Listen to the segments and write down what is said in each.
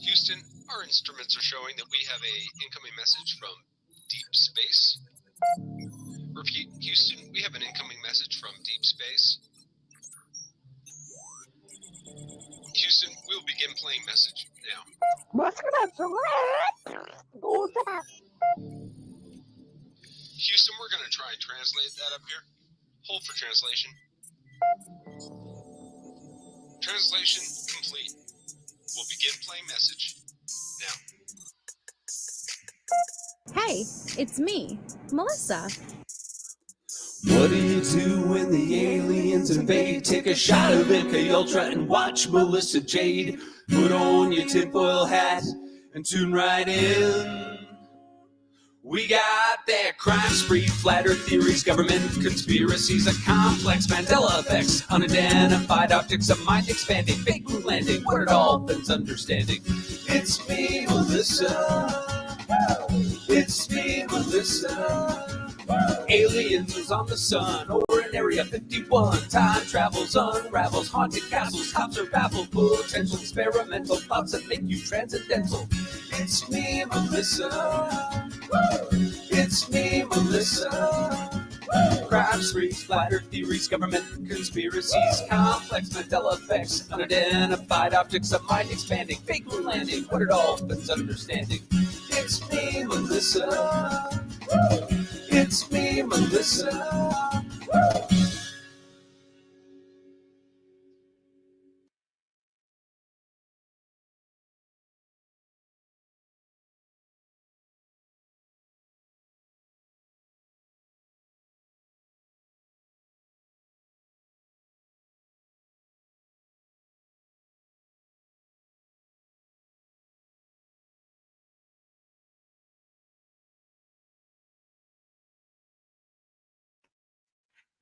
Houston, our instruments are showing that we have a incoming message from deep space. Repeat, Houston, we have an incoming message from deep space. Houston, we'll begin playing message now. Houston, we're going to try and translate that up here. Hold for translation. Translation complete. We'll begin playing message now. Hey, it's me, Melissa. What do you do when the aliens invade? Take a shot of MK Ultra and watch Melissa Jade. Put on your tinfoil hat and tune right in. We got their crime spree, flat earth theories, government conspiracies, a complex Mandela effects, unidentified objects, a mind expanding, fake moon landing, what it all bends understanding. It's me, Melissa. It's me, Melissa. Aliens is on the sun, or in Area 51. Time travels, unravels, haunted castles, cops are baffled, potential experimental thoughts that make you transcendental. It's me, Melissa. It's me, Melissa. Crime sprees, flat earth theories, government conspiracies, complex Mandela effects, unidentified objects, a mind expanding, fake moon landing, what it all bends understanding. It's me, Melissa. It's me, Melissa.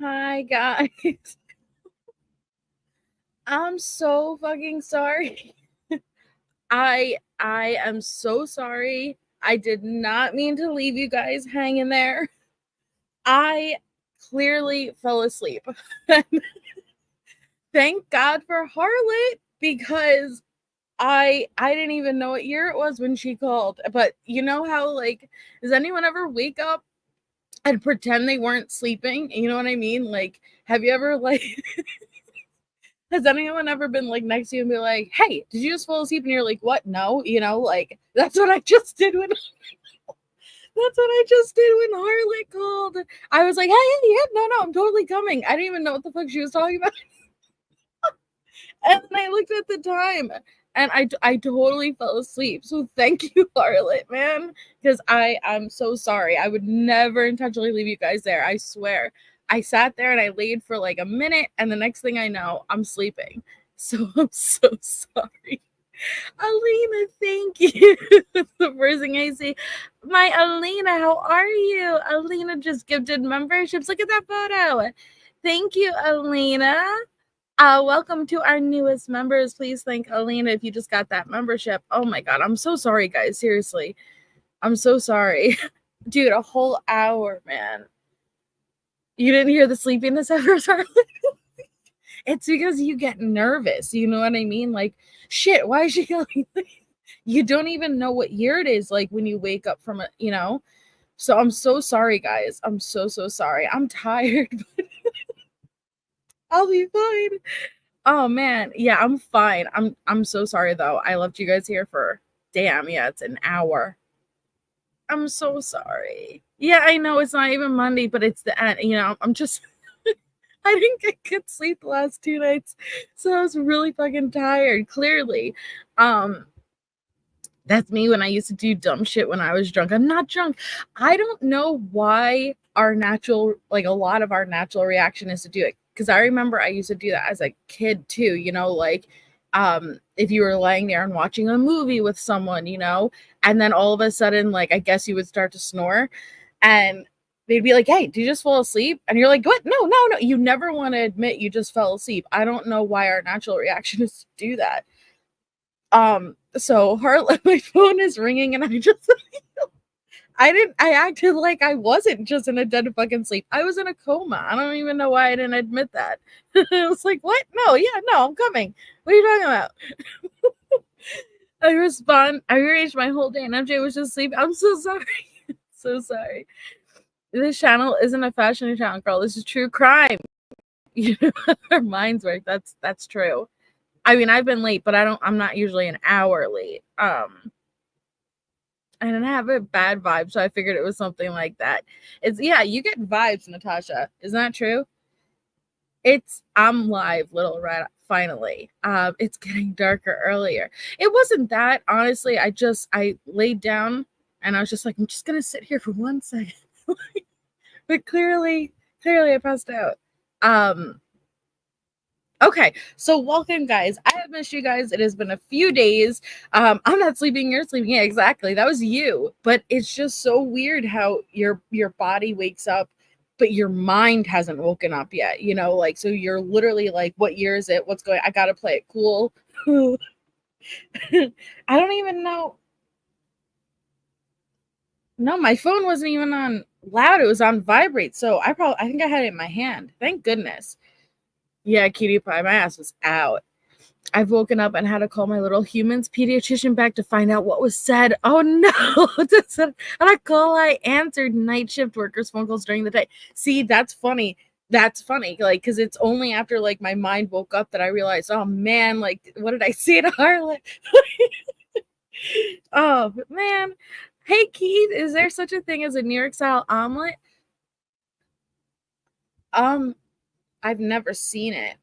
Hi, guys. I'm so fucking sorry. I am so sorry. I did not mean to leave you guys hanging there. I clearly fell asleep. Thank God for Harlot, because I didn't even know what year it was when she called. But you know how, like, does anyone ever wake up and pretend they weren't sleeping? You know what I mean? Like, have you ever, like, has anyone ever been, like, next to you and be like, hey, did you just fall asleep? And you're like, what? No, you know, like, that's what I just did when Harlot called. I was like, hey, yeah, no, I'm totally coming. I didn't even know what the fuck she was talking about. And then I looked at the time and I totally fell asleep. So thank you, Harlot, man, because I'm so sorry. I would never intentionally leave you guys there. I swear. I sat there and I laid for like a minute, and the next thing I know, I'm sleeping. So I'm so sorry. Alina, thank you. The first thing I see, my Alina, how are you? Alina just gifted memberships. Look at that photo. Thank you, Alina. Welcome to our newest members. Please thank Alina if you just got that membership. Oh my God, I'm so sorry, guys. Seriously, I'm so sorry. Dude, a whole hour, man. You didn't hear the sleepiness ever, Charlotte? It's because you get nervous. You know what I mean? Like, shit, why is she yelling? You don't even know what year it is, like, when you wake up from it, you know? So I'm so sorry, guys. I'm so sorry. I'm tired, but I'll be fine. Oh man, yeah, I'm fine. I'm so sorry though. I left you guys here for damn, yeah, it's an hour. I'm so sorry. Yeah, I know it's not even Monday, but it's the end. You know, I'm just I didn't get good sleep the last 2 nights. So I was really fucking tired, clearly. That's me when I used to do dumb shit when I was drunk. I'm not drunk. I don't know why our natural, like, a lot of our natural reaction is to do it. Because I remember I used to do that as a kid too, you know, like, if you were laying there and watching a movie with someone, you know, and then all of a sudden, like, I guess you would start to snore and they'd be like, hey, did you just fall asleep? And you're like, what? No. You never want to admit you just fell asleep. I don't know why our natural reaction is to do that. So Harlot, my phone is ringing and I acted like I wasn't just in a dead fucking sleep. I was in a coma. I don't even know why I didn't admit that. I was like, what? No, I'm coming. What are you talking about? I respond. I rearranged my whole day and MJ was just sleeping. I'm so sorry. So sorry. This channel isn't a fashion channel, girl. This is true crime. You know, our minds work. That's true. I mean, I've been late, but I'm not usually an hour late. I didn't have a bad vibe, so I figured it was something like that. Yeah, you get vibes, Natasha. Isn't that true? I'm live, little red, finally. It's getting darker earlier. It wasn't that, honestly. I laid down and I was just like, I'm just gonna sit here for 1 second. But clearly I passed out. Okay, so welcome, guys. I have missed you guys. It has been a few days. I'm not sleeping, you're sleeping. Yeah, exactly. That was you. But it's just so weird how your body wakes up, but your mind hasn't woken up yet. You know, like, so you're literally like, what year is it? What's going? I gotta play it cool. I don't even know. No, my phone wasn't even on loud. It was on vibrate. So I think I had it in my hand. Thank goodness. Yeah, cutie pie. My ass was out. I've woken up and had to call my little human's pediatrician back to find out what was said. Oh no. And I call, I answered night shift workers' phone calls during the day. See, that's funny. That's funny. Like, because it's only after like my mind woke up that I realized, oh man, like, what did I say to Harlan? Oh man. Hey Keith, is there such a thing as a New York style omelet? I've never seen it.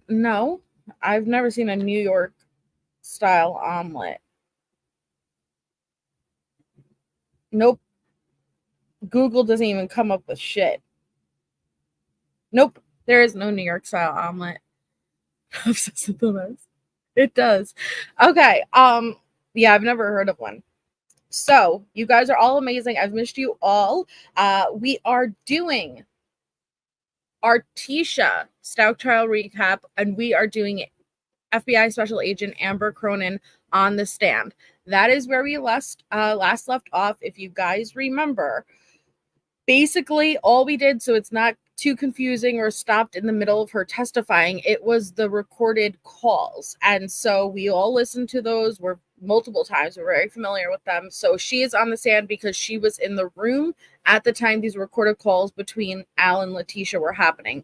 No, I've never seen a New York style omelet. Nope. Google doesn't even come up with shit. Nope. There is no New York style omelet. It does. Okay. Yeah, I've never heard of one. So you guys are all amazing. I've missed you all. We are doing our Letecia Stauch trial recap, and we are doing FBI Special Agent Amber Cronin on the stand. That is where we last left off. If you guys remember, basically all we did, so it's not too confusing or stopped in the middle of her testifying, it was the recorded calls. And so we all listened to those multiple times. We're very familiar with them. So she is on the stand because she was in the room at the time these recorded calls between Al and Letecia were happening.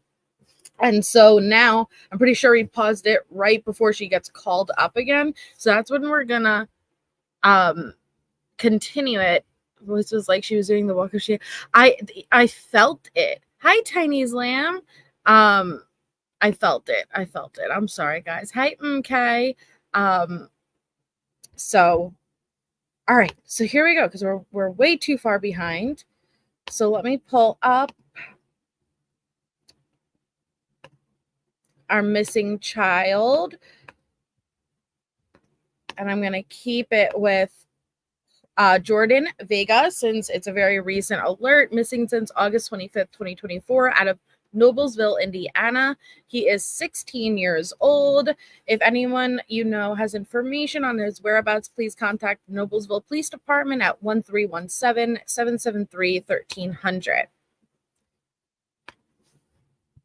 And so now I'm pretty sure we paused it right before she gets called up again. So that's when we're gonna continue it. This was like she was doing the walk of shame. I felt it. Hi, Tiny's lamb. I felt it. I'm sorry, guys. Hi, MK. So, all right. So here we go, because we're way too far behind. So let me pull up our missing child, and I'm gonna keep it with Jordan Vega, since it's a very recent alert. Missing since August 25th, 2024, out of Noblesville, Indiana. He is 16 years old. If anyone you know has information on his whereabouts, please contact the Noblesville Police Department at 1317-773-1300.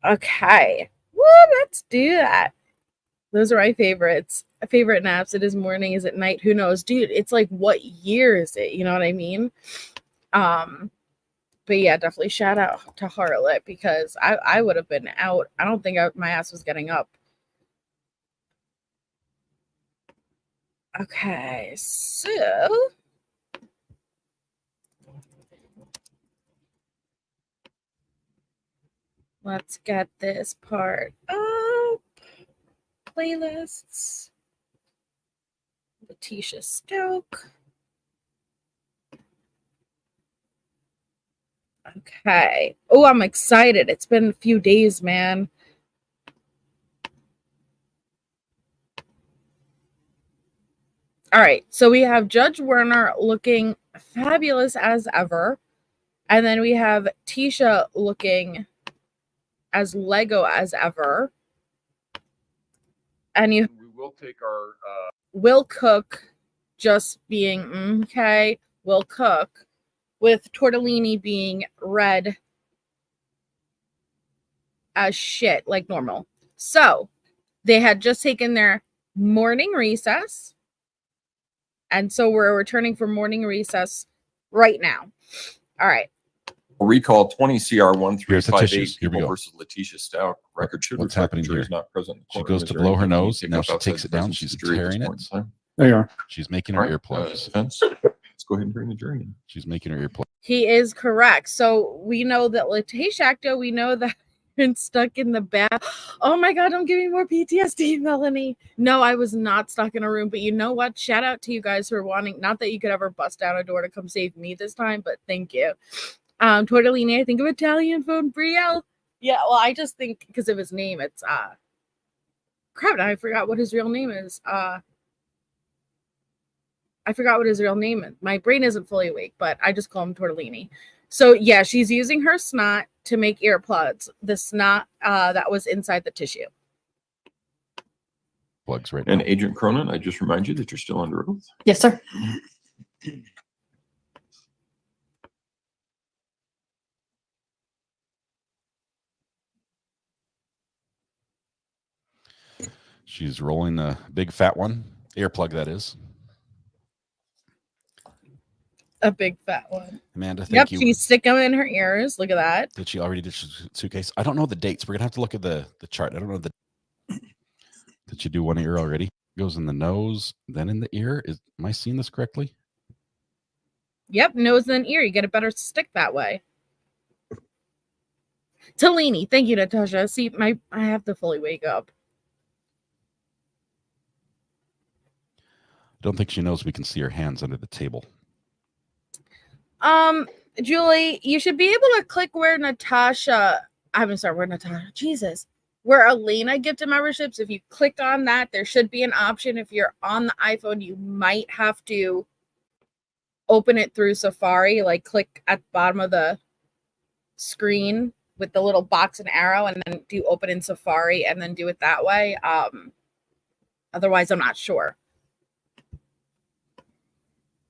Okay. Woo, let's do that. Those are my favorites. Favorite naps. It is morning. Is it night? Who knows? Dude, it's like, what year is it? You know what I mean? But yeah, definitely shout out to Harlot, because I would have been out. I don't think my ass was getting up. Okay, so let's get this part up. Playlists. Letecia Stauch. Okay. Oh, I'm excited. It's been a few days, man. All right. So we have Judge Werner looking fabulous as ever. And then we have Letecia looking as Lego as ever. And we will take our Will Cook just being okay. Will Cook, with tortellini being red as shit, like normal. So They had just taken their morning recess. And so we're returning from morning recess right now. All right. Recall 20 CR Here's the 1358 tissues. Here we people go. versus Letecia Stauch. Record should What's reflect the happening jury here? is not present in the She courtroom. goes Is to there blow her anything you nose. take Now up she outside takes the it down. presence of She's the jury at this tearing point it. in time? There you are. She's making All her right, earplugs. defense, let's go ahead and bring the jury in. She's making her earplugs. He is correct. So we know that Letecia Stauch, we know that been stuck in the bath. Oh my God, don't give me more PTSD, Melanie. No, I was not stuck in a room, but you know what? Shout out to you guys for wanting, not that you could ever bust down a door to come save me this time, but thank you. Tortellini, I think of Italian phone Brielle. Yeah, well, I just think because of his name, it's crap, I forgot what his real name is. I forgot what his real name is. My brain isn't fully awake, but I just call him Tortellini. So yeah, she's using her snot to make earplugs. The snot that was inside the tissue. Plugs right And now. Agent Cronin, I just remind you that you're still under oath. Yes, sir. She's rolling the big fat one. Earplug, that is. A big fat one. Amanda, Yep, thank you. she's sticking them in her ears. Look at that. Did she already do suitcase? I don't know the dates. We're going to have to look at the chart. I don't know the. Did you do one ear already? Goes in the nose, then in the ear. Am I seeing this correctly? Yep, nose and ear. You get a better stick that way. Tellini, thank you, Natasha. See, I have to fully wake up. I don't think she knows we can see her hands under the table. Julie, you should be able to click where Natasha. I'm sorry, where Natasha. Jesus. Where Elena gifted memberships. If you click on that, there should be an option. If you're on the iPhone, you might have to open it through Safari. Like click at the bottom of the screen with the little box and arrow, and then do open in Safari, and then do it that way. Otherwise, I'm not sure.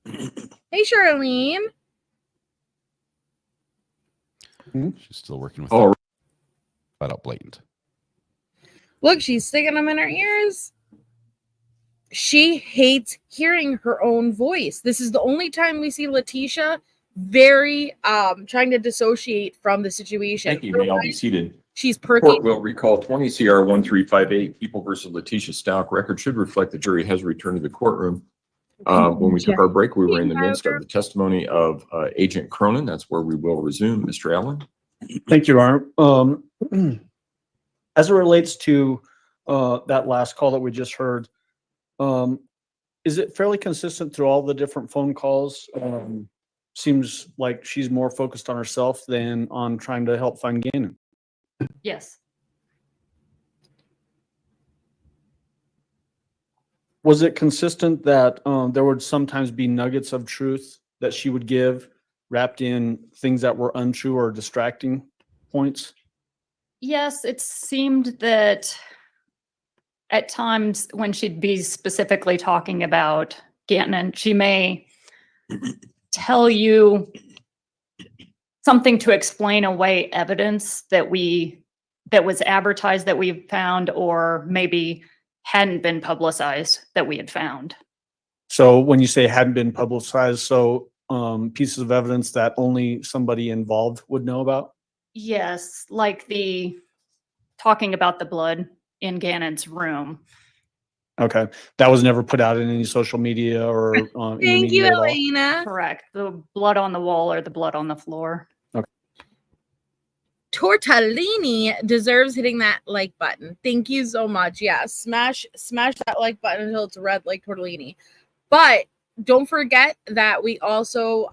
Hey, Charlene. She's still working with Oh, that. Flat out blatant. Look, she's sticking them in her ears. She hates hearing her own voice. This is the only time we see Letecia very trying to dissociate from the situation. thank you. You may all be seated. She's Court perking. will recall 20 CR 1358 people versus Letecia Stauch. Record should reflect the jury has returned to the courtroom. When we took our break, we were in the midst of the testimony of Agent Cronin. That's where we will resume. Mr. Allen. Thank you, Art. As it relates to that last call that we just heard, is it fairly consistent through all the different phone calls? Seems like she's more focused on herself than on trying to help find Gannon. Yes. Was it consistent that there would sometimes be nuggets of truth that she would give wrapped in things that were untrue or distracting points? Yes, it seemed that at times when she'd be specifically talking about Gannon, she may tell you something to explain away evidence that was advertised that we found, or maybe hadn't been publicized that we had found. So when you say hadn't been publicized, so pieces of evidence that only somebody involved would know about? Yes, like the talking about the blood in Gannon's room. Okay. That was never put out in any social media or in the Thank you, media at all? Elena. Correct. The blood on the wall or the blood on the floor. Tortellini deserves hitting that like button. Thank you so much. Yeah, smash that like button until it's red like Tortellini. But don't forget that we also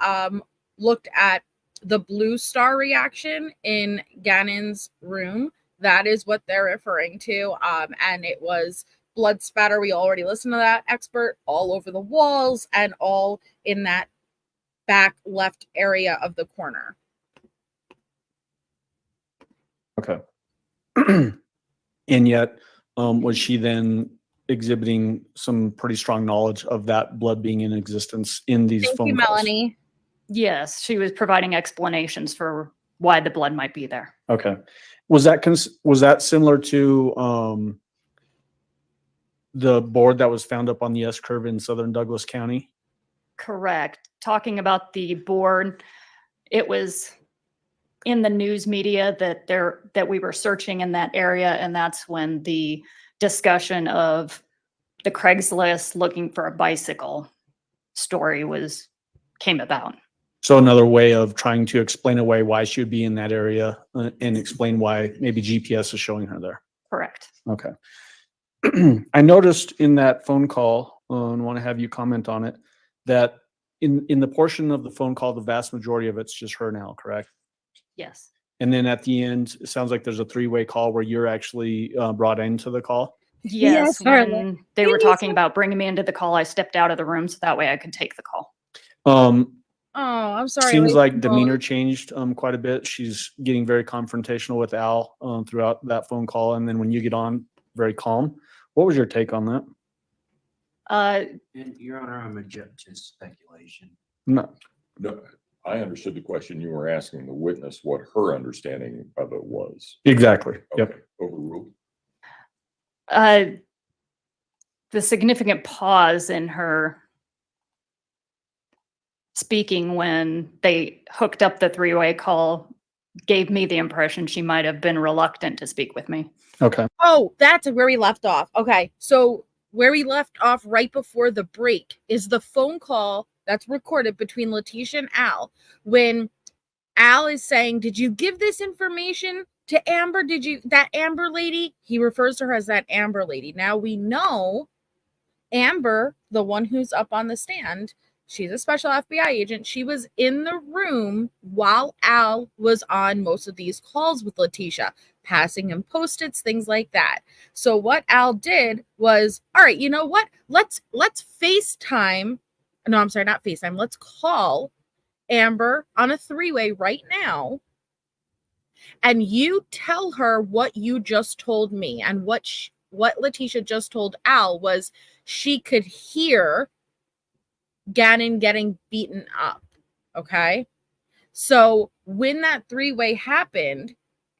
looked at the blue star reaction in Gannon's room. That is what they're referring to. And it was blood spatter. We already listened to that expert all over the walls and all in that back left area of the corner. Okay. And yet, was she then exhibiting some pretty strong knowledge of that blood being in existence in these Thank phone you, calls? Melanie. Yes, she was providing explanations for why the blood might be there. Okay. Was that similar to the board that was found up on the S curve in southern Douglas County? Correct. Talking about the board, it was in the news media that we were searching in that area, and that's when the discussion of the Craigslist looking for a bicycle story came about. So another way of trying to explain away why she would be in that area and explain why maybe GPS is showing her there. Correct. Okay. I noticed in that phone call, and want to have you comment on it, that in the portion of the phone call, the vast majority of it's just her now, correct? Yes. And then at the end, it sounds like there's a three-way call where you're actually brought into the call. Yes. Charlotte. When they were talking about bringing me into the call, I stepped out of the room so that way I could take the call. Oh, I'm sorry. Seems ladies like and demeanor gentlemen. changed quite a bit. She's getting very confrontational with Al throughout that phone call, and then when you get on, very calm. What was your take on that? And Your Honor, I'm object to speculation. No. No, I understood the question. You were asking the witness what her understanding of it was. Exactly. Yep. Okay, overruled. The significant pause in her speaking when they hooked up the three-way call gave me the impression she might have been reluctant to speak with me. Okay. Oh, that's where we left off. Okay, so where we left off right before the break is the phone call that's recorded between Letecia and Al when Al is saying, did you give this information to Amber? Did you, that Amber lady? He refers to her as that Amber lady. Now we know Amber, the one who's up on the stand, she's a special FBI agent. She was in the room while Al was on most of these calls with Letecia, passing him Post-its, things like that. So what Al did was, all right, you know what? Let's FaceTime. No, I'm sorry, not FaceTime. Let's call Amber on a three-way right now. And you tell her what you just told me. And what Letecia just told Al was she could hear Gannon getting beaten up. Okay. So when that three-way happened,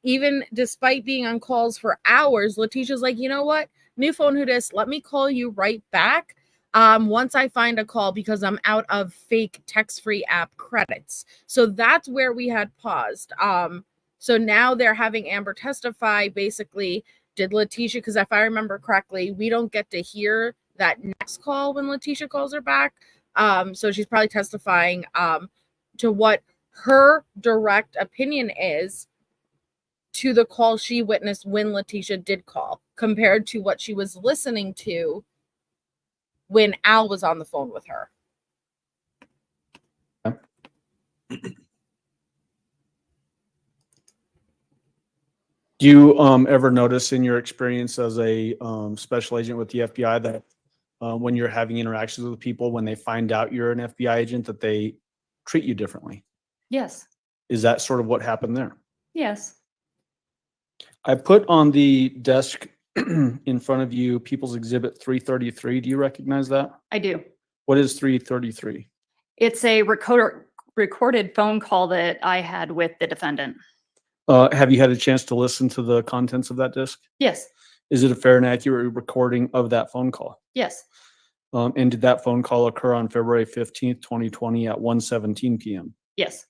even despite being on calls for hours, Leticia's like, you know what? New phone, who dis? Let me call you right back. Once I find a call because I'm out of fake text-free app credits. So that's where we had paused. So now they're having Amber testify. Basically, did Letecia, because if I remember correctly, we don't get to hear that next call when Letecia calls her back. So she's probably testifying to what her direct opinion is to the call she witnessed when Letecia did call, compared to what she was listening to when Al was on the phone with her. Do you ever notice in your experience as a special agent with the FBI that when you're having interactions with people, when they find out you're an FBI agent, that they treat you differently? Yes. Is that sort of what happened there? Yes. I put on the desk in front of you People's Exhibit 333. Do you recognize that? I do. What is 333? It's a recorded phone call that I had with the defendant. Have you had a chance to listen to the contents of that disc? Yes. Is it a fair and accurate recording of that phone call? Yes. And did that phone call occur on February 15th, 2020 at 1:17 p.m.? Yes.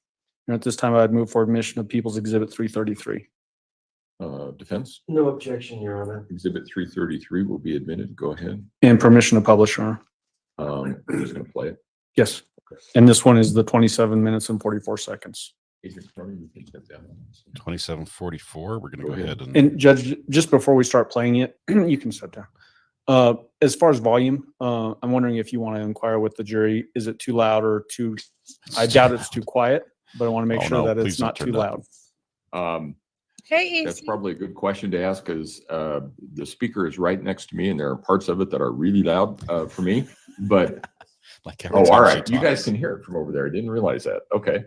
And at this time, I'd move for admission of People's Exhibit 333. Defense? No objection, Your Honor. Exhibit 333 will be admitted. Go ahead. And permission to publish, Your I'm Honor. just going to play it. Yes. And this one is the 27 minutes and 44 seconds. Agent Cronin, you can step down. 2744. We're going to go ahead and And Judge, just before we start playing it, you can step down. As far as volume, I'm wondering if you want to inquire with the jury, is it too loud or too, I doubt it's too quiet, but I want to make Oh, sure no, that please it's don't not turn too it up. loud. Hey, That's AC. probably a good question to ask because the speaker is right next to me and there are parts of it that are really loud for me. But, like every oh, time all she right. You guys talks. can hear it from over there. I didn't realize that. Okay.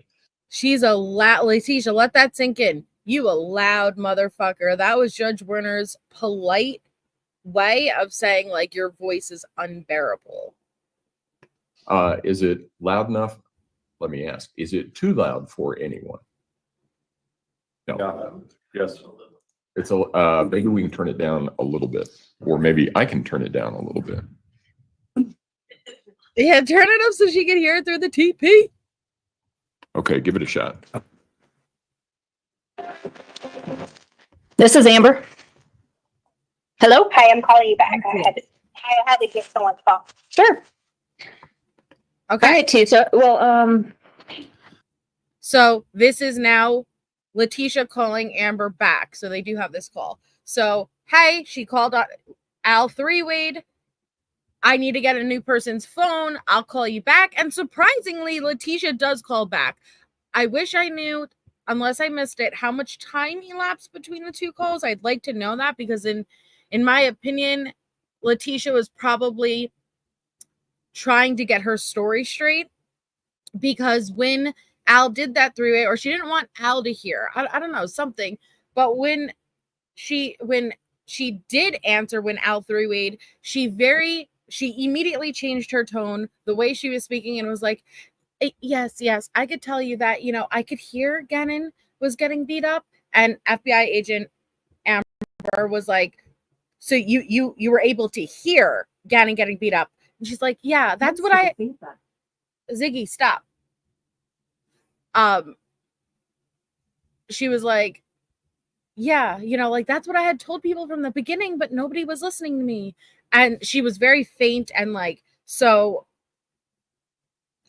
She's a loud, Letecia, let that sink in. You a loud motherfucker. That was Judge Werner's polite way of saying, like, your voice is unbearable. Is it loud enough? Let me ask. Is it too loud for anyone? No. Yes. It's maybe we can turn it down a little bit, or maybe I can turn it down a little bit. Yeah, turn it up so she can hear it through the TP. Okay, give it a shot. This is Amber. Hello? Hi, I'm calling you back. I had to get someone's call. Sure. Okay. All right, Tisa. Well, So this is now Letecia calling Amber back. So they do have this call. So, hey, she called Al 3-Wade. I need to get a new person's phone. I'll call you back. And surprisingly, Letecia does call back. I wish I knew, unless I missed it, how much time elapsed between the two calls. I'd like to know that because in my opinion, Letecia was probably trying to get her story straight, because when Al did that 3-way, or she didn't want Al to hear, I don't know, something, but when she did answer when Al 3-wayed, she immediately changed her tone, the way she was speaking, and was like, yes, I could tell you that, I could hear Gannon was getting beat up. And FBI agent Amber was like, so you were able to hear Gannon getting beat up? And she's like, yeah, that's what I... Ziggy, stop. She was like, yeah, like that's what I had told people from the beginning, but nobody was listening to me. And she was very faint and like, so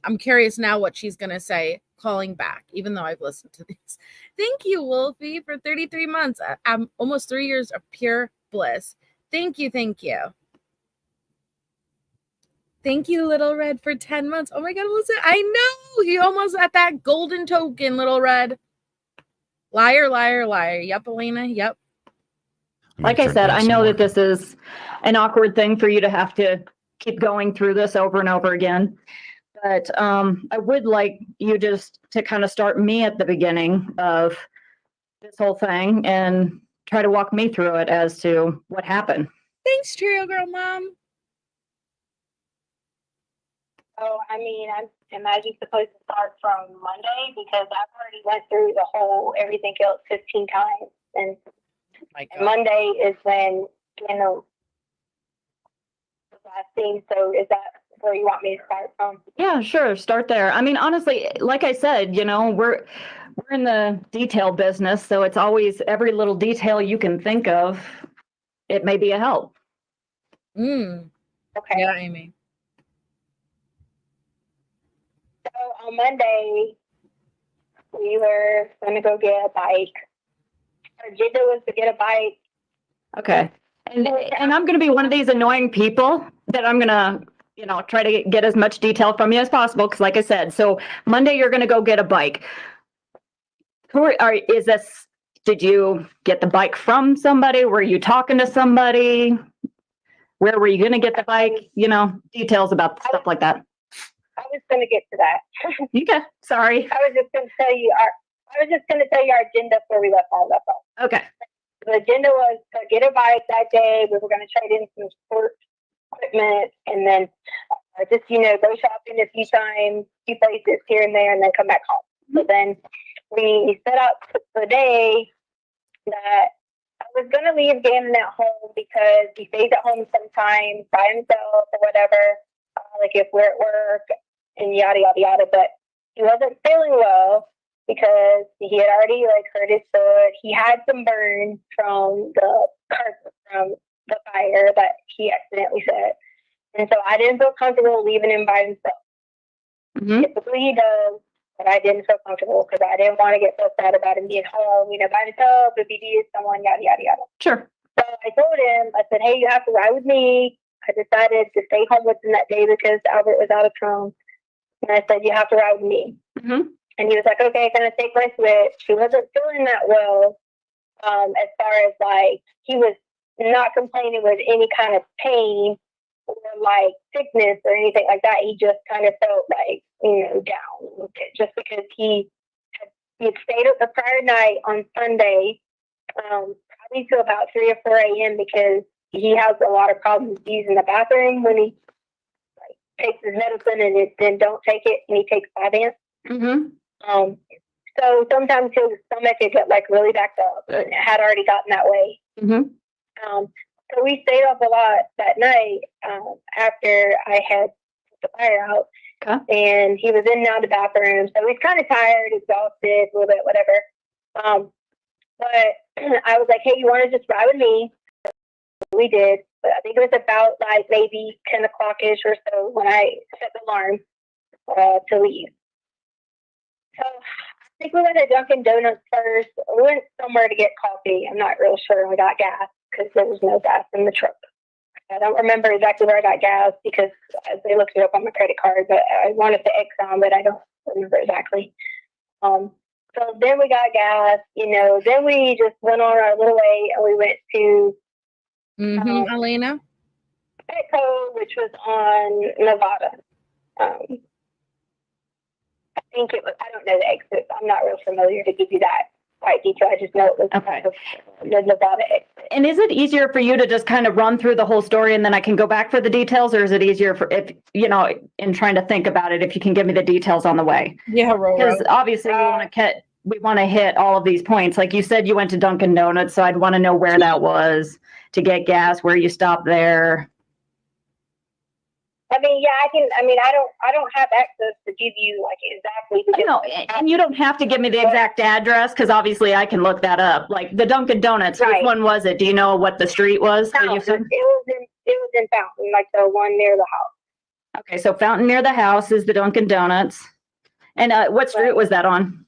I'm curious now what she's going to say calling back, even though I've listened to these. Thank you, Wolfie, for 33 months. I'm almost 3 years of pure bliss. Thank you. Thank you, Little Red, for 10 months. Oh my God, listen, I know he almost at that golden token, Little Red. Liar. Yep, Elena, yep. like I said, I know that this is an awkward thing for you to have to keep going through this over and over again. But I would like you just to kind of start me at the beginning of this whole thing and try to walk me through it as to what happened. Thanks, Trio Girl Mom. So, I mean, I'm imagining supposed to start from Monday because I've already went through the whole everything else 15 times. And Monday is when, the last thing. So is that where you want me to start from? Yeah, sure. Start there. I mean, honestly, like I said, we're in the detail business, so it's always every little detail you can think of. It may be a help. Okay. Yeah, Amy. So on Monday, we were going to go get a bike. Our agenda was to get a bike. Okay. And I'm going to be one of these annoying people that I'm going to, try to get as much detail from you as possible. Because like I said, so Monday you're going to go get a bike. Did you get the bike from somebody? Were you talking to somebody? Where were you going to get the bike? Details about stuff like that. I was going to get to that. Okay. Sorry. I was just going to tell you our agenda before we left all that off. Okay. The agenda was to get a bike that day. We were going to trade in some sport equipment and then just, go shopping a few times, few places here and there, and then come back home. So then we set up the day that I was going to leave Gannon at home because he stays at home sometimes by himself or whatever, like if we're at work and yada, yada, yada. But he wasn't feeling well because he had already hurt his foot. He had some burns from the fire that he accidentally set. And so I didn't feel comfortable leaving him by himself. Mm-hmm. Typically he does, but I didn't feel comfortable because I didn't want to get so sad about him being home, by himself, if he needed someone, yada, yada, yada. Sure. So I told him, I said, hey, you have to ride with me. I decided to stay home with him that day because Albert was out of town. And I said, you have to ride with me. Mm-hmm. And he was like, okay, going to take my switch. He wasn't feeling that well as far as he was not complaining with any kind of pain or sickness or anything like that. He just kind of felt down just because he had stayed up the prior night on Sunday, probably till about 3 or 4 a.m. because he has a lot of problems using the bathroom when he takes his medicine and then don't take it and he takes 5 amps. Mm-hmm. So sometimes his stomach would get like really backed up, and it had already gotten that way. Mm-hmm. So we stayed up a lot that night after I had put the fire out. Okay. And he was in and out of the bathroom, so he's kind of tired, exhausted, a little bit, whatever. But I was like, hey, you want to just ride with me? We did. But I think it was about like maybe 10 o'clock-ish or so when I set the alarm to leave. So I think we went to Dunkin' Donuts first. We went somewhere to get coffee. I'm not real sure. We got gas because there was no gas in the truck. I don't remember exactly where I got gas because they looked it up on my credit card, but I wanted the Exxon, but I don't remember exactly. So then we got gas, then we just went on our little way and we went to Elena? Petco, which was on Nevada. I think it was, I don't know the exit. I'm not real familiar to give you that quite detail. I just know it was Okay. The Nevada exit. And is it easier for you to just kind of run through the whole story and then I can go back for the details, or is it easier for if in trying to think about it, if you can give me the details on the way? Yeah, Because obviously we want to hit all of these points. Like you said, you went to Dunkin' Donuts, so I'd want to know where that was to get gas, where you stopped there. I mean, yeah, I don't have access to give you like exactly. And you don't have to give me the exact address because obviously I can look that up. Like the Dunkin' Donuts, Right. Which one was it? Do you know what the street was? that No, you it said? was in Fountain, like the one near the house. Okay, so Fountain near the house is the Dunkin' Donuts. And what street was that on?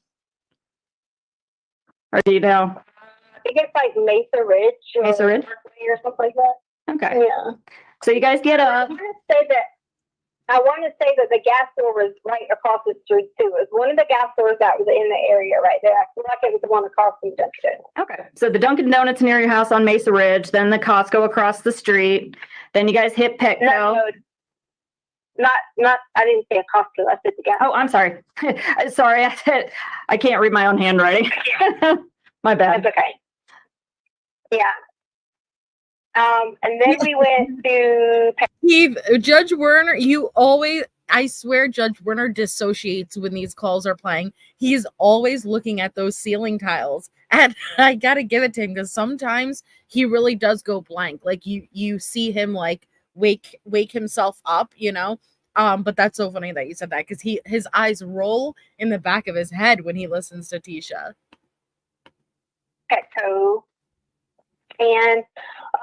Or do you know? I think it's like Mesa Ridge. Mesa Ridge? Or something like that. Okay. Yeah. So you guys get up. I want to say that the gas store was right across the street too. It was one of the gas stores that was in the area right there. I feel like it was the one across from Dunkin'. Okay. So the Dunkin' Donuts near your house on Mesa Ridge, then the Costco across the street. Then you guys hit Petco. No, not. I didn't say a Costco. I said the gas. Oh, I'm sorry. Sorry, I can't read my own handwriting. My bad. That's okay. Yeah. And then we went to Steve, Judge Werner, I swear Judge Werner dissociates when these calls are playing. He's always looking at those ceiling tiles. And I gotta give it to him because sometimes he really does go blank. Like you see him like wake himself up, But that's so funny that you said that because his eyes roll in the back of his head when he listens to Tisha. Petco. And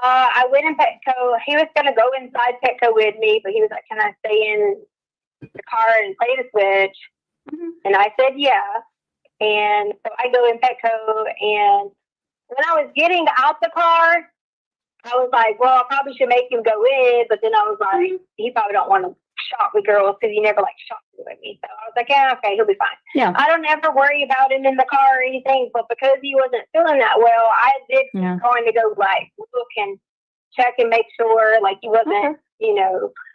I went in Petco. He was going to go inside Petco with me, but he was like, can I stay in the car and play the Switch? Mm-hmm. And I said, yeah. And so I go in Petco. And when I was getting out the car, I was like, well, I probably should make him go in. But then I was like, he probably don't want to shop with girls because he never like shopped with me. So I was like, yeah, okay, he'll be fine. Yeah. I don't ever worry about him in the car or anything, but because he wasn't feeling that well, I did going to go like look and check and make sure like he wasn't,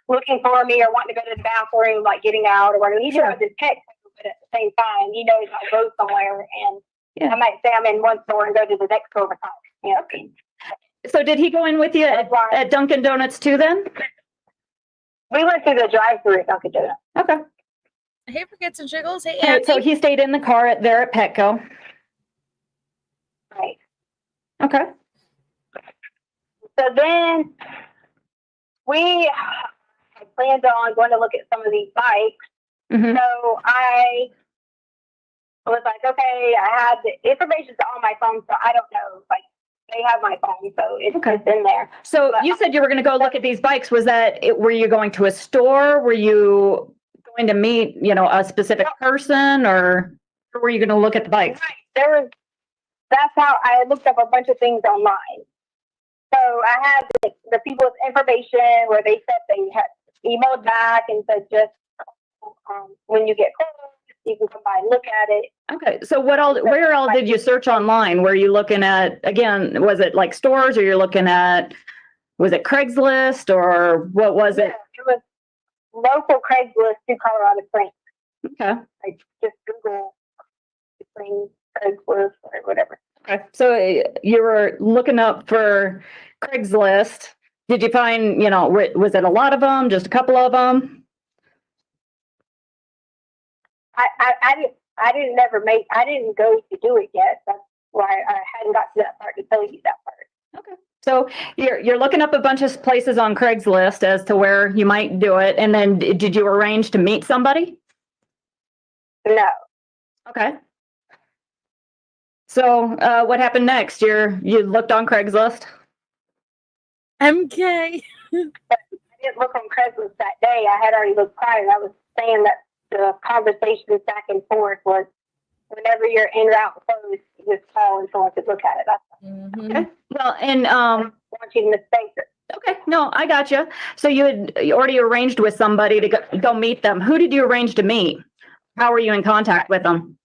looking for me or wanting to go to the bathroom, like getting out or whatever. He knows his text, but at the same time, he knows I go somewhere and I might say I'm in one store and go to the next store. So did he go in with you at Dunkin' Donuts too then? We went through the drive-thru at Dunkin' Donuts. Okay. Hey, Forgets and Jiggles. Hey, All right, so he stayed in the car there at Petco. Right. Okay. So then we had planned on going to look at some of these bikes. Mm-hmm. So I was like, okay, I had the information on my phone, so I don't know, like, they have my phone, so it's in there. So you said you were going to go look at these bikes. Was that were you going to a store? Were you going to meet, a specific person, or were you going to look at the bikes? Right. That's how I looked up a bunch of things online. So I had the people's information where they said they had emailed back and said just when you get close, you can come by and look at it. Okay, so where all did you search online? Were you looking at, again, was it like stores, or you're looking at, was it Craigslist, or what was it? It was local Craigslist to Colorado Springs. Okay. Like just Google Springs, Craigslist, or whatever. Okay, so you were looking up for Craigslist. Did you find, was it a lot of them, just a couple of them? I didn't go to do it yet. That's why I hadn't got to that part to tell you that part. Okay. So you're looking up a bunch of places on Craigslist as to where you might do it. And then did you arrange to meet somebody? No. Okay. So what happened next? You looked on Craigslist? MK. I didn't look on Craigslist that day. I had already looked prior. I was saying that the conversations back and forth was whenever you're in route close, you just call and someone could look at it. That's Okay. Well, and want you to mistake it. okay, no, I got you. So you already arranged with somebody to go meet them. Who did you arrange to meet? How were you in contact with them?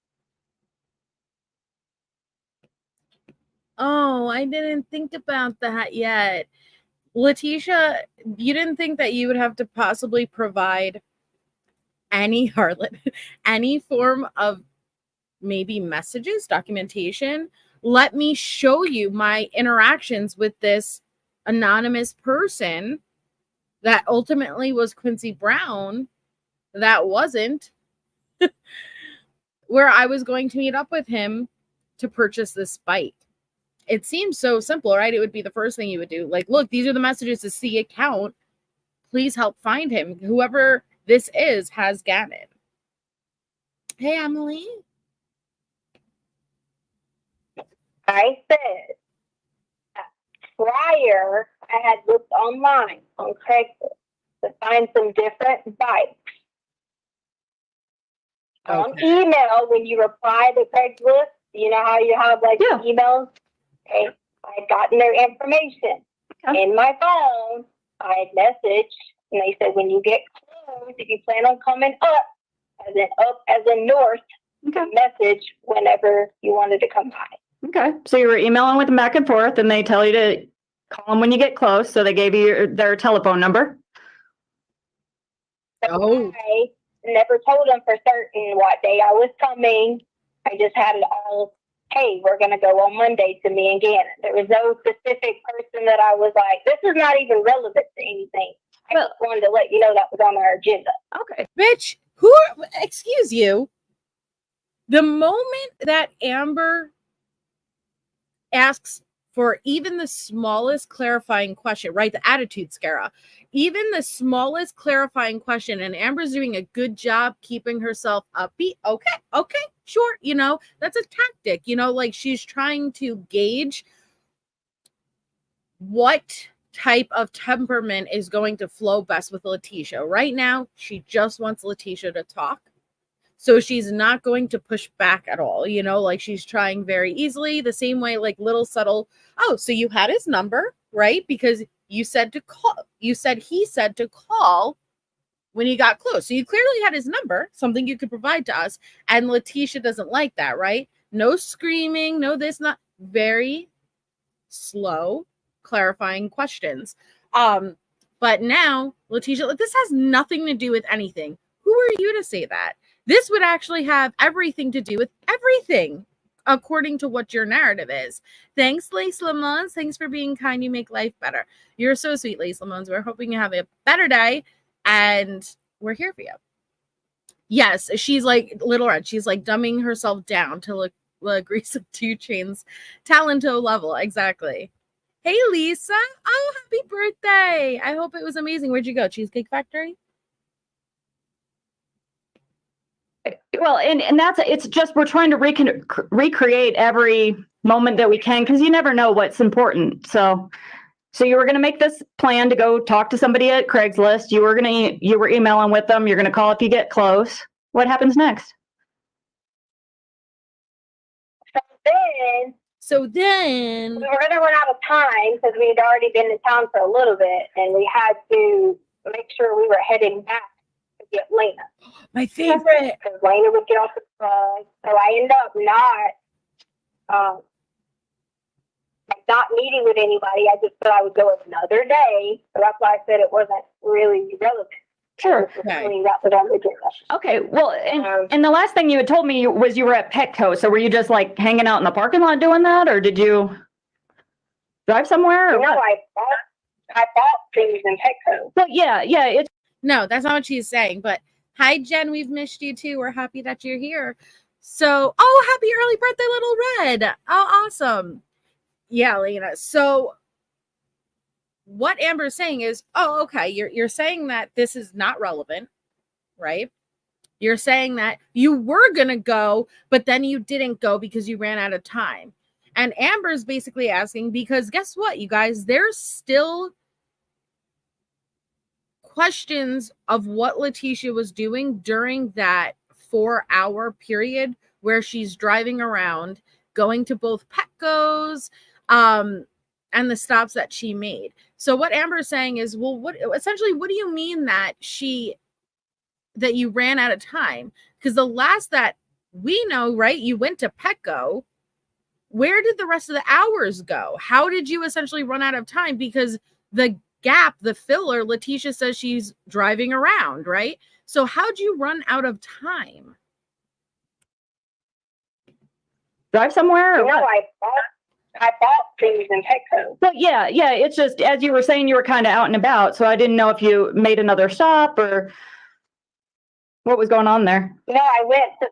Oh, I didn't think about that yet. Letecia, you didn't think that you would have to possibly provide any harlot, any form of maybe messages, documentation? Let me show you my interactions with this anonymous person that ultimately was Quincy Brown, that wasn't, where I was going to meet up with him to purchase this bike. It seems so simple, right? It would be the first thing you would do. Like, look, these are the messages to the account. Please help find him. Whoever this is has Gannon. Hey, Emily. I said prior, I had looked online on Craigslist to find some different bikes. On email, when you reply to Craigslist, you know how you have like emails? Okay, I had gotten their information. Okay. In my phone, I had messaged, and they said when you get close, if you plan on coming up as in north, message whenever you wanted to come by. Okay, so you were emailing with them back and forth, and they tell you to call them when you get close. So they gave you their telephone number. So I never told them for certain what day I was coming. I just had it all, hey, we're going to go on Monday to me and Gannon. There was no specific person that I was like, this is not even relevant to anything. I just wanted to let you know that was on our agenda. Okay. Bitch, excuse you. The moment that Amber asks for even the smallest clarifying question, right? The attitude scare, even the smallest clarifying question, and Amber's doing a good job keeping herself upbeat. Okay, sure. You know, that's a tactic, you know, like she's trying to gauge what type of temperament is going to flow best with Letecia. Right now, she just wants Letecia to talk. So she's not going to push back at all, you know, like she's trying very easily, the same way, like little subtle, oh, so you had his number, right? Because you said to call, he said to call when he got close. So you clearly had his number, something you could provide to us. And Letecia doesn't like that, right? No screaming, no this, not very slow, clarifying questions. But now Letecia, like, this has nothing to do with anything. Who are you to say that? This would actually have everything to do with everything, according to what your narrative is. Thanks, Lace Lemons. Thanks for being kind. You make life better. You're so sweet, Lace Lemons. We're hoping you have a better day, and we're here for you. Yes, she's like Little Red. She's like dumbing herself down to look Grease of 2 Chainz Talento level. Exactly. Hey, Lisa. Oh, happy birthday. I hope it was amazing. Where'd you go? Cheesecake Factory? Well, and that's, it's just, we're trying to recreate every moment that we can, because you never know what's important. So you were going to make this plan to go talk to somebody at Craigslist. You were emailing with them. You're going to call if you get close. What happens next? So then we were going to run out of time because we had already been in town for a little bit, and we had to make sure we were heading back to get Lena. My favorite. Because Lena would get off the bus. So I ended up not meeting with anybody. I just thought I would go another day. So that's why I said it wasn't really relevant. Sure. Okay. Well, and the last thing you had told me was you were at Petco. So were you just like hanging out in the parking lot doing that, or did you drive somewhere? Or no, I bought things in Petco. Well, yeah. No, that's not what she's saying. But hi, Jen. We've missed you too. We're happy that you're here. So, oh, happy early birthday, Little Red. Oh, awesome. Yeah, Lena. So what Amber's saying is, oh, okay, you're saying that this is not relevant, right? You're saying that you were going to go, but then you didn't go because you ran out of time. And Amber's basically asking, because guess what, you guys, there's still questions of what Letecia was doing during that 4-hour period where she's driving around, going to both Petco's, and the stops that she made. So what Amber's saying is, well, what do you mean that you ran out of time? Because the last that we know, right, you went to Petco. Where did the rest of the hours go? How did you essentially run out of time? Because the gap, the filler, Letecia says she's driving around, right? So how'd you run out of time? Drive somewhere? Or what? I bought things in Petco. But yeah, it's just, as you were saying, you were kind of out and about, so I didn't know if you made another stop or what was going on there. No, I went to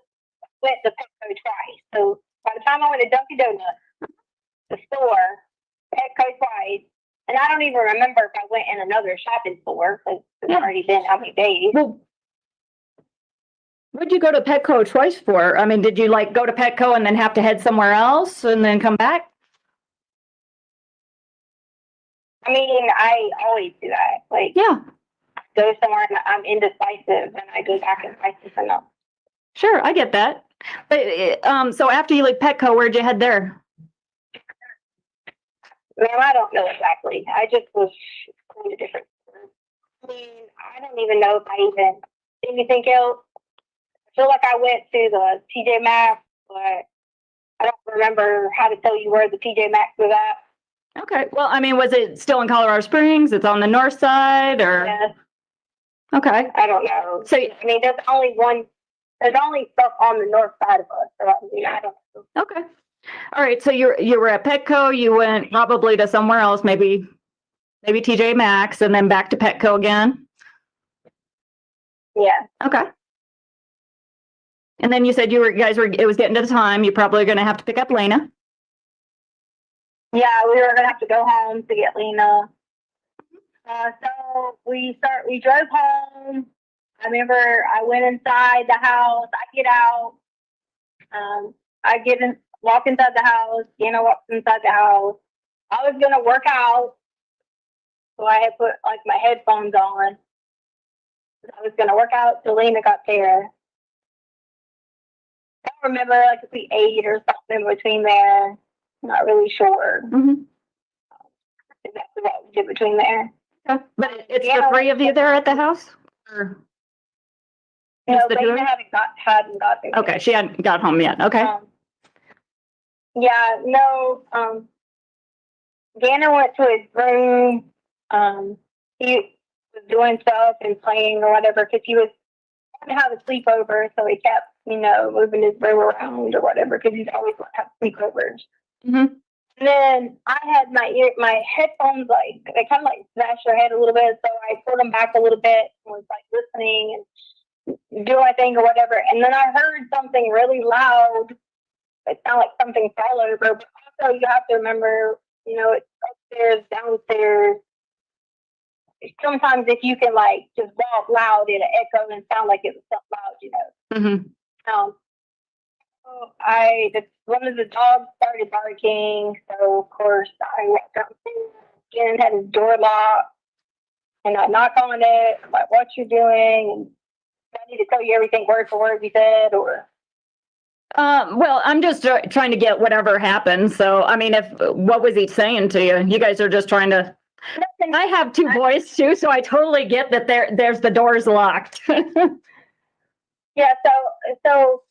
Petco twice. So by the time I went to Dunkin' Donuts, the store, Petco twice, and I don't even remember if I went in another shopping store because it's already been how many days. Well, what'd you go to Petco twice for? I mean, did you like go to Petco and then have to head somewhere else and then come back? I mean, I always do that. Like, go somewhere and I'm indecisive, and I go back and I think enough. Sure, I get that. But so after you left Petco, where'd you head there? Ma'am, I don't know exactly. I just was going to different stores. I mean, I don't even know if I even did anything else. I feel like I went to the TJ Maxx, but I don't remember how to tell you where the TJ Maxx was at. Okay. Well, I mean, was it still in Colorado Springs? It's on the north side, or? Yes. Okay. I don't know. So, I mean, there's only stuff on the north side of us. So I mean, I don't know. Okay. All right. So you were at Petco. You went probably to somewhere else, maybe TJ Maxx, and then back to Petco again. Yeah. Okay. And then you said it was getting to the time. You're probably going to have to pick up Lena. Yeah, we were gonna have to go home to get Lena. So we drove home. I remember I went inside the house. I get out. Walk inside the house. Lena walks inside the house. I was gonna work out, so I had put like my headphones on. I was gonna work out till Lena got there. I don't remember like if we ate or something in between there. Not really sure. Mm-hmm. Exactly what we did between there. Okay. But it's the three of you there at the house? Or no, Lena hadn't got there. Okay, she hadn't got home yet. Okay. Gannon went to his room. He was doing stuff and playing or whatever because he was going to have a sleepover, so he kept, moving his room around or whatever because he's always going to have sleepovers. Mm-hmm. And then I had my headphones, like, they kind of like smashed their head a little bit, so I pulled them back a little bit and was like listening and doing my thing or whatever. And then I heard something really loud. It sounded like something fell over, but also you have to remember, it's upstairs, downstairs. Sometimes if you can like just walk loud, it'll echo and sound like it was something loud, Mm-hmm. One of the dogs started barking, so of course I went downstairs. Jen had his door locked, and I knocked on it. I'm like, "What you doing?" And I need to tell you everything word for word he said, or. Well, I'm just trying to get whatever happened. So, I mean, what was he saying to you? You guys are just trying to. I have two boys too, so I totally get that. There's the doors locked. Yeah. So.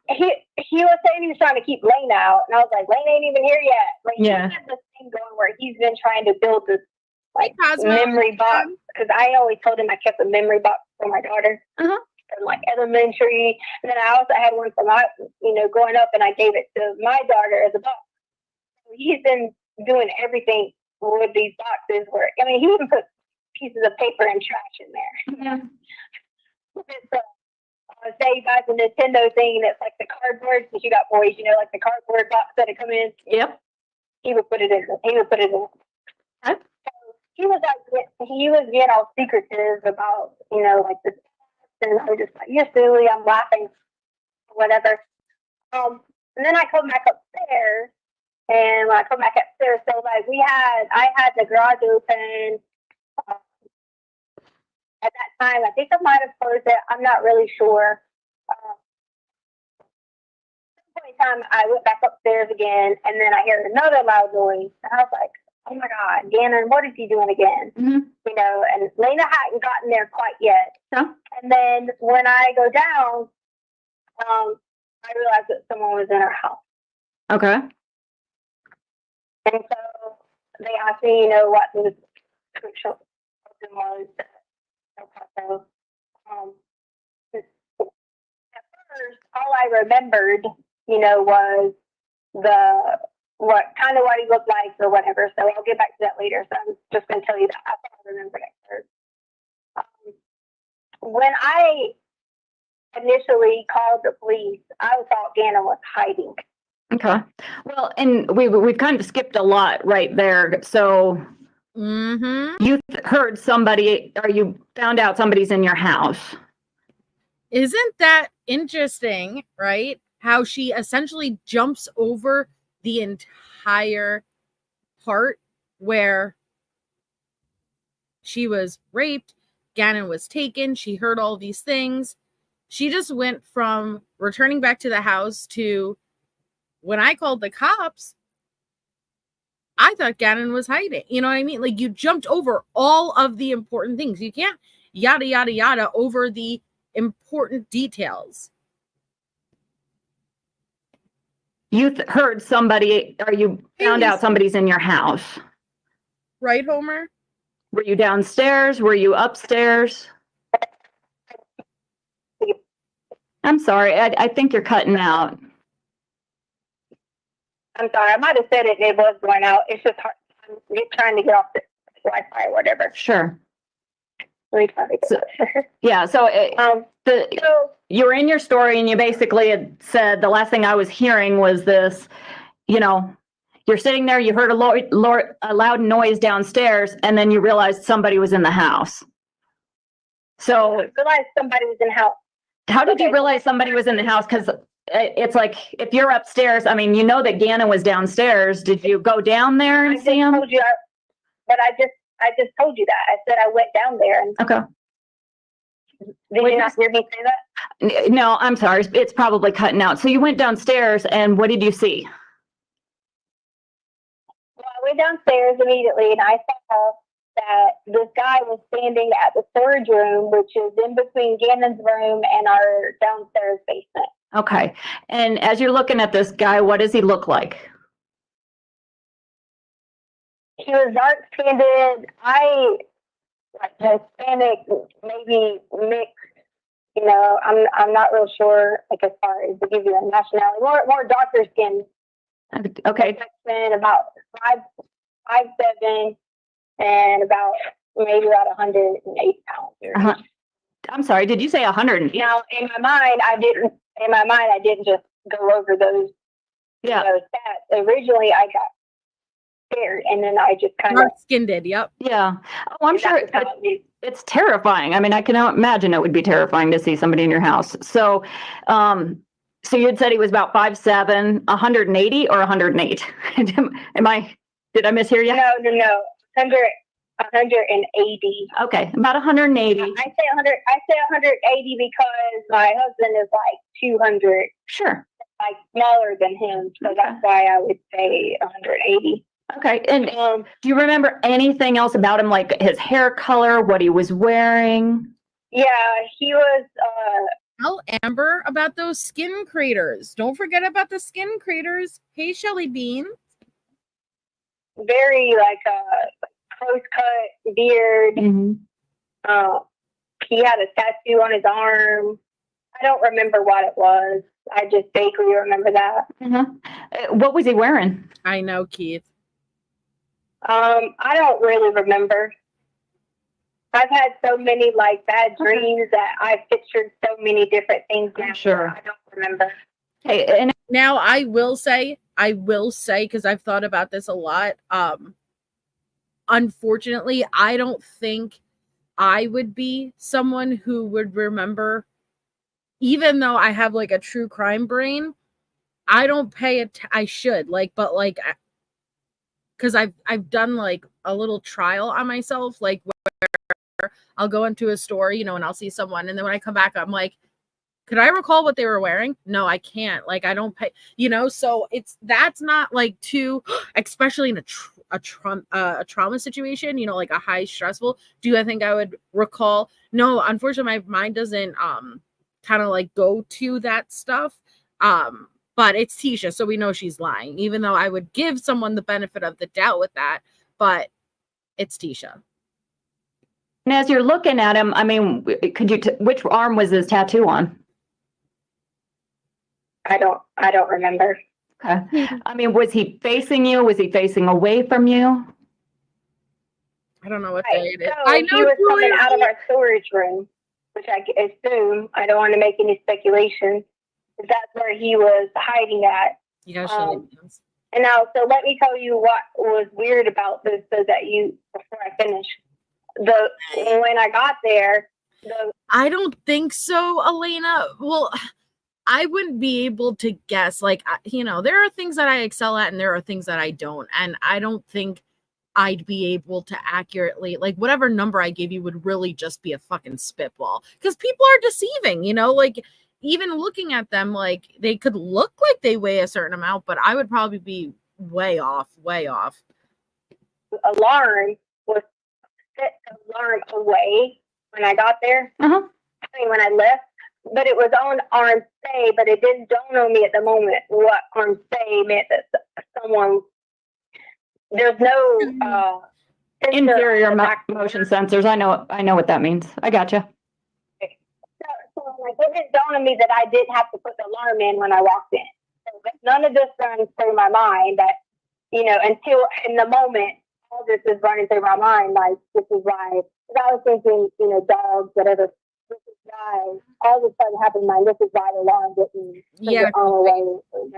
He was saying he was trying to keep Lane out, and I was like, Lane ain't even here yet. Like, he had this thing going where he's been trying to build this like memory box, because I always told him I kept a memory box for my daughter from like elementary, and then I also had one for my growing up, and I gave it to my daughter as a box. So he's been doing everything with these boxes where he even put pieces of paper and trash in there. Yeah. So, Save by the Nintendo thing that's like the cardboard, because you got boys, you know, like the cardboard box that it come in. Yep. He would put it in. He would put it in. Okay. So he was getting all secretive about, you know, like this, and I was just like, "You're silly." I'm laughing, whatever. And then I come back upstairs, and when I come back upstairs, so like I had the garage open. At that time, I think I might have closed it. I'm not really sure. At some point in time, I went back upstairs again, and then I heard another loud noise. And I was like, "Oh my God, Gannon, what is he doing again?" Mm-hmm. You know, and Lena hadn't gotten there quite yet. Yeah. And then when I go down, I realized that someone was in our house. Okay. And so they asked me, you know, what the description was. So, at first, all I remembered, you know, was what he looked like or whatever. So I'll get back to that later. So I'm just going to tell you that. I thought I remembered at first. When I initially called the police, I thought Gannon was hiding. Okay. Well, and we've kind of skipped a lot right there. So you heard somebody, or you found out somebody's in your house. Isn't that interesting, right? How she essentially jumps over the entire part where she was raped, Gannon was taken, she heard all these things. She just went from returning back to the house to when I called the cops, I thought Gannon was hiding. You know what I mean? Like, you jumped over all of the important things. You can't yada, yada, yada over the important details. You heard somebody, or you found out somebody's in your house. Right, Homer? Were you downstairs? Were you upstairs? I'm sorry. I think you're cutting out. I'm sorry. I might have said it and it was going out. It's just hard. I'm trying to get off the Wi-Fi or whatever. Sure. Let me try to get Yeah. So, you were in your story and you basically had said the last thing I was hearing was this, you know, you're sitting there, you heard a loud noise downstairs, and then you realized somebody was in the house. So I realized somebody was in the house. How did you realize somebody was in the house? Because it's like, if you're upstairs, I mean, you know that Gannon was downstairs. Did you go down there and see him? I just told you that. I said I went down there. And okay. Did you not hear me say that? No, I'm sorry. It's probably cutting out. So you went downstairs, and what did you see? Well, I went downstairs immediately, and I saw that this guy was standing at the storage room, which is in between Gannon's room and our downstairs basement. Okay. And as you're looking at this guy, what does he look like? He was dark-skinned. Like Hispanic, maybe mixed. You know, I'm not real sure. Like, as far as to give you a nationality, more darker skin. Okay. About 5'7", and maybe about 108 pounds. I'm sorry. Did you say 100? Now, in my mind, I didn't just go over those. Yeah. Those stats. Originally, I got scared, and then I just kind of dark-skinned. Yep. Yeah. Oh, I'm sure it's terrifying. I mean, I can imagine it would be terrifying to see somebody in your house. So, so you had said he was about 5'7", 180 or 108. Did I mishear you? No. 180. Okay, about 180. I say 100. I say 180 because my husband is like 200. Sure. Like smaller than him, so that's why I would say 180. Okay, and do you remember anything else about him, like his hair color, what he was wearing? Yeah, he was. Tell Amber about those skin craters. Don't forget about the skin craters. Hey, Shelly Bean. Very like close cut beard. Mm-hmm. He had a tattoo on his arm. I don't remember what it was. I just vaguely remember that. Mm-hmm. What was he wearing? I know, Keith. I don't really remember. I've had so many like bad dreams that I've pictured so many different things. I'm now sure. that I don't remember. Hey, and Now I will say, because I've thought about this a lot. Unfortunately, I don't think I would be someone who would remember, even though I have like a true crime brain. I don't pay it. I should but because I've done like a little trial on myself, like where I'll go into a store, and I'll see someone, and then when I come back, I'm like, could I recall what they were wearing? No, I can't. Like, I don't pay, so that's not like too, especially in a trauma situation, like a high stressful. Do I think I would recall? No, unfortunately, my mind doesn't kind of like go to that stuff. But it's Tisha, so we know she's lying, even though I would give someone the benefit of the doubt with that, but it's Tisha. And as you're looking at him, I mean, could you, which arm was his tattoo on? I don't remember. Okay. I mean, was he facing you? Was he facing away from you? I don't know what Right. day it is. So I he know was Julie, coming out of our storage room, which I assume, I don't want to make any speculation, but that's where he was hiding at. you gotta show me this. And now, so let me tell you what was weird about this, so that before I finish, when I got there, I don't think so, Elena. Well, I wouldn't be able to guess. Like, there are things that I excel at and there are things that I don't. And I don't think I'd be able to accurately, like, whatever number I gave you would really just be a fucking spitball. Because people are deceiving, like, even looking at them, like, they could look like they weigh a certain amount, but I would probably be way off. alarm was set the alarm away when I got there. Uh-huh. I mean, when I left, but it was on arm stay, but it didn't dawn on me at the moment what arm stay meant, that someone, there's no Inferior motion sensors. I know what that means. I gotcha. So like, it didn't dawn on me that I didn't have to put the alarm in when I walked in. So none of this runs through my mind that, until in the moment, all this is running through my mind. Like, this is why, because I was thinking, dogs, whatever. This is why all of a sudden happened in my mind. This is why the alarm didn't Yeah.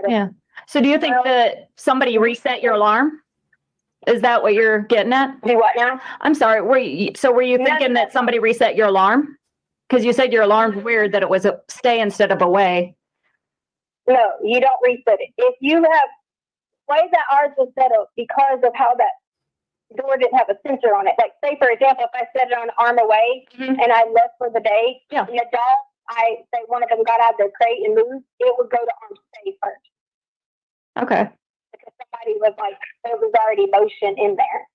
Yeah. So do you think that somebody reset your alarm? Is that what you're getting at? Do what now? I'm sorry. Were you thinking that somebody reset your alarm? Because you said your alarm's weird that it was a stay instead of away. No, you don't reset it. If you have, way that ours was set up because of how that door didn't have a sensor on it. Like, say, for example, if I set it on arm away and I left for the day, and the dog, say one of them got out of their crate and moved, it would go to arm stay first. Okay. Because somebody was like, there was already motion in there.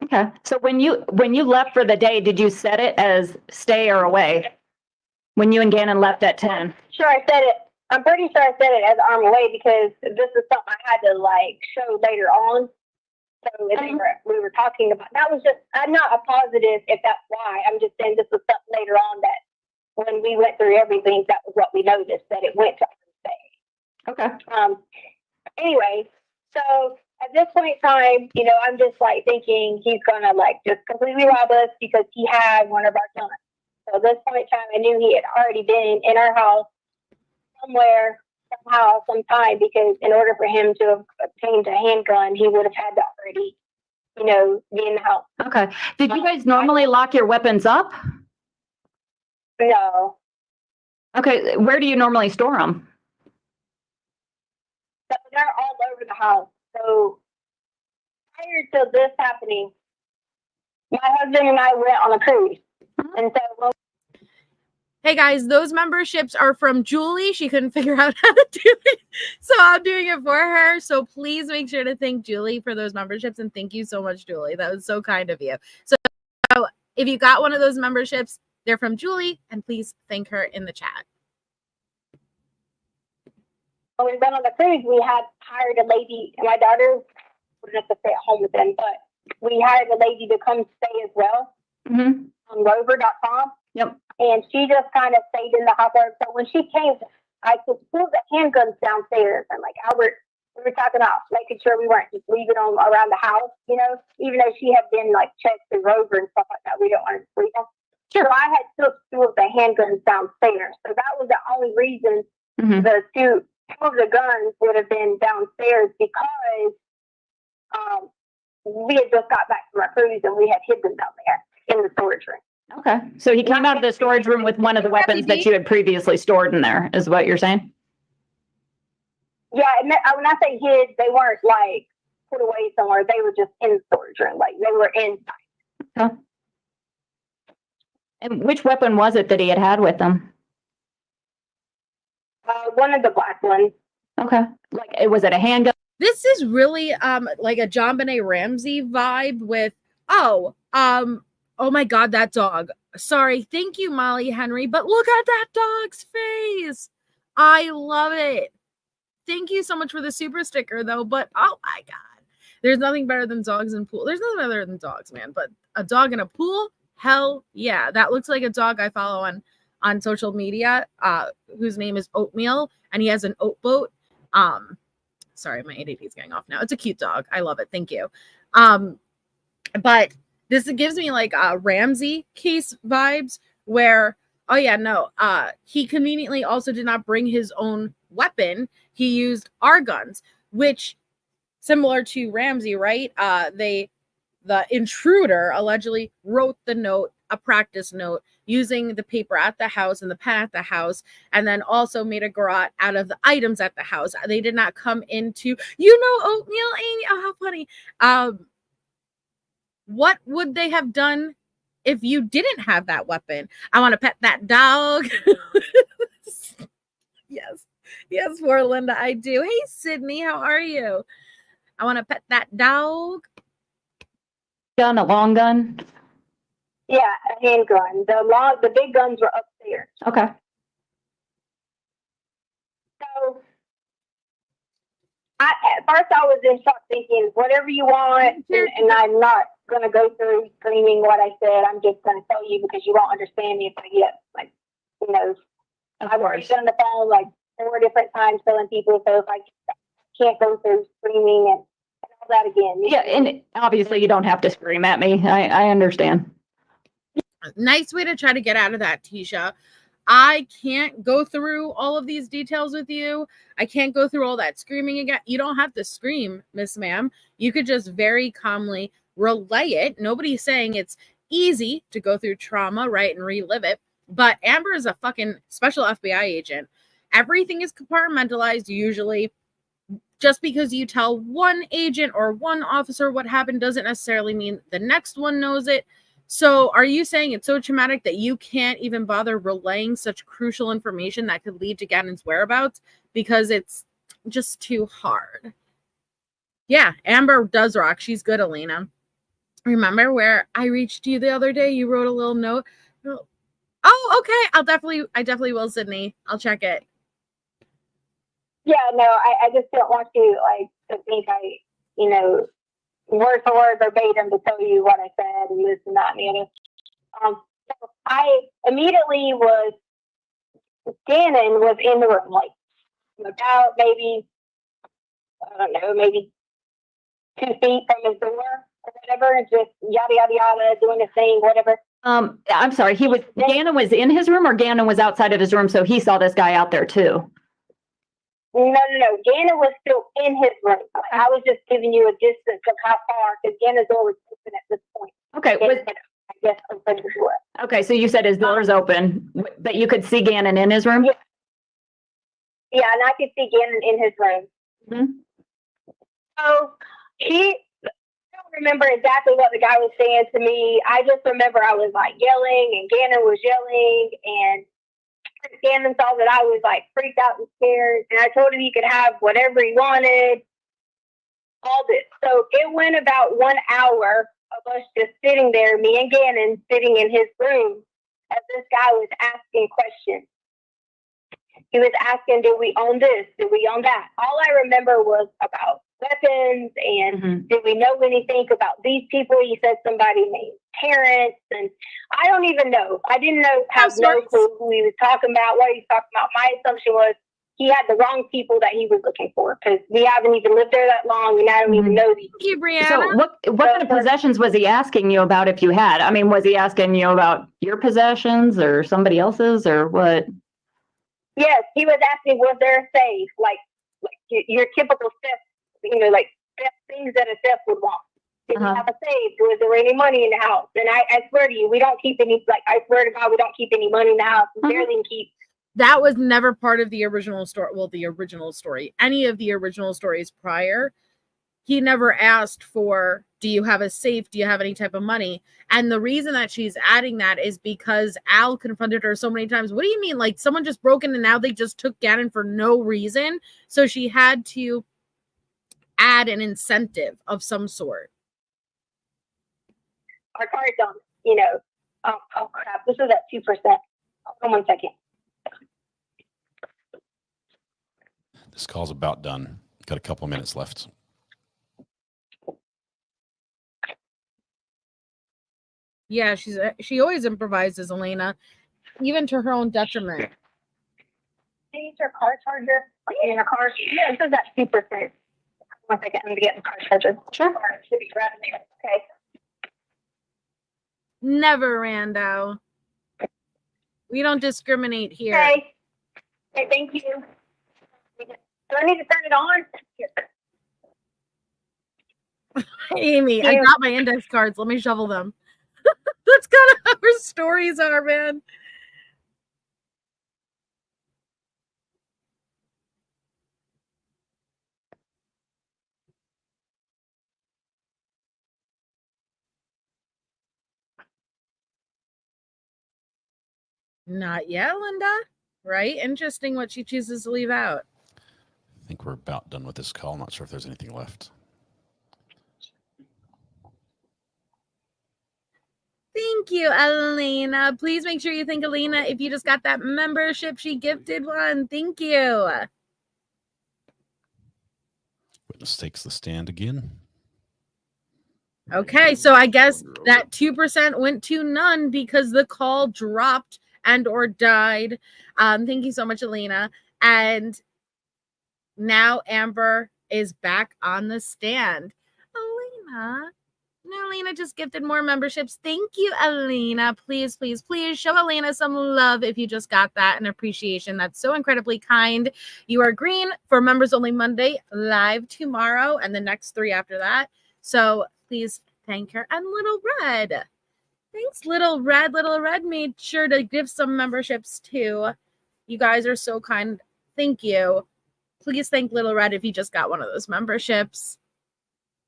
Okay. So when you left for the day, did you set it as stay or away? When you and Gannon left at 10? Sure, I said it. I'm pretty sure I said it as arm away because this is something I had to like show later on. So we were talking about, that was just, I'm not a positive if that's why. I'm just saying this was something later on that when we went through everything, that was what we noticed, that it went to stay. Okay. Anyway, so at this point in time, I'm just like thinking he's gonna like just completely rob us because he had one of our guns. So at this point in time, I knew he had already been in our house somewhere, somehow, sometime, because in order for him to have obtained a handgun, he would have had to already, be in the house. Okay. Did you guys normally lock your weapons up? No. Okay. Where do you normally store them? So they're all over the house. So prior to this happening, my husband and I went on a cruise. And so Hey guys, those memberships are from Julie. She couldn't figure out how to do it, so I'm doing it for her. So please make sure to thank Julie for those memberships, and thank you so much, Julie. That was so kind of you. So if you got one of those memberships, they're from Julie, and please thank her in the chat. when we went on the cruise, we had hired a lady, and my daughter wouldn't have to stay at home with them, but we hired a lady to come stay as well on rover.com. Yep. And she just kind of stayed in the house. So when she came, I could pull the handguns downstairs, and like Albert We were talking about making sure we weren't just leaving them around the house, you know, even though she had been like checked the rover and stuff like that. We don't want to leave them. Sure. So I had took two of the handguns downstairs. So that was the only reason the two of the guns would have been downstairs, because we had just got back from our cruise and we had hid them down there in the storage room. Okay. So he came out of the storage room with one of the weapons that you had previously stored in there, is what you're saying? Yeah, and when I say hid, they weren't like put away somewhere. They were just in the storage room, like they were inside. Okay. And which weapon was it that he had with him? One of the black ones. Okay. Like, was it a handgun? This is really like a John Benet Ramsey vibe with, oh my God, that dog. Sorry, thank you, Molly Henry, but look at that dog's face. I love it. Thank you so much for the super sticker, though. But oh my God, there's nothing better than dogs in pool. There's nothing better than dogs, man. But a dog in a pool, hell yeah. That looks like a dog I follow on social media, whose name is Oatmeal, and he has an oat boat. Sorry, my ADD is getting off now. It's a cute dog. I love it. Thank you. But this gives me like Ramsey case vibes where, oh yeah, no, he conveniently also did not bring his own weapon. He used our guns, which, similar to Ramsey, right? The intruder allegedly wrote the note, a practice note, using the paper at the house and the pen at the house, and then also made a garrote out of the items at the house. They did not come into, Oatmeal, Amy. Oh, how funny. What would they have done if you didn't have that weapon? I want to pet that dog. Yes, poor Linda, I do. Hey, Sydney, how are you? I want to pet that dog. Gun, a long gun? Yeah, a handgun. The big guns were upstairs. Okay. So at first I was in shock thinking, whatever you want, and I'm not going to go through screaming what I said. I'm just going to tell you because you won't understand me if I get, like, I've already been on the phone like 4 different times telling people, so if I can't go through screaming and all that again. Yeah, and obviously you don't have to scream at me. I understand. Nice way to try to get out of that, Tisha. I can't go through all of these details with you. I can't go through all that screaming again. You don't have to scream, Miss Ma'am. You could just very calmly relay it. Nobody's saying it's easy to go through trauma, right, and relive it. But Amber is a fucking special FBI agent. Everything is compartmentalized usually. Just because you tell one agent or one officer what happened doesn't necessarily mean the next one knows it. So are you saying it's so traumatic that you can't even bother relaying such crucial information that could lead to Gannon's whereabouts because it's just too hard? Yeah, Amber does rock. She's good, Elena. Remember where I reached you the other day? You wrote a little note. Oh, okay. I definitely will, Sydney. I'll check it. Yeah, no, I just don't want you to think I, word for word verbatim to tell you what I said and this and that and the other. So I immediately Gannon was in the room, like about maybe, I don't know, maybe 2 feet from his door or whatever, just yada, yada, yada, doing his thing, whatever. I'm sorry, Gannon was in his room or Gannon was outside of his room, so he saw this guy out there too? No. Gannon was still in his room. I was just giving you a distance of how far, because Gannon's door was open at this point. Okay. I guess open the door. Okay, so you said his door is open, but you could see Gannon in his room? Yeah, and I could see Gannon in his room. Mm-hmm. So I don't remember exactly what the guy was saying to me. I just remember I was like yelling, and Gannon was yelling, and Gannon saw that I was like freaked out and scared, and I told him he could have whatever he wanted. All this. So it went about 1 hour of us just sitting there, me and Gannon sitting in his room, as this guy was asking questions. He was asking, did we own this? Did we own that? All I remember was about weapons and did we know anything about these people? He said somebody named Terrence, and I don't even know. I didn't have no clue who he was talking about, what he was talking about. My assumption was he had the wrong people that he was looking for, because we haven't even lived there that long, and I don't even know these. Thank you, Brianna. So what kind of possessions was he asking you about if you had? I mean, was he asking you about your possessions or somebody else's or what? Yes, he was asking, was there a safe, like your typical theft, like theft things that a theft would want. Did we have a safe? Was there any money in the house? And I swear to you, we don't keep any. Like, I swear to God, we don't keep any money in the house. We barely keep. That was never part of the original story. Well, the original story, any of the original stories prior, he never asked for, do you have a safe? Do you have any type of money? And the reason that she's adding that is because Al confronted her so many times. What do you mean? Like, someone just broke in and now they just took Gannon for no reason? So she had to add an incentive of some sort. Our cards on, oh crap, this is at 2%. Hold on 1 second. This call's about done. Got a couple minutes left. Yeah, she always improvises, Elena, even to her own detriment. Use your car charger in your car. Yeah, this is at 2%. 1 second, I'm gonna get the car charger. Sure. Should be right there. Okay. Never, Rando. We don't discriminate here. Okay. Okay, thank you. Do I need to turn it on? Amy, I got my index cards. Let me shovel them. That's kind of how our stories are, man. Not yet, Linda. Right? Interesting what she chooses to leave out. I think we're about done with this call. Not sure if there's anything left. Thank you, Elena. Please make sure you thank Elena if you just got that membership. She gifted one. Thank you. Witness takes the stand again. Okay, so I guess that 2% went to none because the call dropped and or died. Thank you so much, Elena. And now Amber is back on the stand. Elena just gifted more memberships. Thank you, Elena. Please, please, please show Elena some love if you just got that and appreciation. That's so incredibly kind. You are green for Members Only Monday, live tomorrow, and the next 3 after that. So please thank her. And Little Red. Thanks, Little Red. Little Red made sure to give some memberships too. You guys are so kind. Thank you. Please thank Little Red if you just got one of those memberships.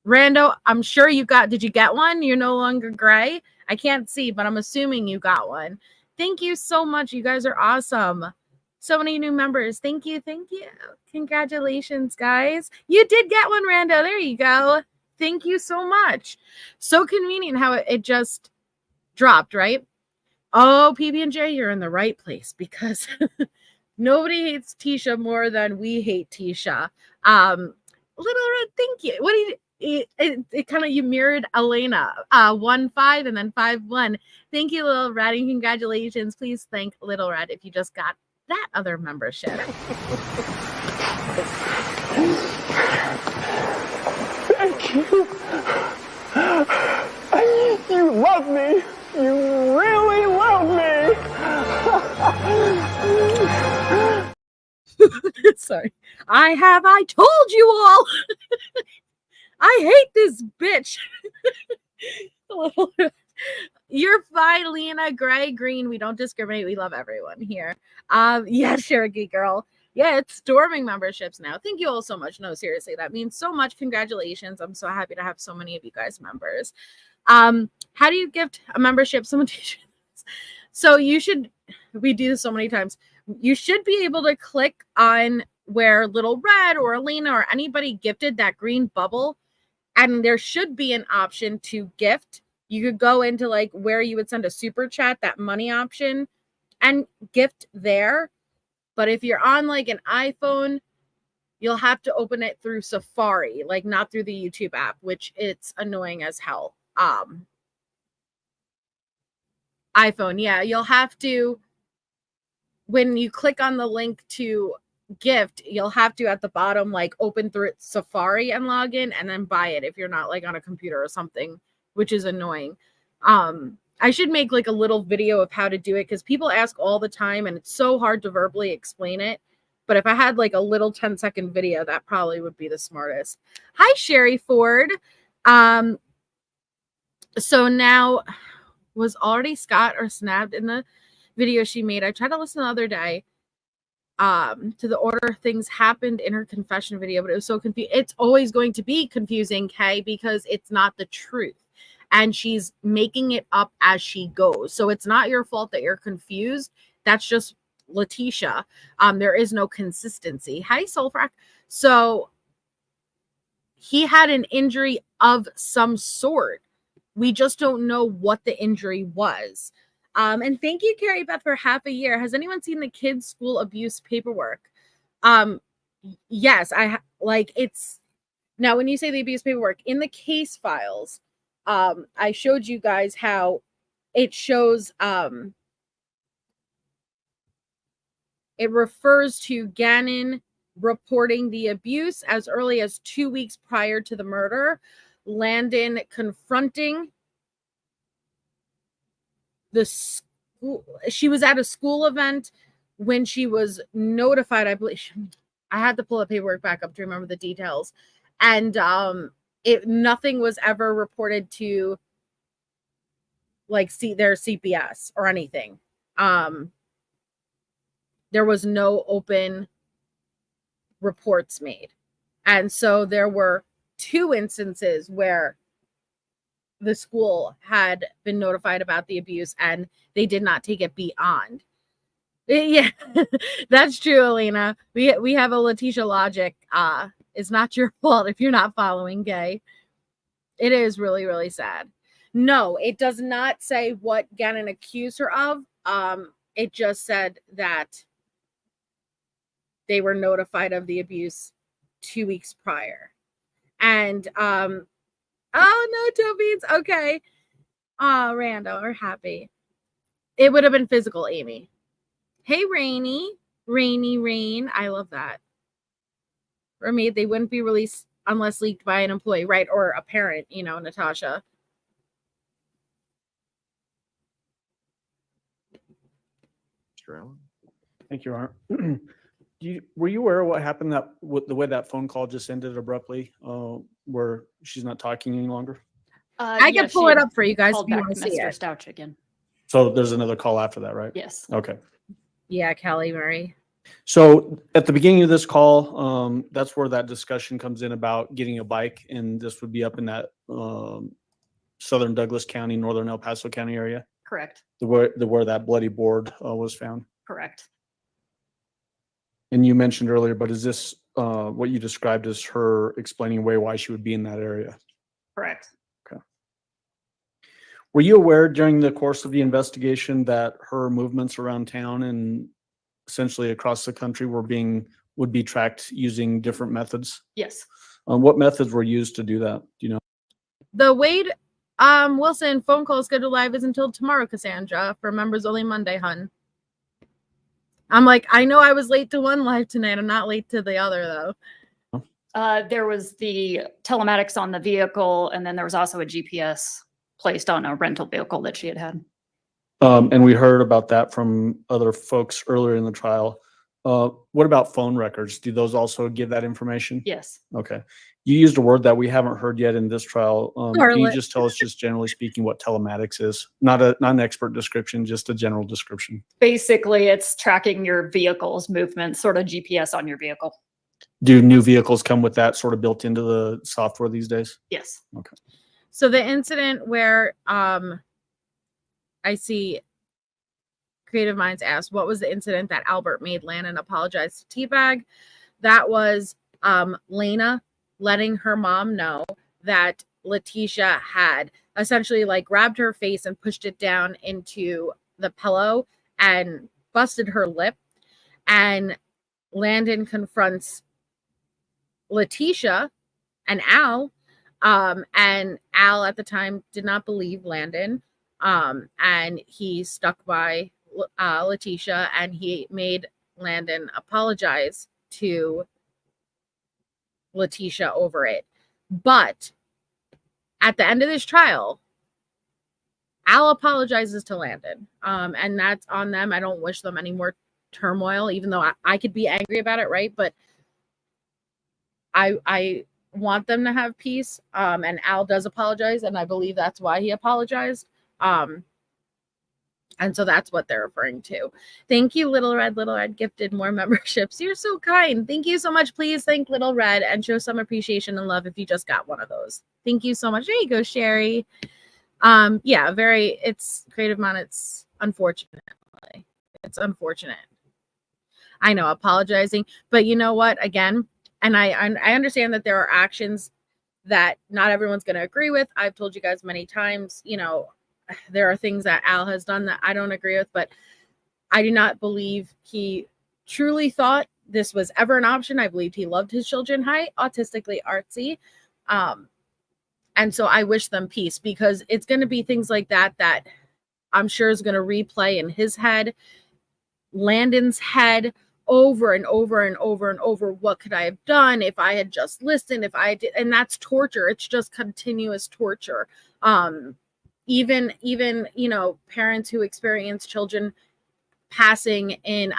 Rando, I'm sure you got, did you get one? You're no longer gray. I can't see, but I'm assuming you got one. Thank you so much. You guys are awesome. So many new members. Thank you. Thank you. Congratulations, guys. You did get one, Rando. There you go. Thank you so much. So convenient how it just dropped, right? Oh, PB&J, you're in the right place because nobody hates Tisha more than we hate Tisha. Little Red, thank you. What do you? It kind of, you mirrored Elena, 1-5 and then 5-1. Thank you, Little Red, and congratulations. Please thank Little Red if you just got that other membership. Thank you. You love me. You really love me. Sorry. I told you all. I hate this bitch. You're fine, Lena. Gray, green. We don't discriminate. We love everyone here. Yeah, Cherokee girl. Yeah, it's storming memberships now. Thank you all so much. No, seriously, that means so much. Congratulations. I'm so happy to have so many of you guys members. How do you gift a membership? So you should, we do this so many times. You should be able to click on where Little Red or Elena or anybody gifted that green bubble. And there should be an option to gift. You could go into like where you would send a super chat, that money option, and gift there. But if you're on like an iPhone, you'll have to open it through Safari, like not through the YouTube app, which it's annoying as hell. iPhone, yeah, you'll have to, when you click on the link to gift, you'll have to at the bottom like open through Safari and log in and then buy it if you're not like on a computer or something, which is annoying. I should make like a little video of how to do it because people ask all the time and it's so hard to verbally explain it. But if I had like a little 10-second video, that probably would be the smartest. Hi, Sherry Ford. So now, was already Scott or snapped in the video she made? I tried to listen the other day to the order things happened in her confession video, but it was so confusing. It's always going to be confusing, Kay, because it's not the truth. And she's making it up as she goes. So it's not your fault that you're confused. That's just Letecia. There is no consistency. Hi, Soulfrack. So he had an injury of some sort. We just don't know what the injury was. And thank you, Carrie Beth, for half a year. Has anyone seen the kids' school abuse paperwork? Yes, it's now when you say the abuse paperwork in the case files, I showed you guys how it shows it refers to Gannon reporting the abuse as early as 2 weeks prior to the murder, Landon confronting the school. She was at a school event when she was notified. I believe I had to pull the paperwork back up to remember the details. And nothing was ever reported to like their CPS or anything. There was no open reports made. And so there were 2 instances where the school had been notified about the abuse and they did not take it beyond. Yeah, that's true, Alina. We have a Letecia logic. It's not your fault if you're not following, Gay. It is really, really sad. No, it does not say what Gannon accused her of. It just said that they were notified of the abuse 2 weeks prior. And oh no, toe beans. Okay. Oh, Rando, we're happy. It would have been physical, Amy. Hey, Rainy. Rain. I love that. Remy, they wouldn't be released unless leaked by an employee, right? Or a parent, Natasha. Thank you, Art. Were you aware of what happened the way that phone call just ended abruptly, where she's not talking any longer? I can pull it up for you guys if you want to see Mr. it. Stauch again. So there's another call after that, right? Yes. Okay. Yeah, Kelly Murray. So at the beginning of this call, that's where that discussion comes in about getting a bike, and this would be up in that southern Douglas County, northern El Paso County area. Correct. Where that bloody board was found. Correct. And you mentioned earlier, but is this what you described as her explaining away why she would be in that area? Correct. Okay. Were you aware during the course of the investigation that her movements around town and essentially across the country would be tracked using different methods? Yes. What methods were used to do that? Do you know? The Wade Wilson phone call scheduled live is until tomorrow, Cassandra, for members only Monday, hun. I'm like, I know I was late to one live tonight. I'm not late to the other, though. There was the telematics on the vehicle, and then there was also a GPS placed on a rental vehicle that she had. And we heard about that from other folks earlier in the trial. What about phone records? Do those also give that information? Yes. Okay. You used a word that we haven't heard yet in this trial. Can you just tell us, just generally speaking, what telematics is? Not an expert description, just a general description. Basically, it's tracking your vehicle's movement, sort of GPS on your vehicle. Do new vehicles come with that sort of built into the software these days? Yes. Okay. So the incident where I see Creative Minds asked, what was the incident that Albert made Landon apologize to Teabag? That was Lena letting her mom know that Letecia had essentially like grabbed her face and pushed it down into the pillow and busted her lip. And Landon confronts Letecia and Al. And Al at the time did not believe Landon. And he stuck by Letecia, and he made Landon apologize to Letecia over it. But at the end of this trial, Al apologizes to Landon. And that's on them. I don't wish them any more turmoil, even though I could be angry about it, right? But I want them to have peace. And Al does apologize, and I believe that's why he apologized. And so that's what they're referring to. Thank you, Little Red. Little Red gifted more memberships. You're so kind. Thank you so much. Please thank Little Red and show some appreciation and love if you just got one of those. Thank you so much. There you go, Sherry. Yeah, it's Creative Mon. It's unfortunate. It's unfortunate. I know, apologizing, but you know what? Again, and I understand that there are actions that not everyone's going to agree with. I've told you guys many times, you know, there are things that Al has done that I don't agree with, but I do not believe he truly thought this was ever an option. I believed he loved his children high, autistically artsy. And so I wish them peace, because it's going to be things like that that I'm sure is going to replay in his head, Landon's head, over and over and over and over. What could I have done if I had just listened? If I did, and that's torture. It's just continuous torture. Even you know, parents who experience children passing in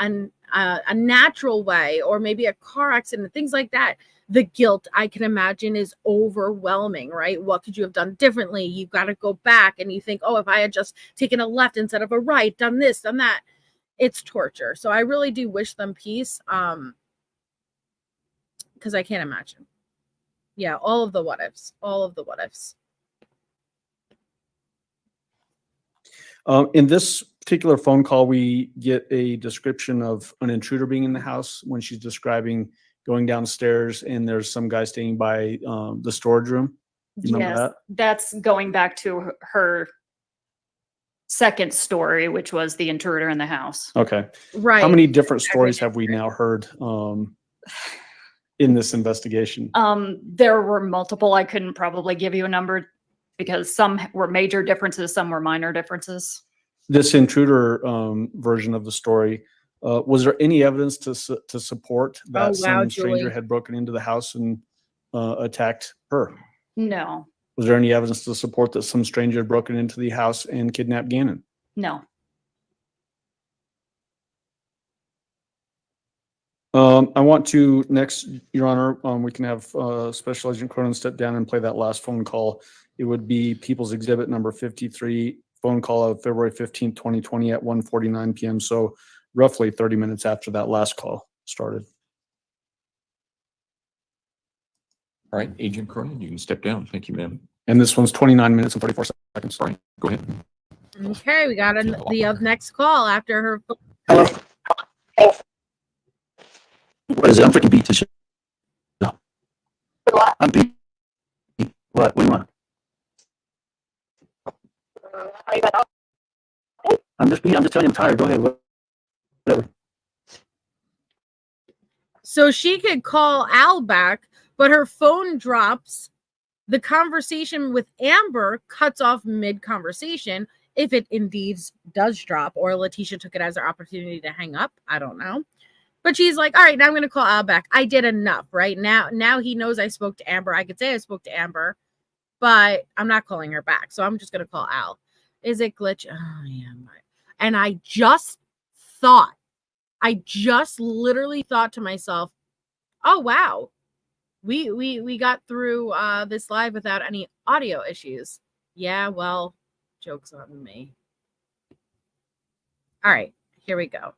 a natural way, or maybe a car accident, things like that. The guilt, I can imagine, is overwhelming, right? What could you have done differently? You've got to go back and you think, oh, if I had just taken a left instead of a right, done this, done that. It's torture. So I really do wish them peace, because I can't imagine. Yeah, all of the what ifs. In this particular phone call, we get a description of an intruder being in the house when she's describing going downstairs and there's some guy staying by the storage room. You remember that? That's going back to her second story, which was the intruder in the house. Okay. Right. How many different stories have we now heard in this investigation? There were multiple. I couldn't probably give you a number because some were major differences, some were minor differences. This intruder version of the story, was there any evidence to support that some stranger had broken into the house and attacked her? No. Was there any evidence to support that some stranger had broken into the house and kidnapped Gannon? No. I want to next, Your Honor, we can have Special Agent Cronin step down and play that last phone call. It would be People's Exhibit number 53, phone call of February 15th, 2020 at 1:49 p.m. So roughly 30 minutes after that last call started. All right, Agent Cronin, you can step down. Thank you, ma'am. And this one's 29 minutes and 34 seconds. All right, go ahead. Okay, we got the next call after her. Hello. What is it? I'm freaking beat to shit. No. I'm beat. What? What do you want? I'm just beat. I'm just telling you I'm tired. Go ahead. Whatever. So she could call Al back, but her phone drops. The conversation with Amber cuts off mid-conversation, if it indeed does drop, or Letecia took it as her opportunity to hang up. I don't know. But she's like, all right, now I'm going to call Al back. I did enough, right? Now he knows I spoke to Amber. I could say I spoke to Amber, but I'm not calling her back. So I'm just going to call Al. Is it glitch? Oh, yeah. And I just literally thought to myself, oh, wow. We got through this live without any audio issues. Yeah, well, joke's on me. All right, here we go.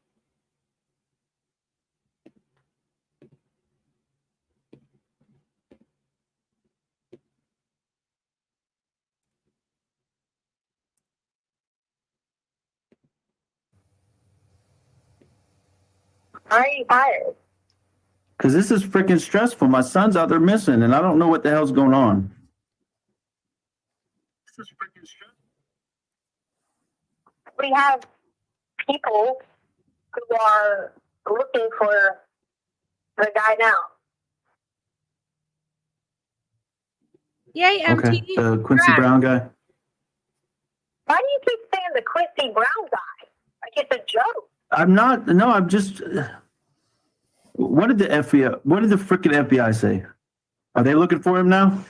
Are you tired? Because this is freaking stressful. My son's out there missing, and I don't know what the hell's going on. This is freaking stressful. We have people who are looking for the guy now. Yay, MT. Okay, the Quincy Brown guy. Why do you keep saying the Quincy Brown guy? Like it's a joke. I'm not. No, I'm just. What did the freaking FBI say? Are they looking for him now?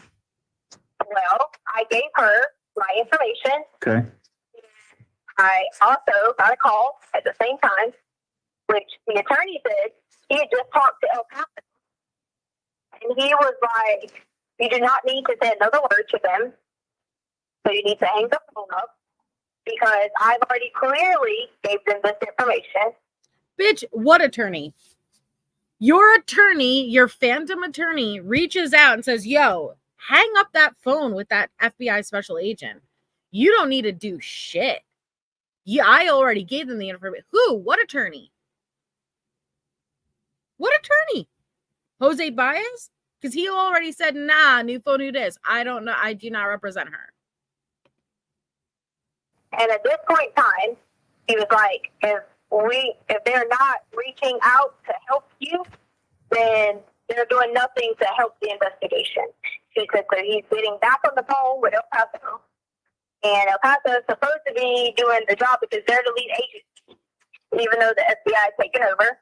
Well, I gave her my information. Okay. I also got a call at the same time, which the attorney said he had just talked to El Paso. And he was like, you do not need to say another word to them. So you need to hang the phone up because I've already clearly gave them this information. Bitch, what attorney? Your attorney, your phantom attorney, reaches out and says, yo, hang up that phone with that FBI special agent. You don't need to do shit. Yeah, I already gave them the information. Who? What attorney? What attorney? Jose Baez? Because he already said, nah, new phone, new this. I don't know. I do not represent her. And at this point in time, he was like, if they're not reaching out to help you, then they're doing nothing to help the investigation. He said that he's getting back on the phone with El Paso. And El Paso is supposed to be doing the job because they're the lead agent, even though the FBI has taken over.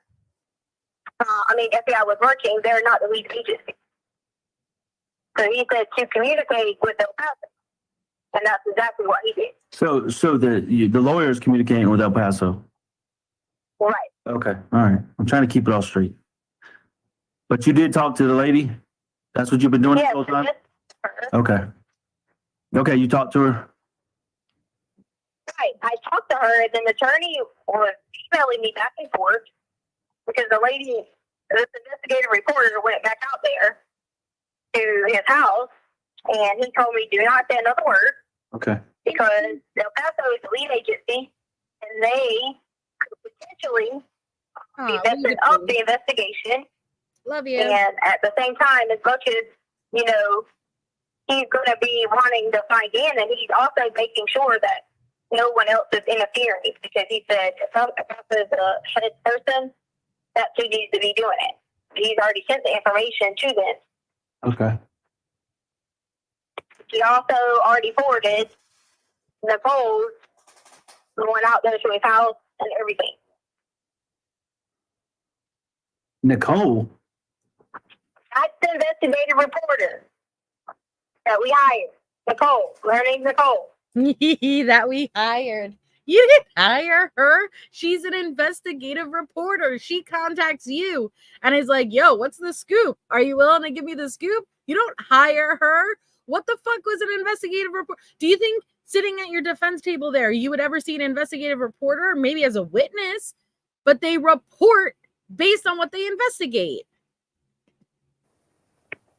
FBI was working, they're not the lead agency. So he said to communicate with El Paso. And that's exactly what he did. So the lawyer is communicating with El Paso. Right. Okay. All right. I'm trying to keep it all straight. But you did talk to the lady? That's what you've been doing the whole time? Okay. Okay, you talked to her? Right. I talked to her, and then the attorney was emailing me back and forth because this investigative reporter went back out there to his house, and he told me, do not say another word. Okay. Because El Paso is the lead agency, and they could potentially be messing up the investigation. Love you. And at the same time, as much as, he's going to be wanting to find Gannon, he's also making sure that no one else is interfering, because he said if El Paso is a head person, that's who needs to be doing it. He's already sent the information to them. Okay. He also already forwarded Nicole's going out there to his house and everything. Nicole? That's the investigative reporter that we hired. Nicole. Her name's Nicole. That we hired. You didn't hire her. She's an investigative reporter. She contacts you and is like, yo, what's the scoop? Are you willing to give me the scoop? You don't hire her. What the fuck was an investigative report? Do you think sitting at your defense table there, you would ever see an investigative reporter, maybe as a witness, but they report based on what they investigate?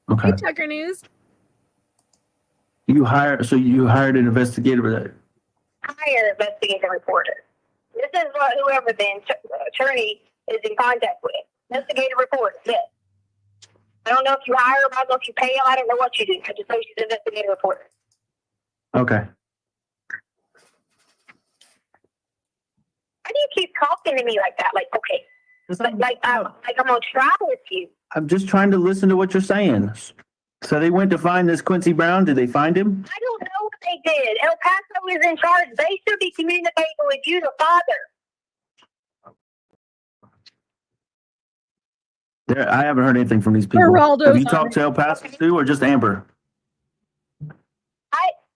Okay. Hey, Tucker News. You hired an investigative. Hire investigative reporter. This is what whoever the attorney is in contact with. Investigative reporter, yes. I don't know if you hire them, I don't know if you pay them, I don't know what you do. I just know she's an investigative reporter. Okay. Why do you keep talking to me like that? Like, okay. Like I'm on trial with you. I'm just trying to listen to what you're saying. So they went to find this Quincy Brown. Did they find him? I don't know what they did. El Paso is in charge. They should be communicating with you, the father. I haven't heard anything from these people. Geraldo's Have you talked to El Paso too, or just Amber?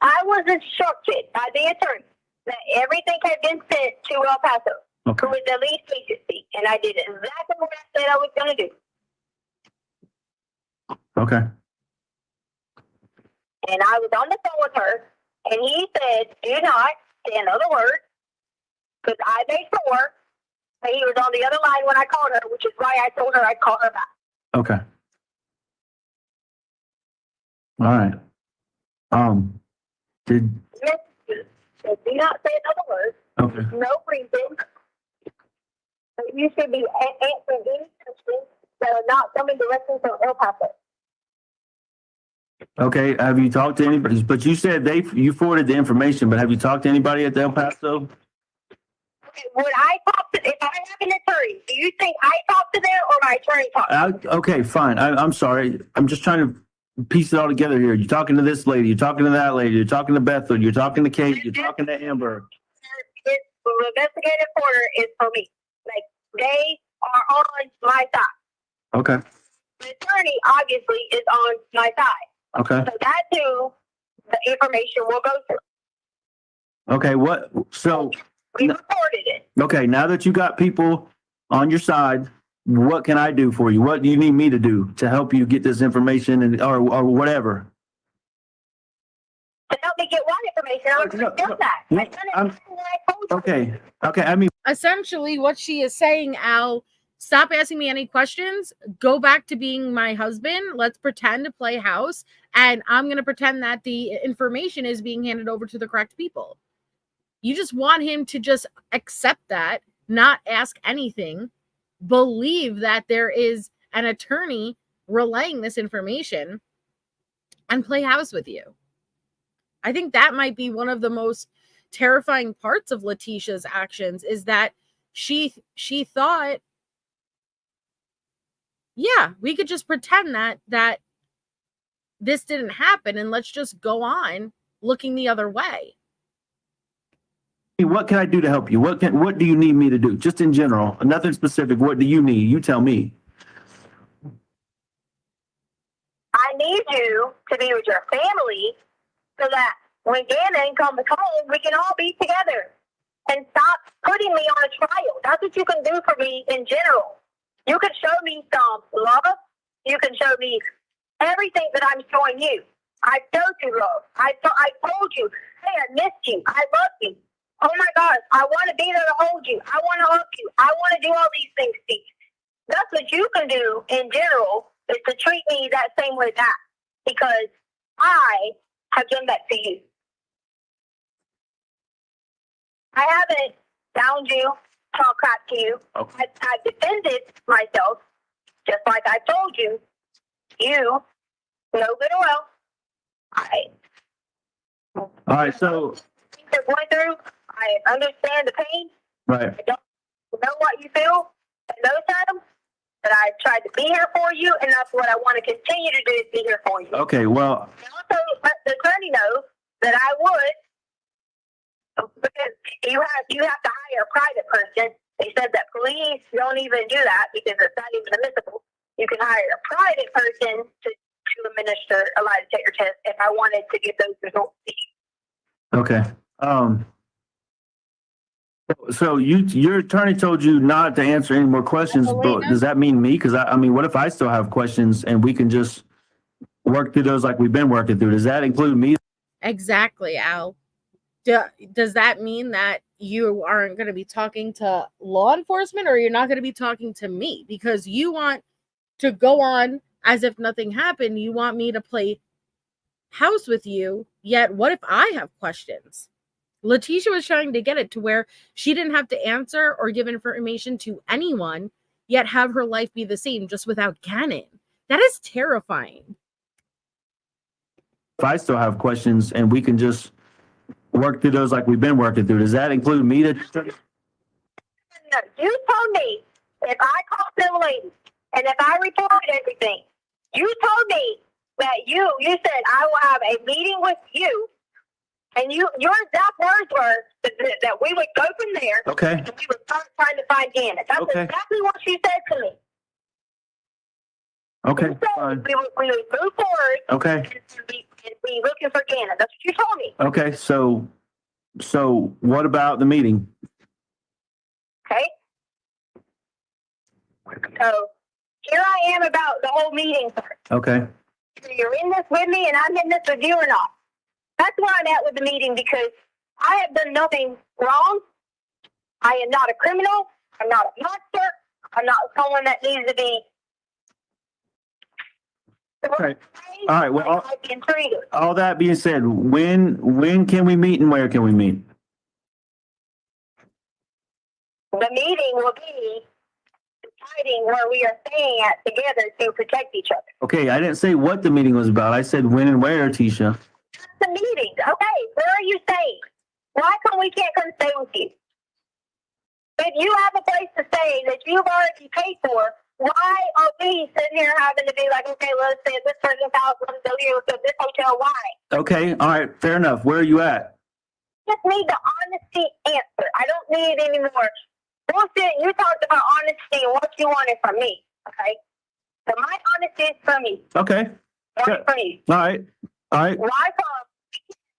I was instructed by the attorney that everything had been sent to El Paso, who was the lead agency, and I did exactly what I said I was going to do. Okay. And I was on the phone with her, and he said, do not say another word, because I made sure that he was on the other line when I called her, which is why I told her I'd call her back. Okay. All right. Do not say another word. Okay. No reason. But you should be answering any questions that are not coming directly from El Paso. Okay. Have you talked to anybody? But you said you forwarded the information, but have you talked to anybody at the El Paso? Okay, would I talk to, if I have an attorney, do you think I talk to them or my attorney talk to them? Okay, fine. I'm sorry. I'm just trying to piece it all together here. You're talking to this lady. You're talking to that lady. You're talking to Bethel. You're talking to Kate. You're talking to Amber. The investigative reporter is for me. Like, they are on my side. Okay. The attorney obviously is on my side. Okay. So that's who the information will go through. Okay. What? So. We recorded it. Okay. Now that you got people on your side, what can I do for you? What do you need me to do to help you get this information and or whatever? To help me get what information? I already done that. I done everything that I told you. Okay. Okay. I mean, Essentially, what she is saying, Al, stop asking me any questions. Go back to being my husband. Let's pretend to play house. And I'm going to pretend that the information is being handed over to the correct people. You just want him to just accept that, not ask anything, believe that there is an attorney relaying this information, and play house with you. I think that might be one of the most terrifying parts of Letecia's actions, is that she thought, yeah, we could just pretend that this didn't happen and let's just go on looking the other way. what can I do to help you? What do you need me to do? Just in general, nothing specific. What do you need? You tell me. I need you to be with your family so that when Gannon comes home, we can all be together and stop putting me on a trial. That's what you can do for me in general. You can show me some love. You can show me everything that I'm showing you. I showed you love. I told you, hey, I missed you. I love you. Oh my gosh, I want to be there to hold you. I want to hug you. I want to do all these things to you. That's what you can do in general, is to treat me that same way back, because I have done that to you. I haven't found you, talk crap to you. Okay. I defended myself, just like I told you. You know good and well. All right. So. You're going through. I understand the pain. Right. I don't know what you feel at those times, but I tried to be here for you, and that's what I want to continue to do, is be here for you. Okay. Well. And also let the attorney know that I would, because you have to hire a private person. They said that police don't even do that because it's not even admissible. You can hire a private person to administer a lie detector test if I wanted to get those results to you. Okay. So your attorney told you not to answer any more questions, but does that mean me? Because I mean, what if I still have questions and we can just work through those like we've been working through? Does that include me? Exactly, Al. Does that mean that you aren't going to be talking to law enforcement, or you're not going to be talking to me? Because you want to go on as if nothing happened. You want me to play house with you. Yet, what if I have questions? Letecia was trying to get it to where she didn't have to answer or give information to anyone, yet have her life be the same, just without Gannon. That is terrifying. If I still have questions and we can just work through those like we've been working through, does that include me? No, you told me if I called them ladies and if I reported everything, you told me that you said I will have a meeting with you, and your exact words were that we would go from there. Okay. And we would start trying to find Gannon. That's Okay. exactly what she said to me. Okay. You said Fine. we would move forward. Okay. And be looking for Gannon. That's what you told me. Okay. So what about the meeting? Okay. So here I am about the whole meeting part. Okay. Either you're in this with me and I'm in this with you or not. That's where I'm at with the meeting, because I have done nothing wrong. I am not a criminal. I'm not a monster. I'm not someone that needs to be. Okay. All right. Well, like Intruder. all that being said, when can we meet and where can we meet? The meeting will be deciding where we are staying at together to protect each other. Okay. I didn't say what the meeting was about. I said when and where, Tisha. The meeting. Okay, where are you staying? Why come we can't come stay with you? If you have a place to stay that you've already paid for, why are we sitting here having to be like, okay, let's stay at this person's house, let's go here, let's go to this hotel? Why? Okay. All right. Fair enough. Where are you at? Just need the honesty answer. I don't need any more bullshit. You talked about honesty and what you wanted from me. Okay. So my honesty is for me. Okay. Right for me. All right. All right. Why come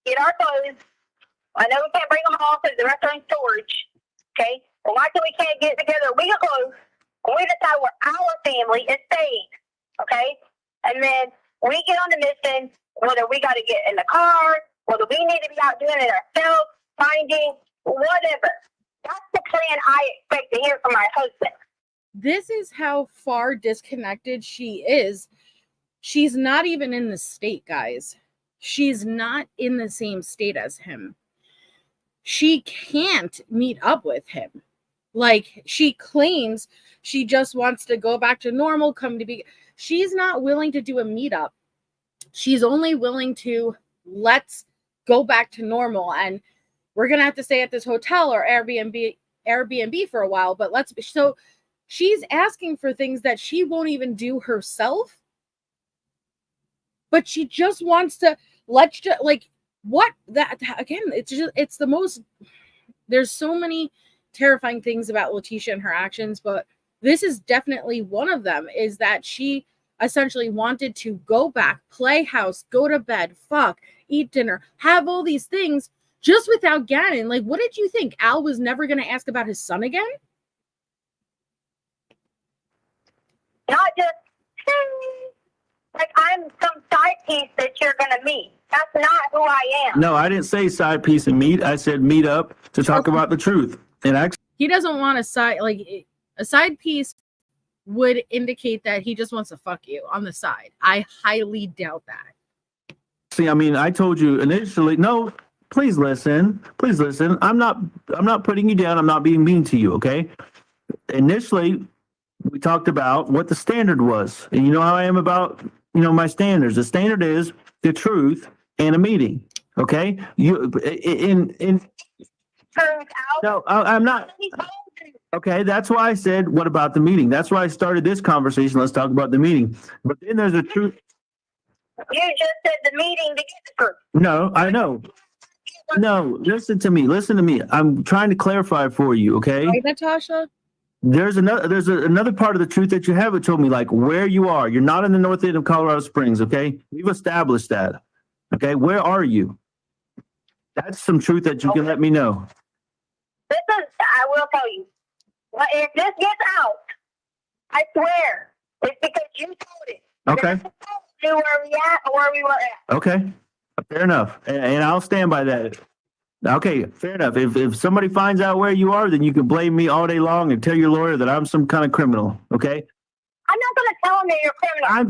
get our clothes? I know we can't bring them home because the rest are in storage. Okay? Well, why can we can't get together a week of clothes and we decide where our family is staying? Okay? And then we get on the mission, whether we got to get in the car, whether we need to be out doing it ourselves, finding, whatever. That's the plan I expect to hear from my husband. This is how far disconnected she is. She's not even in the state, guys. She's not in the same state as him. She can't meet up with him. Like, she claims she just wants to go back to normal, she's not willing to do a meetup. She's only willing to let's go back to normal, and we're gonna have to stay at this hotel or Airbnb for a while, but so she's asking for things that she won't even do herself, but she just wants to it's the most, there's so many terrifying things about Letecia and her actions, but this is definitely one of them, is that she essentially wanted to go back, play house, go to bed, fuck, eat dinner, have all these things just without Gannon. Like, what did you think? Al was never going to ask about his son again? Not just, like, I'm some side piece that you're going to meet. That's not who I am. No, I didn't say side piece and meet. I said meet up to talk about the truth. And actually, he doesn't want a side piece would indicate that he just wants to fuck you on the side. I highly doubt that. see, I mean, I told you initially, no, please listen. Please listen. I'm not putting you down. I'm not being mean to you, okay? Initially, we talked about what the standard was. And you know how I am about, my standards. The standard is the truth and a meeting. Okay? No, I'm not. Okay, that's why I said, what about the meeting? That's why I started this conversation. Let's talk about the meeting. But then there's a truth. You just said the meeting to get the truth. No, I know. No, listen to me. I'm trying to clarify for you, okay? Right, Natasha? There's another part of the truth that you haven't told me, like where you are. You're not in the north end of Colorado Springs, okay? We've established that. Okay, where are you? That's some truth that you can let me know. I will tell you. But if this gets out, I swear, it's because you told it. Okay. You where we at or where we were at. Okay. Fair enough. And I'll stand by that. Okay, fair enough. If somebody finds out where you are, then you can blame me all day long and tell your lawyer that I'm some kind of criminal. Okay. I'm not going to tell them that you're a criminal. I'm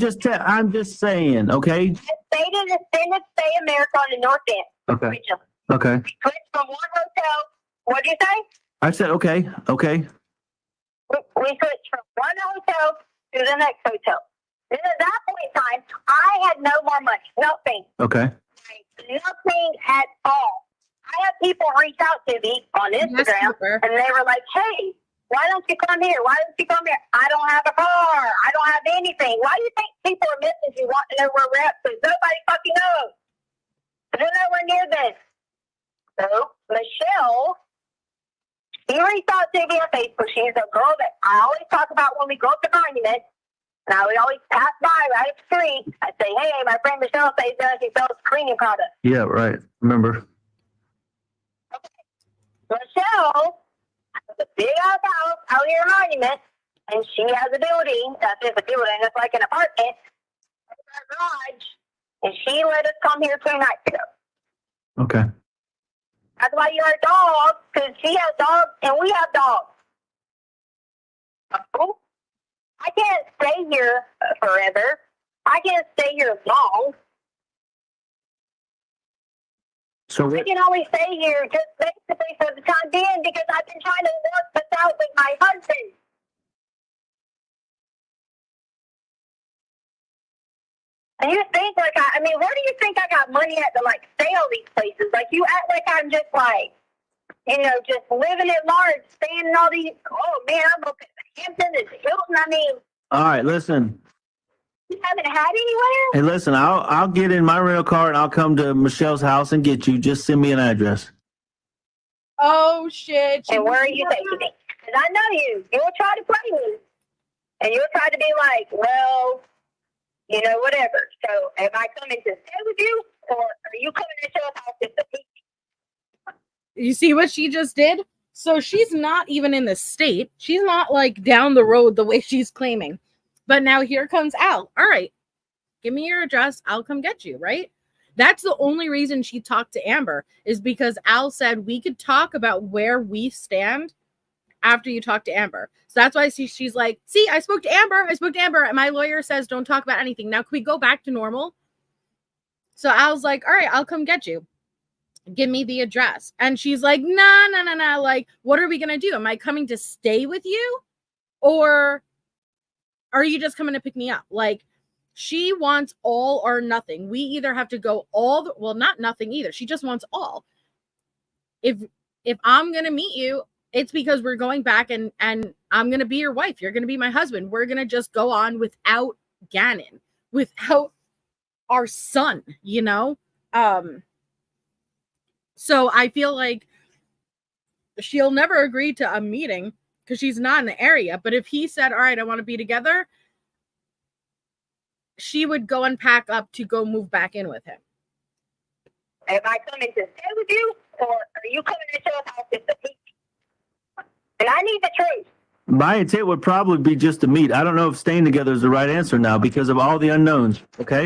just saying. Okay. The state is extended stay America on the north end. Okay. Okay. We switched from one hotel. What did you say? I said okay. Okay. We switched from one hotel to the next hotel. Then at that point in time, I had no more money. Nothing. Okay. Nothing at all. I had people reach out to me on Instagram, and they were like, hey, why don't you come here? Why don't you come here? I don't have a car. I don't have anything. Why do you think people are missing you, want to know where we're at? Because nobody fucking knows. They're nowhere near this. So, Michelle, she reached out to me on Facebook. She's a girl that I always talk about when we go up to Monument. And I would always pass by right up the street. I'd say, hey, my friend Michelle says she sells cleaning products. Yeah, right. Remember. Okay. Michelle has a big ass house out here in Monument, and she has a building. That's just a building. It's like an apartment. It's her garage. And she let us come here 2 nights ago. Okay. That's why you heard dogs, because she has dogs and we have dogs. Oh. I can't stay here forever. I can't stay here long. So I can only stay here just basically for the time being because I've been trying to work this out with my husband. And you think like where do you think I got money at to stay all these places? Like you act like I'm just just living at large, staying in all these. Oh man, I'm up at Hampton and Hilton. All right, listen. You haven't had anywhere? Hey, listen, I'll get in my rental car and I'll come to Michelle's house and get you. Just send me an address. Oh shit! And where are you taking me? Because I know you. You'll try to play me. And you'll try to be like, well, you know, whatever. So am I coming to stay with you, or are you coming to show us how to meet? You see what she just did? So she's not even in the state. She's not like down the road the way she's claiming. But now here comes Al. All right, give me your address. I'll come get you, right? That's the only reason she talked to Amber, is because Al said we could talk about where we stand after you talk to Amber. So that's why she's like, see, I spoke to Amber. And my lawyer says don't talk about anything. Now, can we go back to normal? So Al's like, all right, I'll come get you. Give me the address. And she's like, nah. Like, what are we going to do? Am I coming to stay with you? Or are you just coming to pick me up? Like, she wants all or nothing. We either have to go well, not nothing either. She just wants all. If I'm going to meet you, it's because we're going back and I'm going to be your wife. You're going to be my husband. We're going to just go on without Gannon, without our son, you know? So I feel like she'll never agree to a meeting because she's not in the area. But if he said, all right, I want to be together, she would go and pack up to go move back in with him. Am I coming to stay with you, or are you coming to show us how to meet? And I need the truth. My intent would probably be just to meet. I don't know if staying together is the right answer now because of all the unknowns. Okay.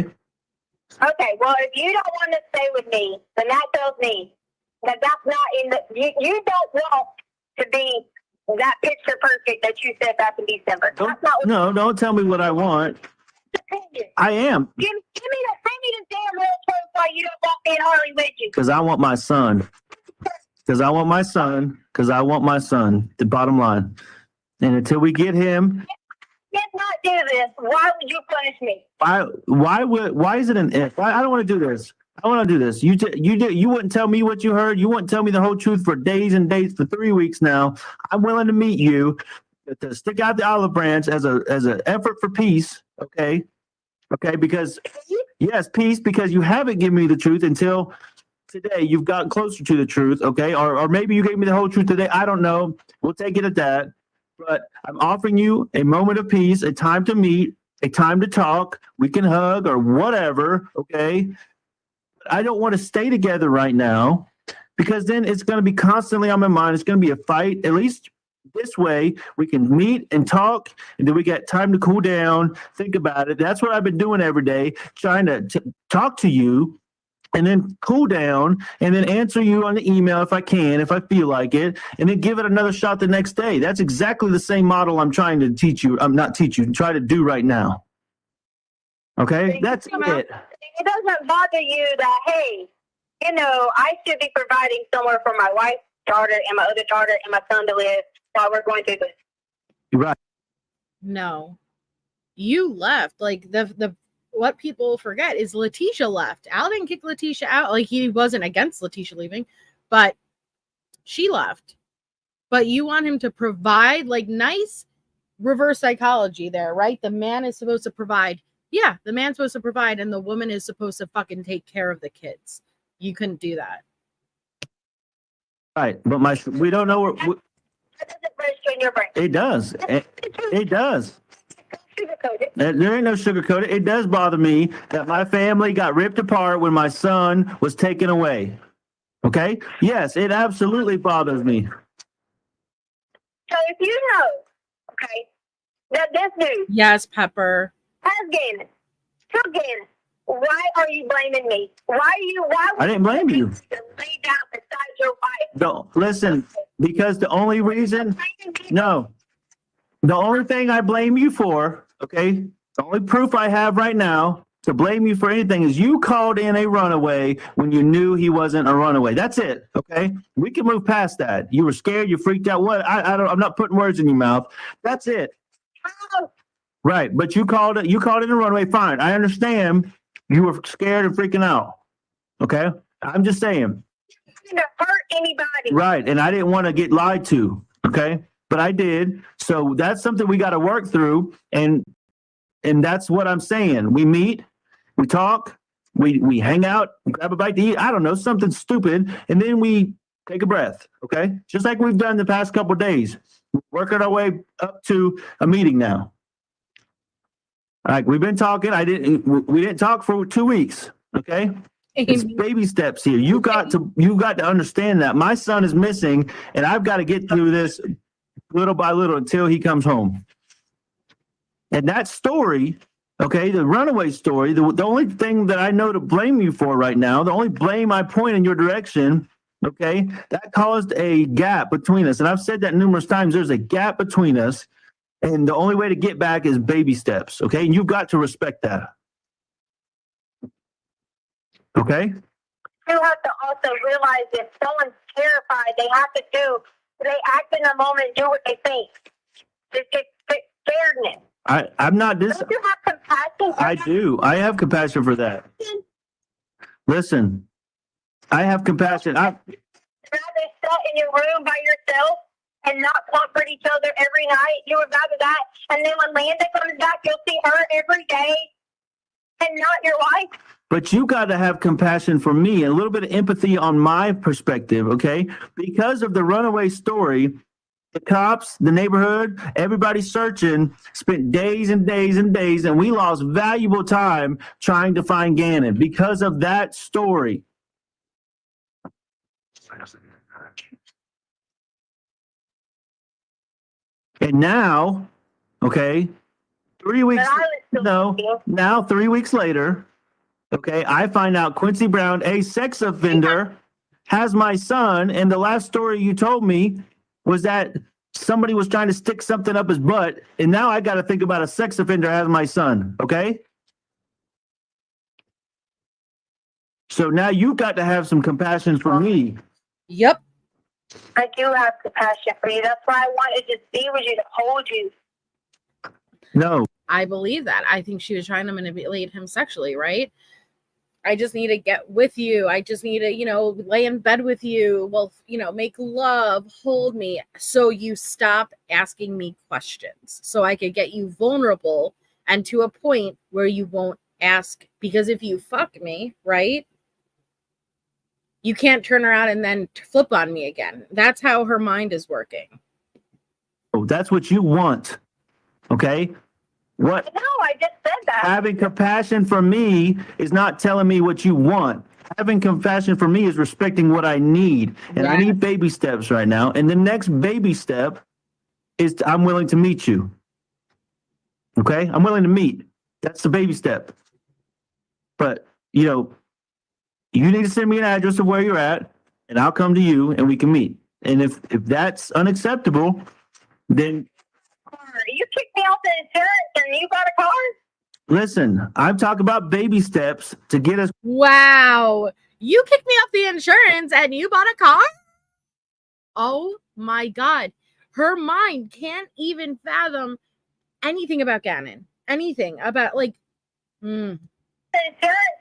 Okay. Well, if you don't want to stay with me, then that tells me that that's not in the. You don't want to be that picture perfect that you said back in December. That's not what Don't tell me what I want. I am. Give me the damn real truth why you don't want me in Harley with you. Because I want my son. The bottom line. And until we get him. Let's not do this. Why would you punish me? Why is it an if? I don't want to do this. I want to do this. You wouldn't tell me what you heard. You wouldn't tell me the whole truth for days and days, for 3 weeks now. I'm willing to meet you, to stick out the olive branch as an effort for peace. Okay. Because yes, peace, because you haven't given me the truth until today. You've gotten closer to the truth. Okay. Or maybe you gave me the whole truth today. I don't know. We'll take it at that. But I'm offering you a moment of peace, a time to meet, a time to talk. We can hug or whatever. Okay. I don't want to stay together right now because then it's going to be constantly on my mind. It's going to be a fight. At least this way we can meet and talk, and then we get time to cool down, think about it. That's what I've been doing every day, trying to talk to you and then cool down and then answer you on the email if I can, if I feel like it, and then give it another shot the next day. That's exactly the same model I'm trying to try to do right now. Okay, that's it. It doesn't bother you that, hey, you know, I should be providing somewhere for my wife, daughter, and my other daughter and my son to live while we're going through this. Right. No, you left. Like the what people forget is Letecia left. Al didn't kick Letecia out. Like, he wasn't against Letecia leaving, but she left. But you want him to provide, like, nice reverse psychology there, right? The man is supposed to provide. Yeah, the man's supposed to provide, and the woman is supposed to fucking take care of the kids. You couldn't do that. Right, but we don't know where. That doesn't register in your brain. It does. It does. There ain't no sugarcoat it. It does bother me that my family got ripped apart when my son was taken away. Okay? Yes, it absolutely bothers me. So if you know, okay, that this dude Yes, Pepper. has Gannon, took Gannon, why are you blaming me? Why I didn't blame you. Lay down beside your wife. No, listen, because the only reason, no, the only thing I blame you for, okay, the only proof I have right now to blame you for anything is you called in a runaway when you knew he wasn't a runaway. That's it, okay? We can move past that. You were scared, you freaked out. What? I'm not putting words in your mouth. That's it. How? Right, but you called in a runaway. Fine, I understand you were scared and freaking out. Okay, I'm just saying. You didn't hurt anybody. Right, and I didn't want to get lied to. Okay, but I did. So that's something we got to work through, and that's what I'm saying. We meet, we talk, we hang out, we grab a bite to eat. I don't know, something stupid, and then we take a breath. Okay, just like we've done the past couple of days, working our way up to a meeting now. All right, we've been talking. We didn't talk for 2 weeks. Okay. It's Amy. baby steps here. You got to understand that my son is missing, and I've got to get through this little by little until he comes home. And that story, okay, the runaway story, the only thing that I know to blame you for right now, the only blame I point in your direction, okay, that caused a gap between us. And I've said that numerous times. There's a gap between us, and the only way to get back is baby steps, okay? And you've got to respect that. Okay? You have to also realize if someone's terrified, they act in the moment, do what they think. It's scaredness. I'm not this. Don't you have compassion? I do. I have compassion for that. Listen, I have compassion. Rather sit in your room by yourself and not comfort each other every night. You would rather that. And then when Landon comes back, you'll see her every day and not your wife. But you got to have compassion for me and a little bit of empathy on my perspective, okay? Because of the runaway story, the cops, the neighborhood, everybody searching, spent days and days and days, and we lost valuable time trying to find Gannon because of that story. And now, okay, 3 weeks, now 3 weeks later, okay, I find out Quincy Brown, a sex offender, has my son, and the last story you told me was that somebody was trying to stick something up his butt, and now I got to think about a sex offender has my son, okay? So now you got to have some compassion for me. Yep. I do have compassion for you. That's why I wanted to be with you, to hold you. No. I believe that. I think she was trying to manipulate him sexually, right? I just need to get with you. I just need to, lay in bed with you. Well, make love, hold me. So you stop asking me questions so I could get you vulnerable and to a point where you won't ask. Because if you fuck me, right, you can't turn around and then flip on me again. That's how her mind is working. Oh, that's what you want. Okay? What? No, I just said that. Having compassion for me is not telling me what you want. Having compassion for me is respecting what I need. And I need baby steps right now. And the next baby step is I'm willing to meet you. Okay? I'm willing to meet. That's the baby step. But, you need to send me an address of where you're at, and I'll come to you and we can meet. And if that's unacceptable, then you kicked me off the insurance and you got a car? listen, I'm talking about baby steps to get us. Wow. You kicked me off the insurance and you bought a car? Oh my God. Her mind can't even fathom anything about Gannon. Anything about The insurance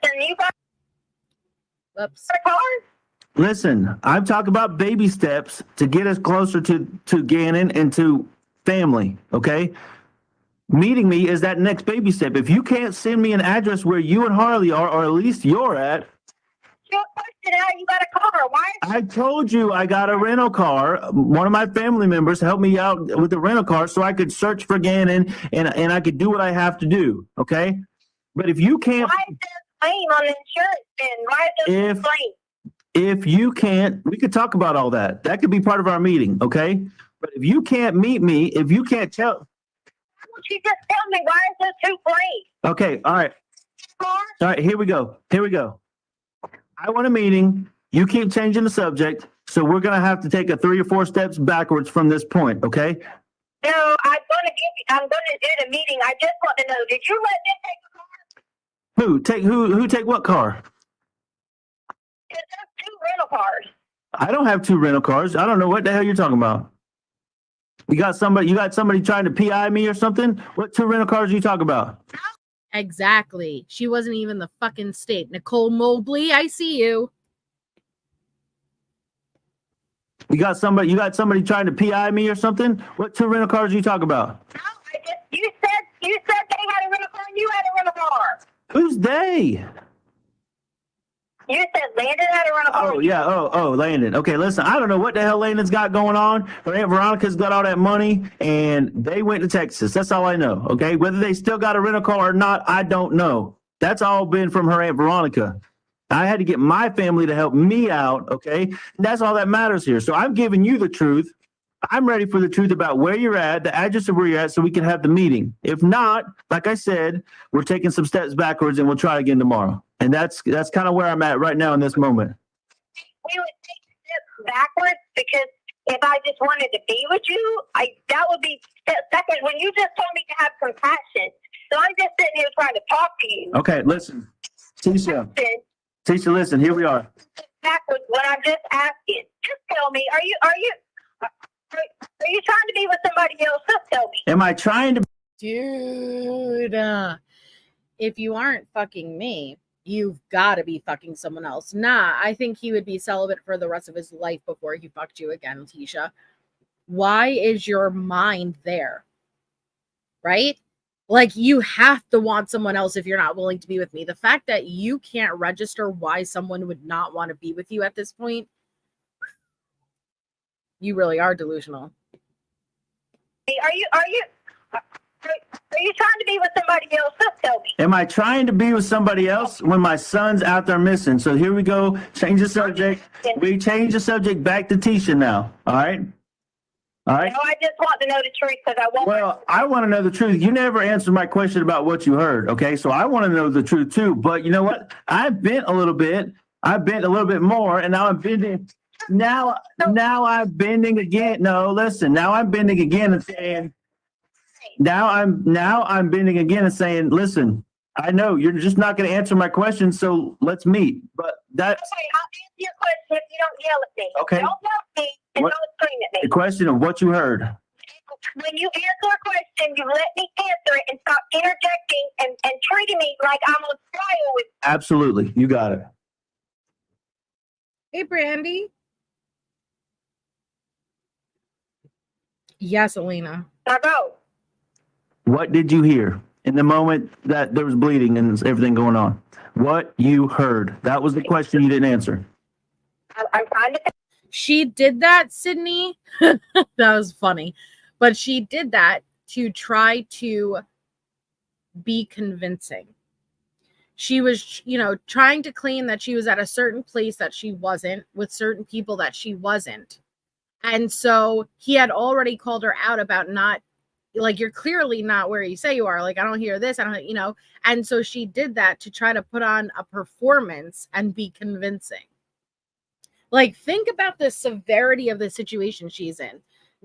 and you got a car? Listen, I'm talking about baby steps to get us closer to Gannon and to family, okay? Meeting me is that next baby step. If you can't send me an address where you and Harley are, or at least you're at. Your question out, you got a car. Why? I told you I got a rental car. One of my family members helped me out with the rental car so I could search for Gannon and I could do what I have to do, okay? But if you can't. Why is there a claim on the insurance then? Why is there a claim? If you can't, we could talk about all that. That could be part of our meeting, okay? But if you can't meet me, if you can't tell. Why don't you just tell me why is there two claims? Okay, all right. All right, here we go. I want a meeting. You keep changing the subject, so we're going to have to take a 3 or 4 steps backwards from this point, okay? No, I'm going to do the meeting. I just want to know, did you let them take the car? Who take what car? Because there's 2 rental cars. I don't have 2 rental cars. I don't know what the hell you're talking about. You got somebody trying to PI me or something? What 2 rental cars are you talking about? Exactly. She wasn't even the fucking state. Nicole Mobley, I see you. You got somebody trying to PI me or something? What 2 rental cars are you talking about? No, you said they had a rental car and you had a rental car. Who's they? You said Landon had to run a Oh, yeah. Oh, Landon. Okay, listen, I don't know what the hell Landon's got going on. Her Aunt Veronica's got all that money, and they went to Texas. That's all I know, okay? Whether they still got a rental car or not, I don't know. That's all been from her Aunt Veronica. I had to get my family to help me out, okay? And that's all that matters here. So I'm giving you the truth. I'm ready for the truth about where you're at, the address of where you're at, so we can have the meeting. If not, like I said, we're taking some steps backwards, and we'll try again tomorrow. And that's kind of where I'm at right now in this moment. We would take steps backwards because if I just wanted to be with you, that would be steps backwards. When you just told me to have compassion, so I'm just sitting here trying to talk to you. Okay, listen, Tisha, listen. Here we are. Backwards. What I'm just asking, just tell me, are you trying to be with somebody else? Just tell me. Am I trying to? Dude, if you aren't fucking me, you've got to be fucking someone else. Nah, I think he would be celibate for the rest of his life before he fucked you again, Tisha. Why is your mind there? Right? Like, you have to want someone else if you're not willing to be with me. The fact that you can't register why someone would not want to be with you at this point, you really are delusional. Are you trying to be with somebody else? Just tell me. Am I trying to be with somebody else when my son's out there missing? So here we go. Change the subject. We change the subject back to Tisha now. All right. All right. No, I just want to know the truth because I want. Well, I want to know the truth. You never answered my question about what you heard. Okay. So I want to know the truth too. But you know what? I bent a little bit. I bent a little bit more, and now I'm bending. Now I'm bending again. No, listen. Now I'm bending again and saying. Now I'm bending again and saying, listen, I know you're just not going to answer my question, so let's meet. But that's okay. I'll answer your question if you don't yell at me. Okay. Don't yell at me and don't scream at me. the question of what you heard. When you answer a question, you let me answer it and stop interjecting and treating me like I'm on trial with you. Absolutely, you got it. Hey, Brandy. Yes, Elena. Now go. What did you hear in the moment that there was bleeding and everything going on? What you heard. That was the question you didn't answer. I'm trying to. She did that, Sydney. That was funny. But she did that to try to be convincing. She was, trying to claim that she was at a certain place that she wasn't, with certain people that she wasn't. And so he had already called her out about not, like, you're clearly not where you say you are. Like, I don't hear this. I don't, And so she did that to try to put on a performance and be convincing. Like, think about the severity of the situation she's in.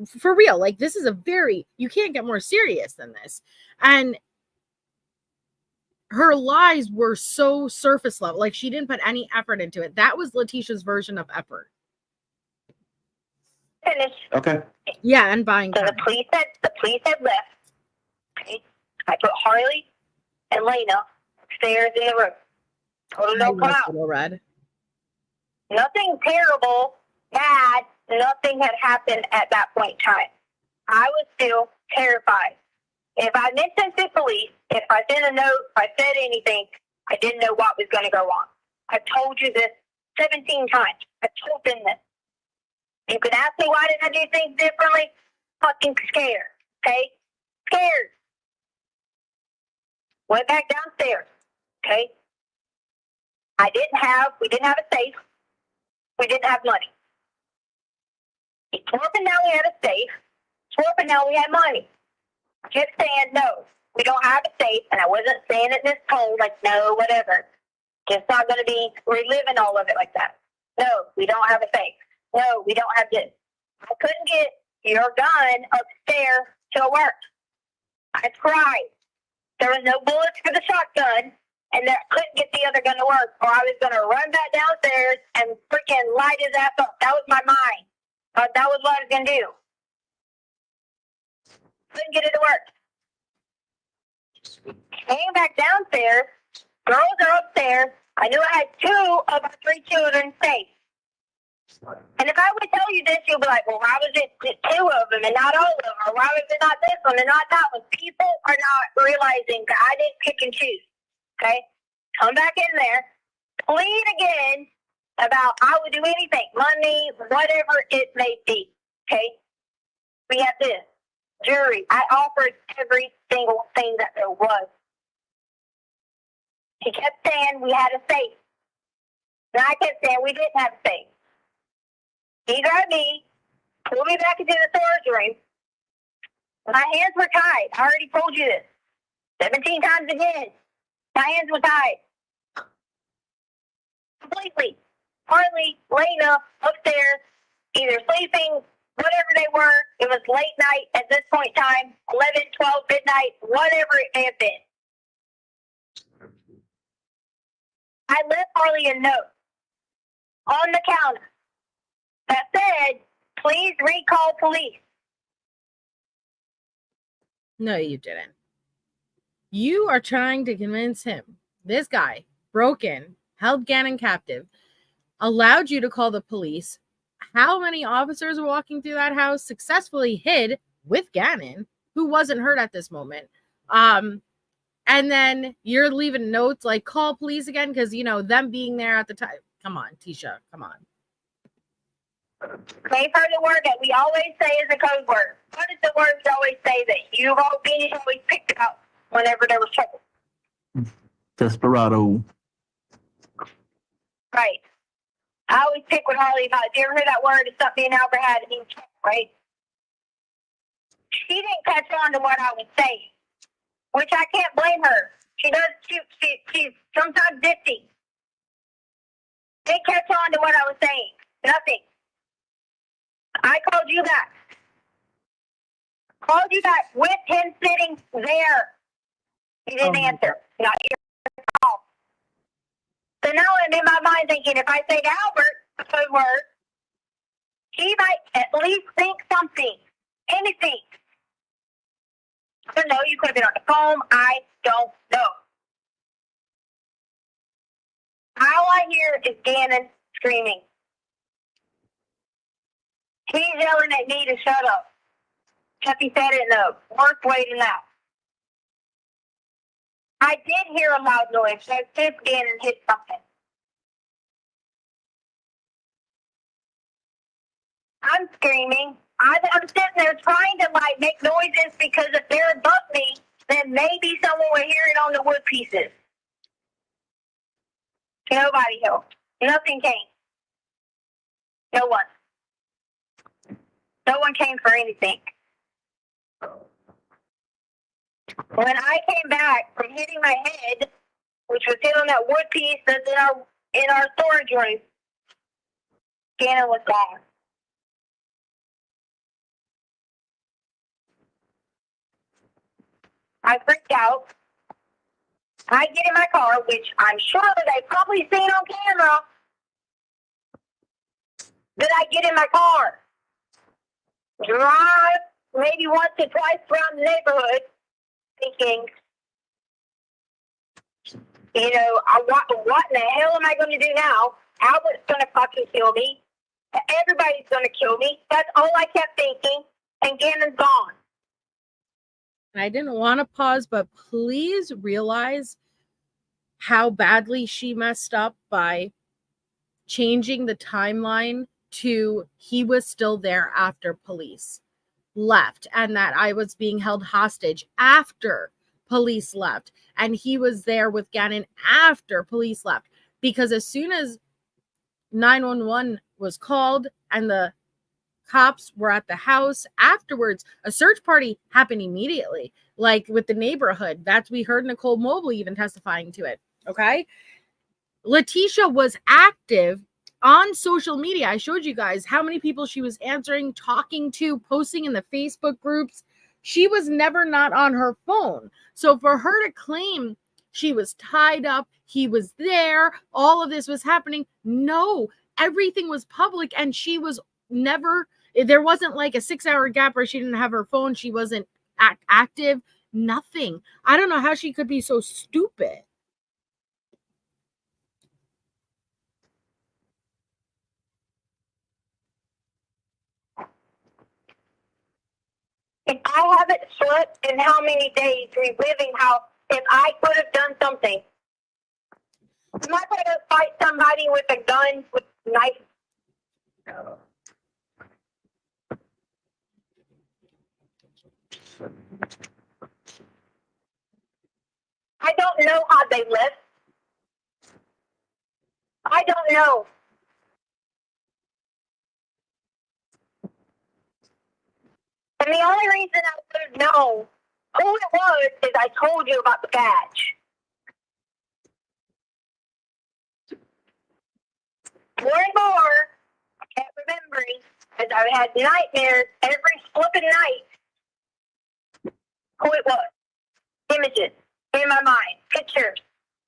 For real. Like, this is you can't get more serious than this. And her lies were so surface level. Like, she didn't put any effort into it. That was Letecia's version of effort. Finish. Okay. Yeah, and buying So time. the police had left. Okay. I put Harley and Lena upstairs in the room. Told them don't come out. Little Red. Nothing terrible, bad, nothing had happened at that point in time. I was still terrified. If I mentioned the police, if I sent a note, if I said anything, I didn't know what was going to go on. I've told you this 17 times. I've told them this. You could ask me why did I do things differently? Fucking scared. Okay? Scared. Went back downstairs. Okay? We didn't have a safe. We didn't have money. He swore up and now we had a safe. Swore up and now we had money. I kept saying no. We don't have a safe, and I wasn't saying it in this tone, like no, whatever. Just not going to be reliving all of it like that. No, we don't have a safe. No, we don't have this. I couldn't get your gun upstairs to work. I tried. There was no bullets for the shotgun, and I couldn't get the other gun to work, or I was going to run back downstairs and freaking light his ass up. That was my mind. That was what I was going to do. Couldn't get it to work. Came back downstairs. Girls are upstairs. I knew I had 2 of my 3 children safe. And if I would tell you this, you'll be like, well, why was it 2 of them and not all of them? Or why was it not this one and not that one? People are not realizing that I didn't pick and choose. Okay? Come back in there. plead again about I would do anything, money, whatever it may be. Okay? We have this. Jury, I offered every single thing that there was. He kept saying we had a safe. And I kept saying we didn't have a safe. He grabbed me, pulled me back into the storage room. My hands were tied. I already told you this. 17 times again. My hands were tied. Completely. Hardly laying up upstairs, either sleeping, whatever they were. It was late night at this point in time, 11, 12, midnight, whatever it may have been. I left Harley a note on the counter that said, please recall police. No, you didn't. You are trying to convince him. This guy broke in, held Gannon captive, allowed you to call the police. How many officers were walking through that house, successfully hid with Gannon, who wasn't hurt at this moment? And then you're leaving notes like call police again because, you know, them being there at the time. Come on, Tisha, come on. They've heard the word that we always say is a code word. What is the word we always say that you always picked up whenever there was trouble? Desperado. Right. I always pick with Harley about, if you ever heard that word, it's something Albert had to be checked, right? She didn't catch on to what I was saying, which I can't blame her. She's sometimes ditzy. Didn't catch on to what I was saying. Nothing. I called you back. Called you back with him sitting there. He didn't answer. Not your call. So now I'm in my mind thinking, if I say to Albert a code word, he might at least think something. Anything. I don't know. You could have been on the phone. I don't know. All I hear is Gannon screaming. He's yelling at me to shut up. Chucky said it in the worst way to know. I did hear a loud noise. So I tipped in and hit something. I'm screaming. I'm sitting there trying to make noises because if they're above me, then maybe someone will hear it on the wood pieces. Nobody helped. Nothing came. No one. No one came for anything. When I came back from hitting my head, which was hit on that wood piece that's in our storage room, Gannon was gone. I freaked out. I get in my car, which I'm sure they've probably seen on camera, that I get in my car, drive maybe once or twice around the neighborhood, thinking, you know, what in the hell am I going to do now? Albert's going to fucking kill me. Everybody's going to kill me. That's all I kept thinking. And Gannon's gone. And I didn't want to pause, but please realize how badly she messed up by changing the timeline to he was still there after police left, and that I was being held hostage after police left, and he was there with Gannon after police left. Because as soon as 911 was called and the cops were at the house afterwards, a search party happened immediately, like with the neighborhood. That's, we heard Nicole Mobley even testifying to it. Okay. Letecia was active on social media. I showed you guys how many people she was answering, talking to, posting in the Facebook groups. She was never not on her phone. So for her to claim she was tied up, he was there, all of this was happening, no, everything was public, and she was never, there wasn't like a 6-hour gap where she didn't have her phone, she wasn't active, nothing. I don't know how she could be so stupid. If I haven't slept in how many days reliving how if I could have done something. I'm not going to fight somebody with a gun, with a knife. I don't know how they live. I don't know. And the only reason I would know who it was is I told you about the badge. More and more, I kept remembering, as I had nightmares every flipping night, who it was. Images in my mind, pictures,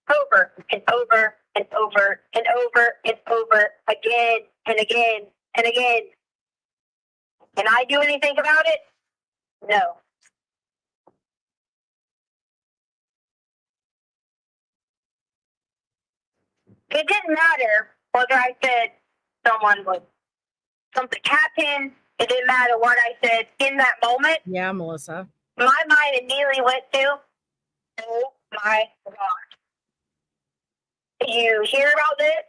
over and over and over and over and over, again and again and again. Can I do anything about it? No. It didn't matter whether I said someone was something happened. It didn't matter what I said in that moment. Yeah, Melissa. My mind immediately went to, oh my God. You hear about this?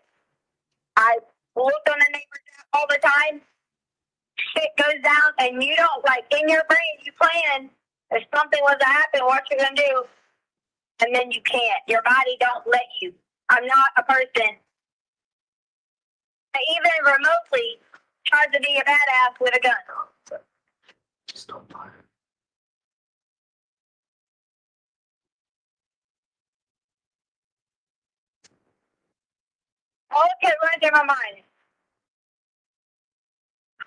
I look on the neighbors all the time. Shit goes down and you don't, like, in your brain, you plan if something was to happen, what you're going to do. And then you can't. Your body don't let you. I'm not a person that even remotely tries to be a badass with a gun. Just don't fire. All it kept running through my mind.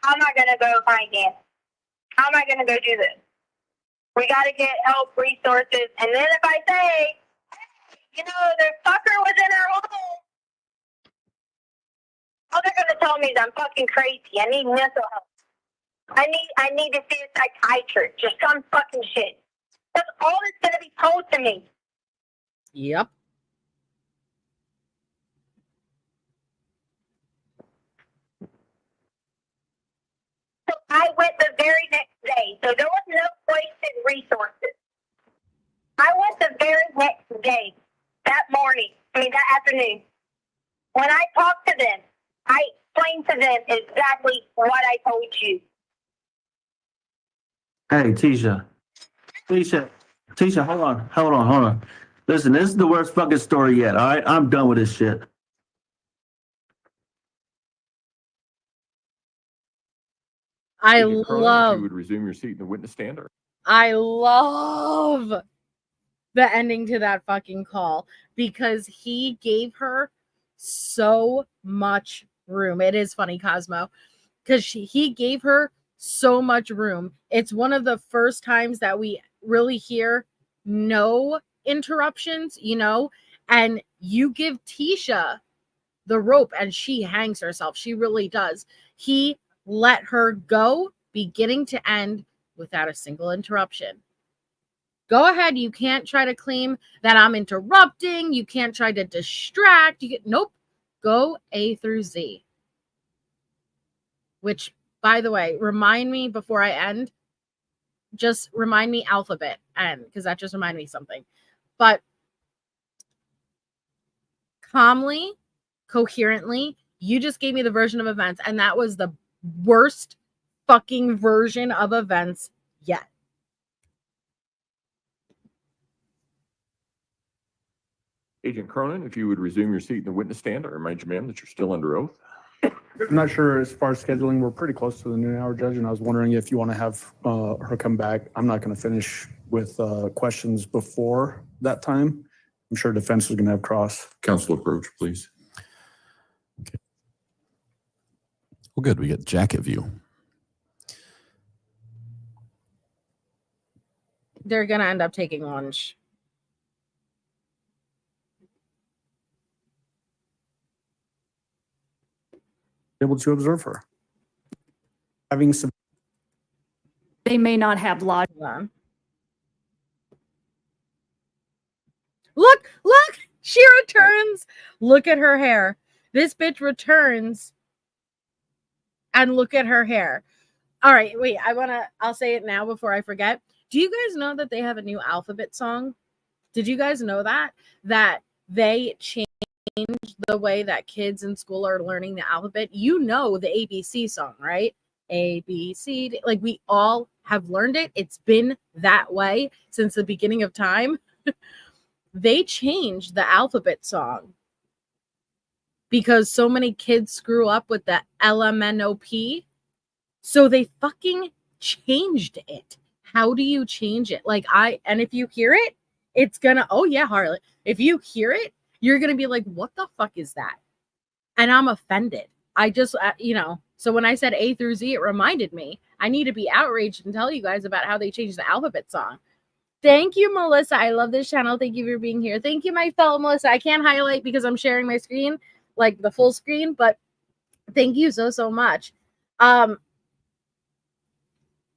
How am I going to go find him? How am I going to go do this? We got to get help, resources. And then if I say, hey, you know, the fucker was in our home, all they're going to tell me is I'm fucking crazy. I need mental health. I need to see a psychiatrist. Just some fucking shit. That's all that's going to be told to me. Yep. So I went the very next day. So there was no wasted resources. I went the very next day, that afternoon. When I talked to them, I explained to them exactly what I told you. Hey, Tisha, hold on. Listen, this is the worst fucking story yet, all right? I'm done with this shit. Agent Cronin, if you would resume your seat in the witness stand. I love the ending to that fucking call because he gave her so much room. It is funny, Cosmo, because he gave her so much room. It's one of the first times that we really hear no interruptions, you know, and you give Tisha the rope and she hangs herself. She really does. He let her go beginning to end without a single interruption. Go ahead. You can't try to claim that I'm interrupting. You can't try to distract. Nope. Go A through Z. Which, by the way, remind me before I end. Just remind me alphabet N, because that just reminded me something. But calmly, coherently, you just gave me the version of events, and that was the worst fucking version of events yet. Agent Cronin, if you would resume your seat in the witness stand, I remind you, ma'am, that you're still under oath. I'm not sure as far as scheduling, we're pretty close to the noon hour, Judge, and I was wondering if you want to have her come back. I'm not going to finish with questions before that time. I'm sure defense is going to have cross. Counsel approach, please. Okay. Well, good. We get jacket view. They're going to end up taking lunch. Able to observe her. Having some. They may not have logic. Look, she returns. Look at her hair. This bitch returns. And look at her hair. All right, wait, I'll say it now before I forget. Do you guys know that they have a new alphabet song? Did you guys know that? That they changed the way that kids in school are learning the alphabet. You know the ABC song, right? A, B, C, D. Like, we all have learned it. It's been that way since the beginning of time. They changed the alphabet song because so many kids screw up with the LMNOP. So they fucking changed it. How do you change it? And if you hear it, it's gonna, oh yeah, Harley. If you hear it, you're gonna be like, what the fuck is that? And I'm offended. I just, so when I said A through Z, it reminded me I need to be outraged and tell you guys about how they changed the alphabet song. Thank you, Melissa. I love this channel. Thank you for being here. Thank you, my fellow Melissa. I can't highlight because I'm sharing my screen, like the full screen, but thank you so much.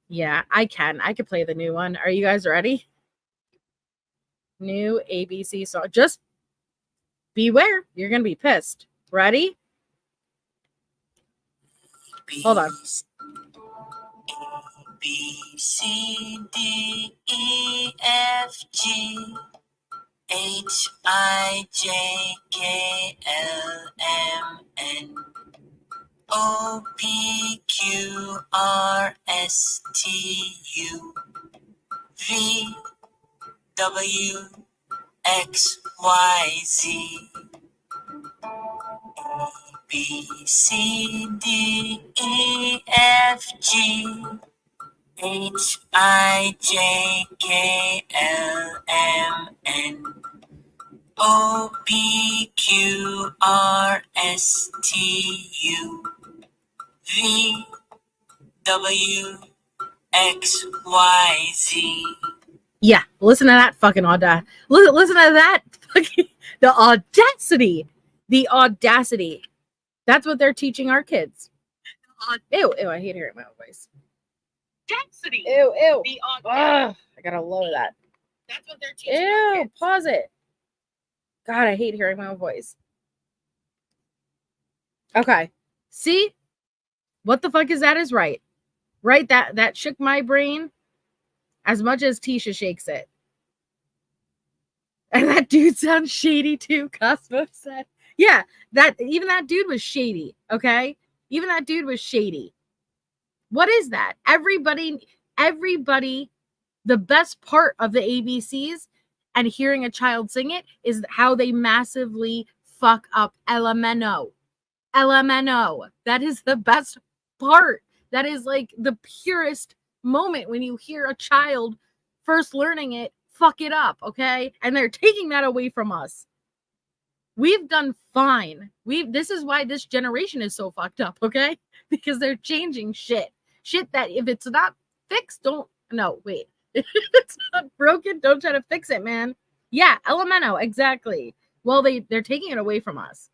Yeah, I could play the new one. Are you guys ready? New ABC song. Just beware. You're going to be pissed. Ready? Hold on. B, C, D, E, F, G, H, I, J, K, L, M, N, O, P, Q, R, S, T, U, V, W, X, Y, Z, A, B, C, D, E, F, G, H, I, J, K, L, M, N, O, P, Q, R, S, T, U, V, W, X, Y, Z. Yeah, listen to that fucking audacity. Listen to that fucking, the audacity. The audacity. That's what they're teaching our kids. Ew, I hate hearing my own voice. Audacity. Ew. The Ugh, I gotta lower that. That's what they're teaching our Ew, kids. pause it. God, I hate hearing my own voice. Okay. See? What the fuck is that is right. Right? That shook my brain as much as Tisha shakes it. And that dude sounds shady too, Cosmo said. Yeah, even that dude was shady, okay? Even that dude was shady. What is that? Everybody, the best part of the ABCs and hearing a child sing it is how they massively fuck up LMNO. LMNO. That is the best part. That is like the purest moment when you hear a child first learning it, fuck it up, okay? And they're taking that away from us. We've done fine. This is why this generation is so fucked up, okay? Because they're changing shit. Shit that if it's not fixed, if it's not broken, don't try to fix it, man. Yeah, LMNO, exactly. Well, they're taking it away from us.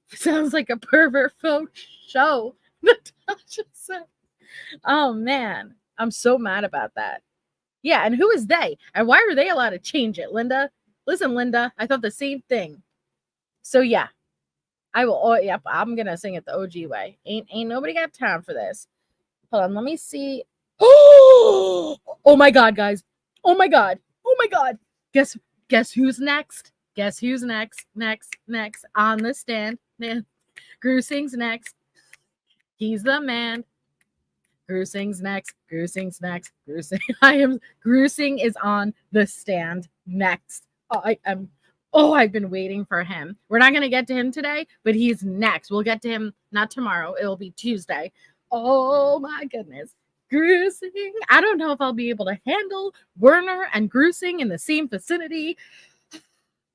Sounds like a pervert folk show. Natasha said. Oh man, I'm so mad about that. Yeah, and who is they? And why are they allowed to change it, Linda? Listen, Linda, I thought the same thing. So yeah, I will. Oh, yep, I'm gonna sing it the OG way. Ain't nobody got time for this. Hold on, let me see. Oh my god, guys. Oh my god. Guess who's next? Guess who's next? Next on the stand. Grusing's next. He's the man. Grusing's next. Grusing is on the stand next. I've been waiting for him. We're not going to get to him today, but he's next. We'll get to him not tomorrow. It'll be Tuesday. Oh my goodness. Grusing. I don't know if I'll be able to handle Werner and Grusing in the same vicinity.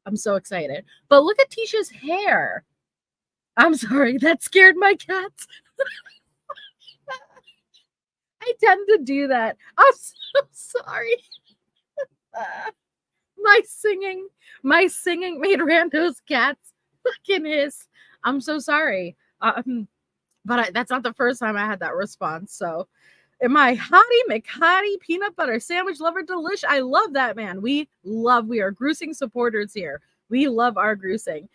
I'm so excited. But look at Tisha's hair. I'm sorry. That scared my cats. I tend to do that. I'm so sorry. My singing made Rando's cats fucking hiss. I'm so sorry. But that's not the first time I had that response. So, am I Hottie McHottie peanut butter sandwich lover delish? I love that, man. We are Grusing supporters here. We love our Grusing.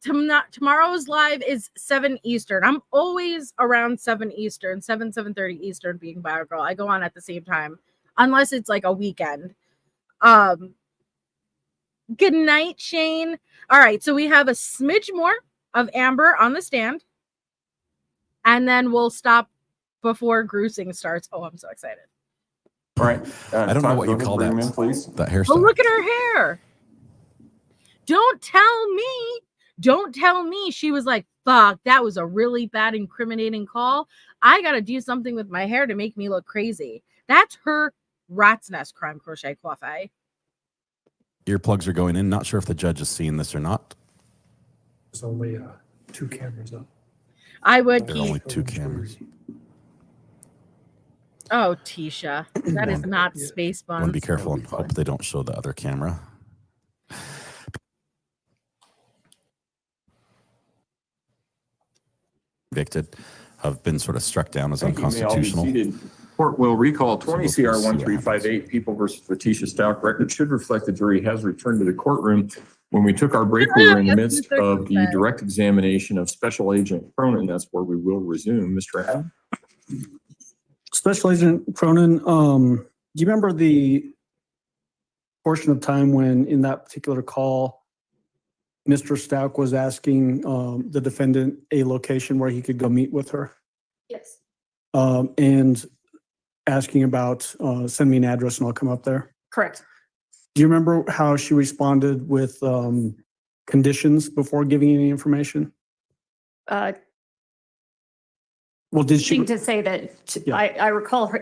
Tomorrow's live is 7 Eastern. I'm always around 7 Eastern, 7:30 Eastern being Bio Girl. I go on at the same time, unless it's like a weekend. Good night, Shane. All right, so we have a smidge more of Amber on the stand, and then we'll stop before gruesing starts. Oh, I'm so excited. All right. I don't know Todd, what go you ahead, call bring that. him in, please. That Oh, hairstyle. look at her hair. Don't tell me she was like, fuck, that was a really bad incriminating call. I got to do something with my hair to make me look crazy. That's her rat's nest crime crochet coiffe. Earplugs are going in. Not sure if the judge is seeing this or not. There's only 2 cameras up. I would There are only 2 cameras. Oh, Tisha, that is not space Want to buns. be careful and hope they don't show the other camera. Convicted have been sort of struck down as Thank you. May all be unconstitutional. seated. Court will recall 20 So we'll CR see what 1358 People versus Letecia Stauch. Record should reflect the jury has returned to the courtroom. When we took our break, we were in the midst of the direct examination of Special Agent Cronin. That's where we will resume. Mr. Adam? Special Agent Cronin, do you remember the portion of time when in that particular call, Mr. Stauch was asking the defendant a location where he could go meet with her? Yes. And asking about send me an address and I'll come up there? Correct. Do you remember how she responded with conditions before giving any information? Well, did she? To say that Yeah. I recall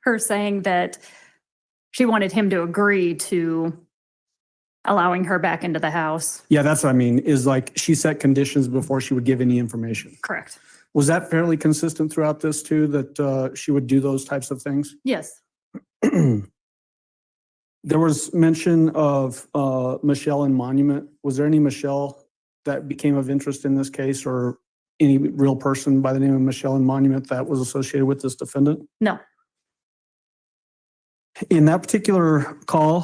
her saying that she wanted him to agree to allowing her back into the house. Yeah, that's what I mean, is like she set conditions before she would give any information. Correct. Was that fairly consistent throughout this too, that she would do those types of things? Yes. There was mention of Michelle and Monument. Was there any Michelle that became of interest in this case, or any real person by the name of Michelle and Monument that was associated with this defendant? No. In that particular call,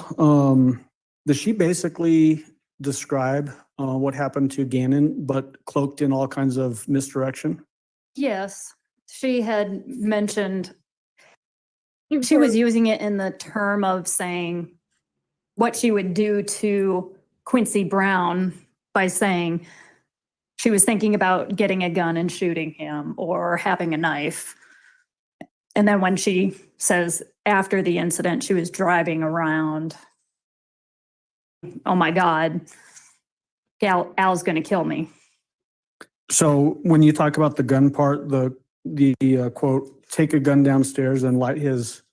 does she basically describe what happened to Gannon, but cloaked in all kinds of misdirection? Yes. She had mentioned she was using it in the term of saying what she would do to Quincy Brown by saying she was thinking about getting a gun and shooting him or having a knife. And then when she says after the incident, she was driving around, oh my God, Al's going to kill me. So when you talk about the gun part, the quote, take a gun downstairs and light his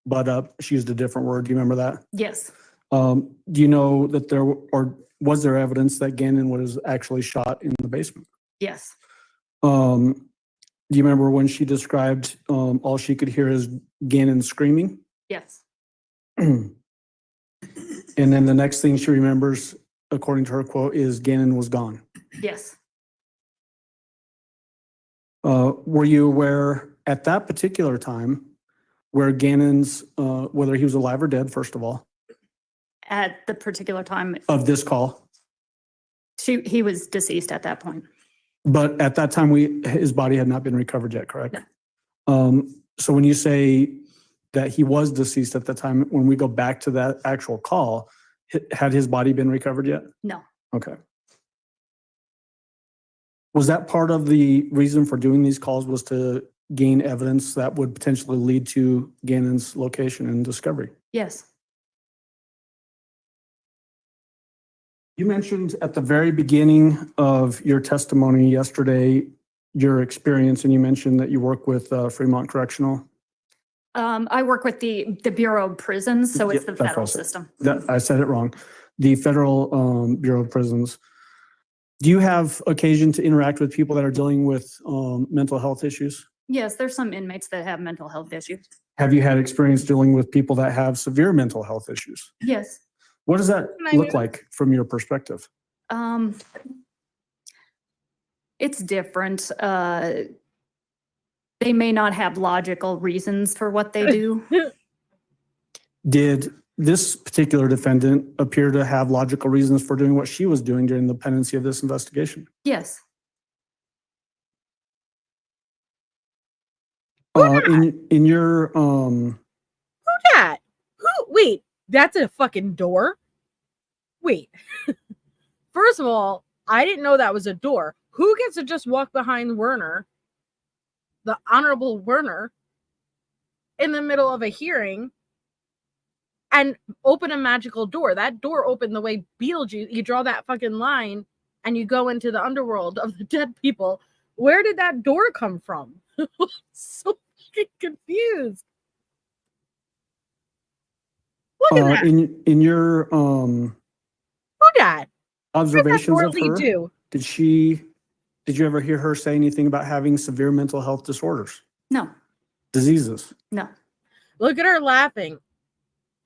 butt up, she used a different word. Do you remember that? Yes. Do you know that there, or was there evidence that Gannon was actually shot in the basement? Yes. Do you remember when she described all she could hear is Gannon screaming? Yes. And then the next thing she remembers, according to her quote, is Gannon was gone. Yes. Were you aware at that particular time where Gannon's, whether he was alive or dead, first of all? At the particular time of this call? He was deceased at that point. But at that time, his body had not been recovered yet, correct? No. So when you say that he was deceased at the time, when we go back to that actual call, had his body been recovered yet? No. Okay. Was that part of the reason for doing these calls, was to gain evidence that would potentially lead to Gannon's location and discovery? Yes. You mentioned at the very beginning of your testimony yesterday your experience, and you mentioned that you work with Fremont Correctional. I work with the Bureau of Prisons, so it's the federal system. I said it wrong. The Federal Bureau of Prisons. Do you have occasion to interact with people that are dealing with mental health issues? Yes, there's some inmates that have mental health issues. Have you had experience dealing with people that have severe mental health issues? Yes. What does that look like from your perspective? It's different. They may not have logical reasons for what they do. Did this particular defendant appear to have logical reasons for doing what she was doing during the pendency of this investigation? Yes. In your Who that? Who? Wait, that's a fucking door. Wait. First of all, I didn't know that was a door. Who gets to just walk behind Werner, the Honorable Werner, in the middle of a hearing and open a magical door? That door opened the way Beetlejuice, you draw that fucking line and you go into the underworld of the dead people. Where did that door come from? So fucking confused. Look at that. In your Who dat? observations of What her, do? did you ever hear her say anything about having severe mental health disorders, No, diseases? no. Look at her laughing.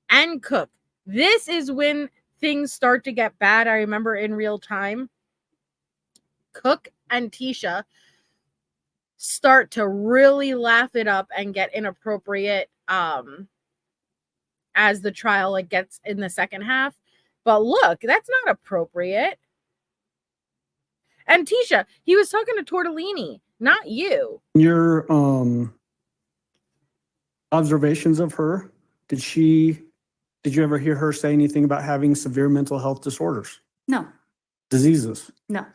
And Cook. This is when things start to get bad. I remember in real time. Cook and Tisha start to really laugh it up and get inappropriate as the trial like gets in the second half. But look, that's not appropriate. And Tisha, he was talking to Tortellini, not you. In your observations of her, did you ever hear her say anything about having severe mental health disorders, No, diseases? no.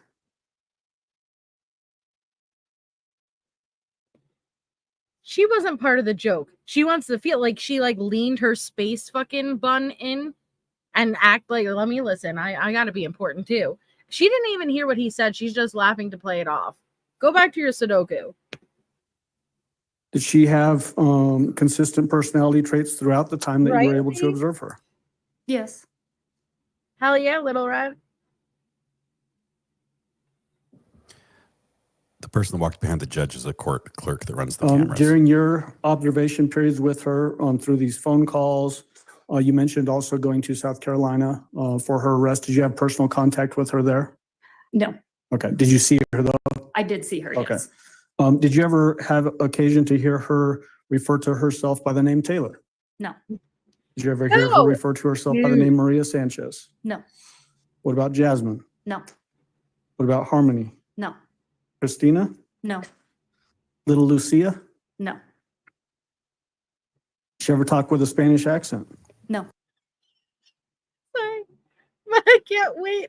She wasn't part of the joke. She wants to feel like she like leaned her space fucking bun in and act like, let me listen. I gotta be important too. She didn't even hear what he said. She's just laughing to play it off. Go back to your Sudoku. Did she have consistent personality traits throughout the time that you were able to observe her? Yes. Hell yeah, Little Red. The person that walks behind the judge is a court clerk that runs the cameras. During your observation periods with her through these phone calls, you mentioned also going to South Carolina for her arrest. Did you have personal contact with her there? No, Okay. Did you see her though? I did see her. Okay. Yes. Did you ever have occasion to hear her refer to herself by the name Taylor? No, Did you ever hear her No. refer to herself by the name Maria Sanchez? no, What about Jasmine? no, What about Harmony? no, Christina? no, Little Lucia? no, Did she ever talk with a Spanish accent? no. Sorry. I can't wait.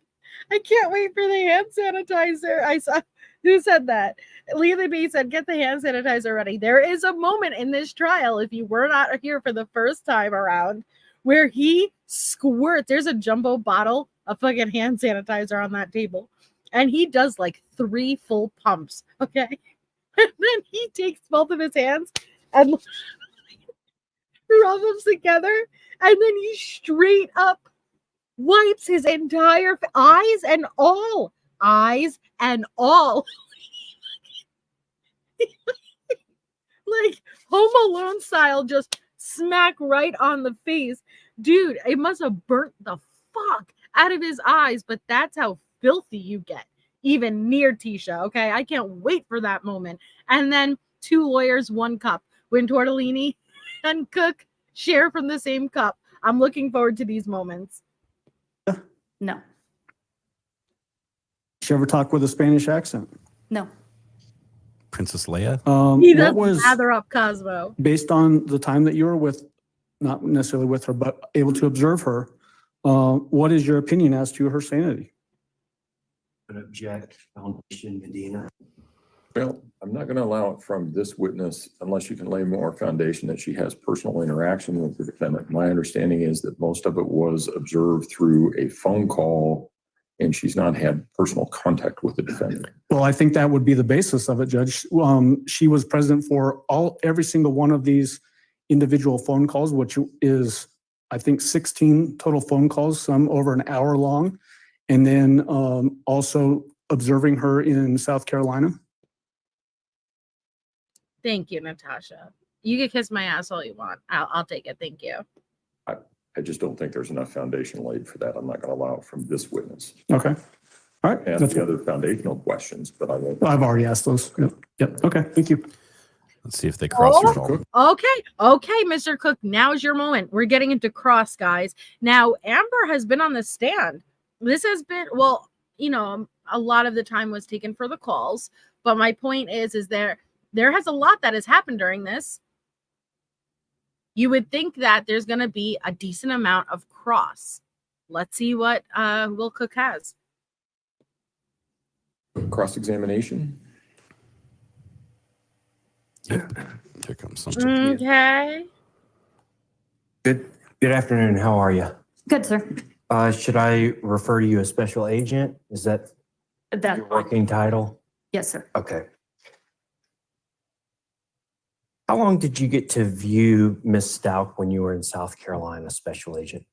I can't wait for the hand sanitizer. I saw who said that. Leland B said, get the hand sanitizer ready. There is a moment in this trial, if you were not here for the first time around, where he squirts. There's a jumbo bottle of fucking hand sanitizer on that table. And he does like 3 full pumps. Okay. And then he takes both of his hands and rub them together. And then he straight up wipes his entire eyes and all. Like Home Alone style, just smack right on the face. Dude, it must have burnt the fuck out of his eyes, but that's how filthy you get, even near Tisha. Okay, I can't wait for that moment. And then 2 lawyers, 1 cup. When Tortellini and Cook share from the same cup. I'm looking forward to these moments. No, Did she ever talk with a Spanish accent? no. Princess Leia? He What does was, lather up Cosmo. based on the time that you were with, not necessarily with her, but able to observe her, what is your opinion as to her sanity? But object, Foundation Medina. Well, I'm not going to allow it from this witness unless you can lay more foundation that she has personal interaction with the defendant. My understanding is that most of it was observed through a phone call and she's not had personal contact with the defendant. Well, I think that would be the basis of it, Judge. She was present for every single one of these individual phone calls, which is, I think, 16 total phone calls, some over an hour long. And then also observing her in South Carolina. Thank you, Natasha. You can kiss my ass all you want. I'll take it. Thank you. I just don't think there's enough foundation laid for that. I'm not going to allow it from this witness. Okay. All right. And That's the other foundational questions, but I won't. I've already asked those. Yep. Okay. Thank you. Let's see if they cross your resolve. Okay, Mr. Cook. Now's your moment. We're getting into cross, guys. Now, Amber has been on the stand. This has been, well, you know, a lot of the time was taken for the calls. But my point is there has a lot that has happened during this. You would think that there's going to be a decent amount of cross. let's see what Will Cook has. Cross-examination. Here comes something. Okay. Good afternoon. How are you? Good, sir. Should I refer to you as special agent? Is that your working title? Yes, sir. Okay. How long did you get to view Miss Stauch when you were in South Carolina, special agent?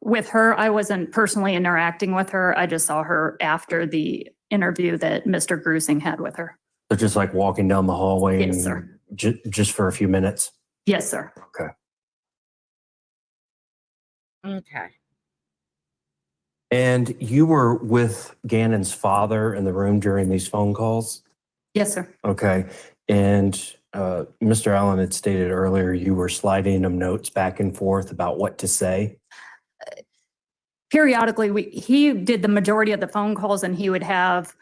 With her, I wasn't personally interacting with her. I just saw her after the interview that Mr. Grusing had with her. So just like walking down the hallway? Yes, and sir. Just for a few minutes? Yes, sir. Okay. Okay. And you were with Gannon's father in the room during these phone calls? Yes, sir. Okay. And Mr. Allen had stated earlier you were sliding him notes back and forth about what to say. Periodically, he did the majority of the phone calls and he would have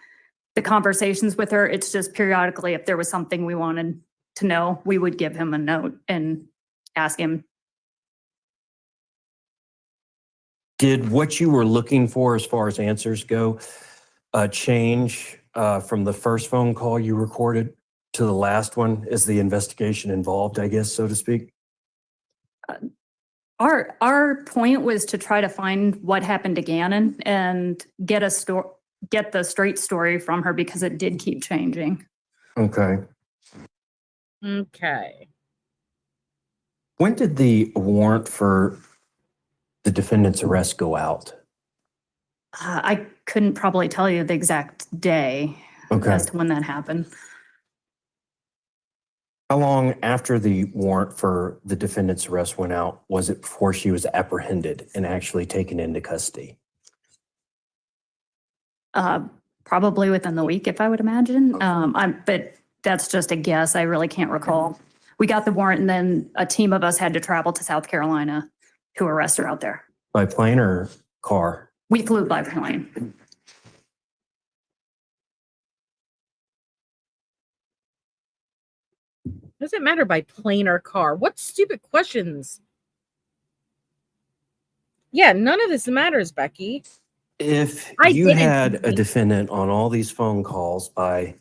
the conversations with her. It's just periodically, if there was something we wanted to know, we would give him a note and ask him. Did what you were looking for as far as answers go change from the first phone call you recorded to the last one? Is the investigation involved, I guess, so to speak? Our point was to try to find what happened to Gannon and get the straight story from her because it did keep changing. Okay. Okay. When did the warrant for the defendant's arrest go out? I couldn't probably tell you the exact day as to when that happened. How long after the warrant for the defendant's arrest went out was it before she was apprehended and actually taken into custody? Probably within the week, if I would imagine. But that's just a guess. I really can't recall. We got the warrant and then a team of us had to travel to South Carolina to arrest her out there. By plane or car? We flew by plane. Doesn't matter by plane or car. What stupid questions? Yeah, none of this matters, Becky. If you had a defendant on all these phone calls by,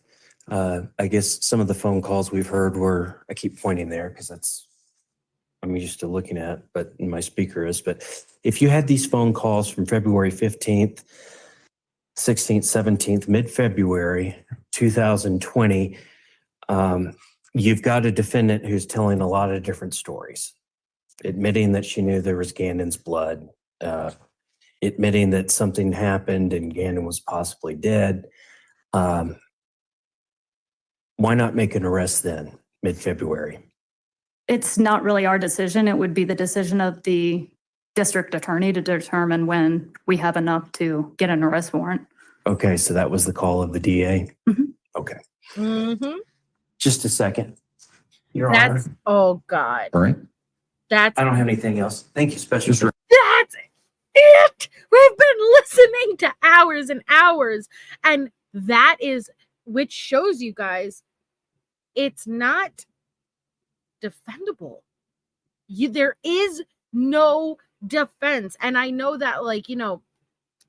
I guess some of the phone calls we've heard were, I keep pointing there because that's, I'm used to looking at, but my speaker is, but if you had these phone calls from February 15th, 16th, 17th, mid-February 2020, you've got a defendant who's telling a lot of different stories, admitting that she knew there was Gannon's blood, admitting that something happened and Gannon was possibly dead. Why not make an arrest then, mid-February? It's not really our decision. It would be the decision of the district attorney to determine when we have enough to get an arrest warrant. Okay, so that was the call of the DA? Mm-hmm. Okay. Mm-hmm. Just a second. Your Honor. Oh, God. All right. I don't have anything else. Thank you, Special. That's it. We've been listening to hours and hours. And that is, which shows you guys, it's not defendable. There is no defense. And I know that, like, you know,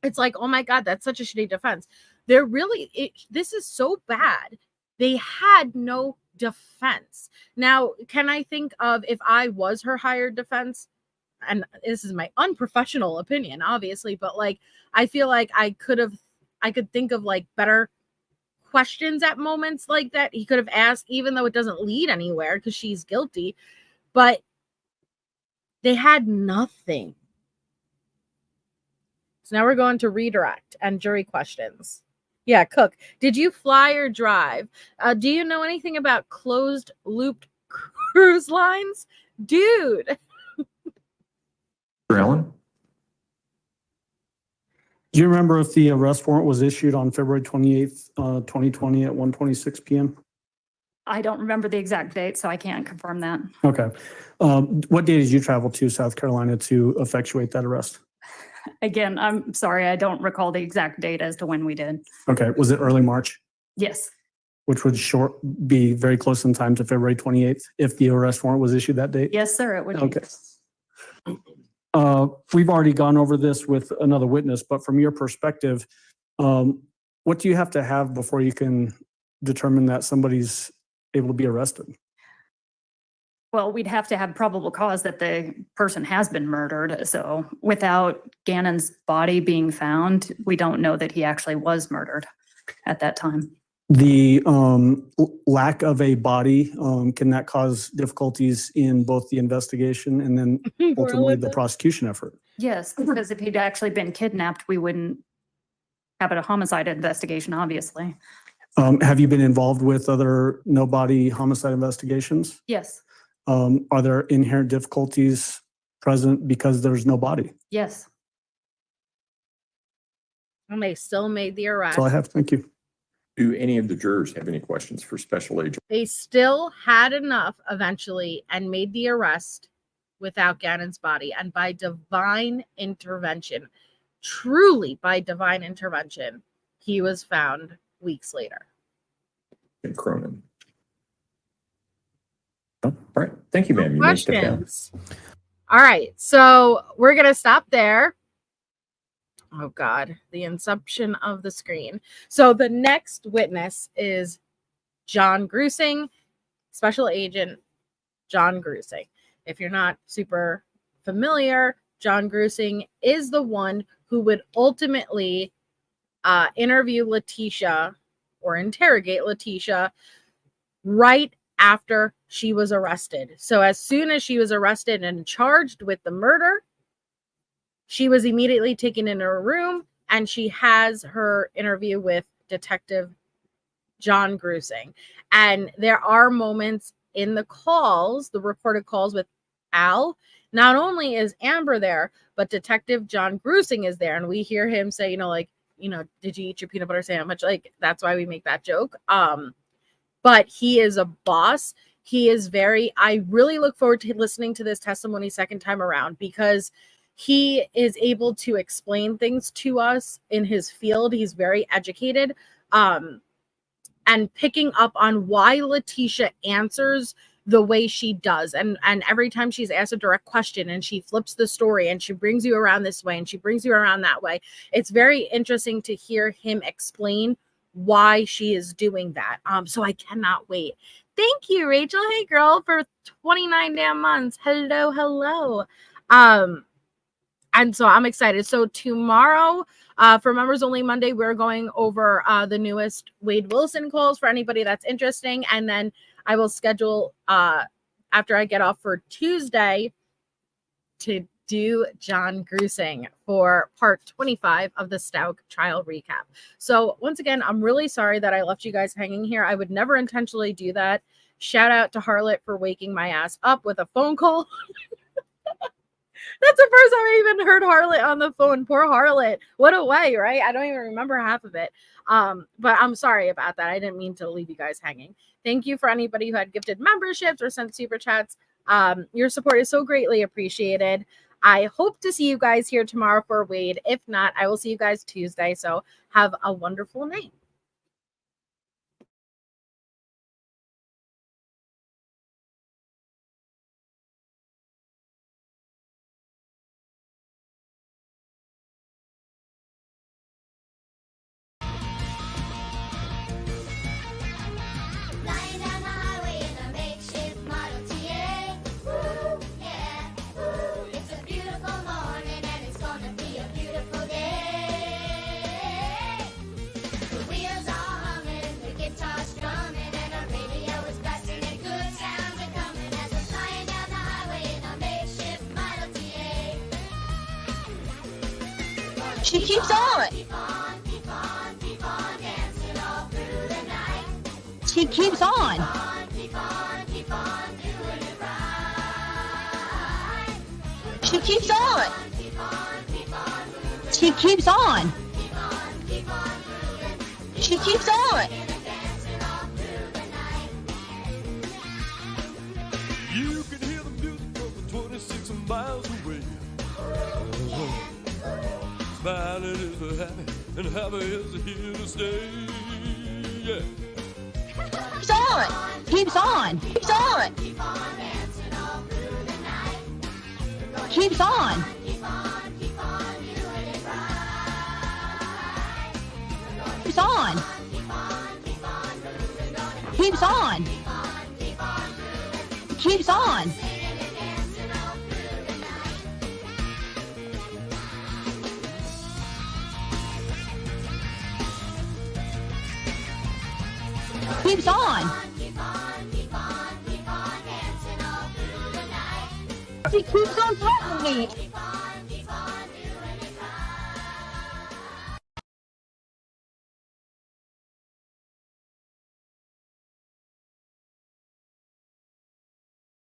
it's like, oh my God, that's such a shitty defense. There really, this is so bad. They had no defense. Now, can I think of if I was her hired defense? And this is my unprofessional opinion, obviously, but like, I feel like I could think of like better questions at moments like that he could have asked, even though it doesn't lead anywhere because she's guilty, but they had nothing. So now we're going to redirect and jury questions. Yeah, Cook, did you fly or drive? Do you know anything about closed looped cruise lines? Dude. Allen? Do you remember if the arrest warrant was issued on February 28th, 2020 at 1:26 p.m.? I don't remember the exact date, so I can't confirm that. Okay. What day did you travel to South Carolina to effectuate that arrest? Again, I'm sorry, I don't recall the exact date as to when we did. Okay. Was it early March? Yes. Which would be very close in time to February 28th if the arrest warrant was issued that date? Yes, sir, it would be. Okay. we've already gone over this with another witness, but from your perspective, what do you have to have before you can determine that somebody's able to be arrested? Well, we'd have to have probable cause that the person has been murdered. So without Gannon's body being found, we don't know that he actually was murdered at that time. The lack of a body, can that cause difficulties in both the investigation and then ultimately the prosecution effort? Yes, because if he'd actually been kidnapped, we wouldn't have a homicide investigation, obviously. Have you been involved with other no-body homicide investigations? Yes, Are there inherent difficulties present because there's no body? yes. And they still made the arrest. That's all I have. Thank you. Do any of the jurors have any questions for Special Agent? They still had enough eventually and made the arrest without Gannon's body. And by divine intervention, truly by divine intervention, he was found weeks later. And Cronin. Oh, all right. Thank you, ma'am. You may step down. Questions? All right. So we're going to stop there. Oh, God. The inception of the screen. So the next witness is John Grusing, Special Agent John Grusing. If you're not super familiar, John Grusing is the one who would ultimately interview Letecia or interrogate Letecia right after she was arrested. So as soon as she was arrested and charged with the murder, she was immediately taken into her room and she has her interview with Detective John Grusing. And there are moments in the calls, the recorded calls with Al, not only is Amber there, but Detective John Grusing is there. And we hear him say, did you eat your peanut butter sandwich? Like, that's why we make that joke. But he is a boss. He is I really look forward to listening to this testimony second time around because he is able to explain things to us in his field. He's very educated. And picking up on why Letecia answers the way she does. And every time she's asked a direct question and she flips the story and she brings you around this way and she brings you around that way. It's very interesting to hear him explain why she is doing that. So I cannot wait. Thank you, Rachel. Hey, girl, for 29 damn months. Hello. And so I'm excited. So tomorrow, for Members Only Monday, we're going over the newest Wade Wilson calls for anybody that's interesting. And then I will schedule, after I get off for Tuesday, to do John Grusing for part 25 of the Stauch trial recap. So once again, I'm really sorry that I left you guys hanging here. I would never intentionally do that. Shout out to Harlot for waking my ass up with a phone call. That's the first time I even heard Harlot on the phone. Poor Harlot. What a way, right? I don't even remember half of it. But I'm sorry about that. I didn't mean to leave you guys hanging. Thank you for anybody who had gifted memberships or sent super chats. Your support is so greatly appreciated. I hope to see you guys here tomorrow for Wade. If not, I will see you guys Tuesday. So have a wonderful night. She keeps on. She keeps on. She keeps on. She keeps on. She keeps on. You can hear the music over 26 miles away. Smiling is happy, and happy is here to stay. Yeah. Keeps on. Keeps on. Keeps on. Keeps on. Keeps on. Keeps on. Keeps on. Keeps on. He keeps on talking to me.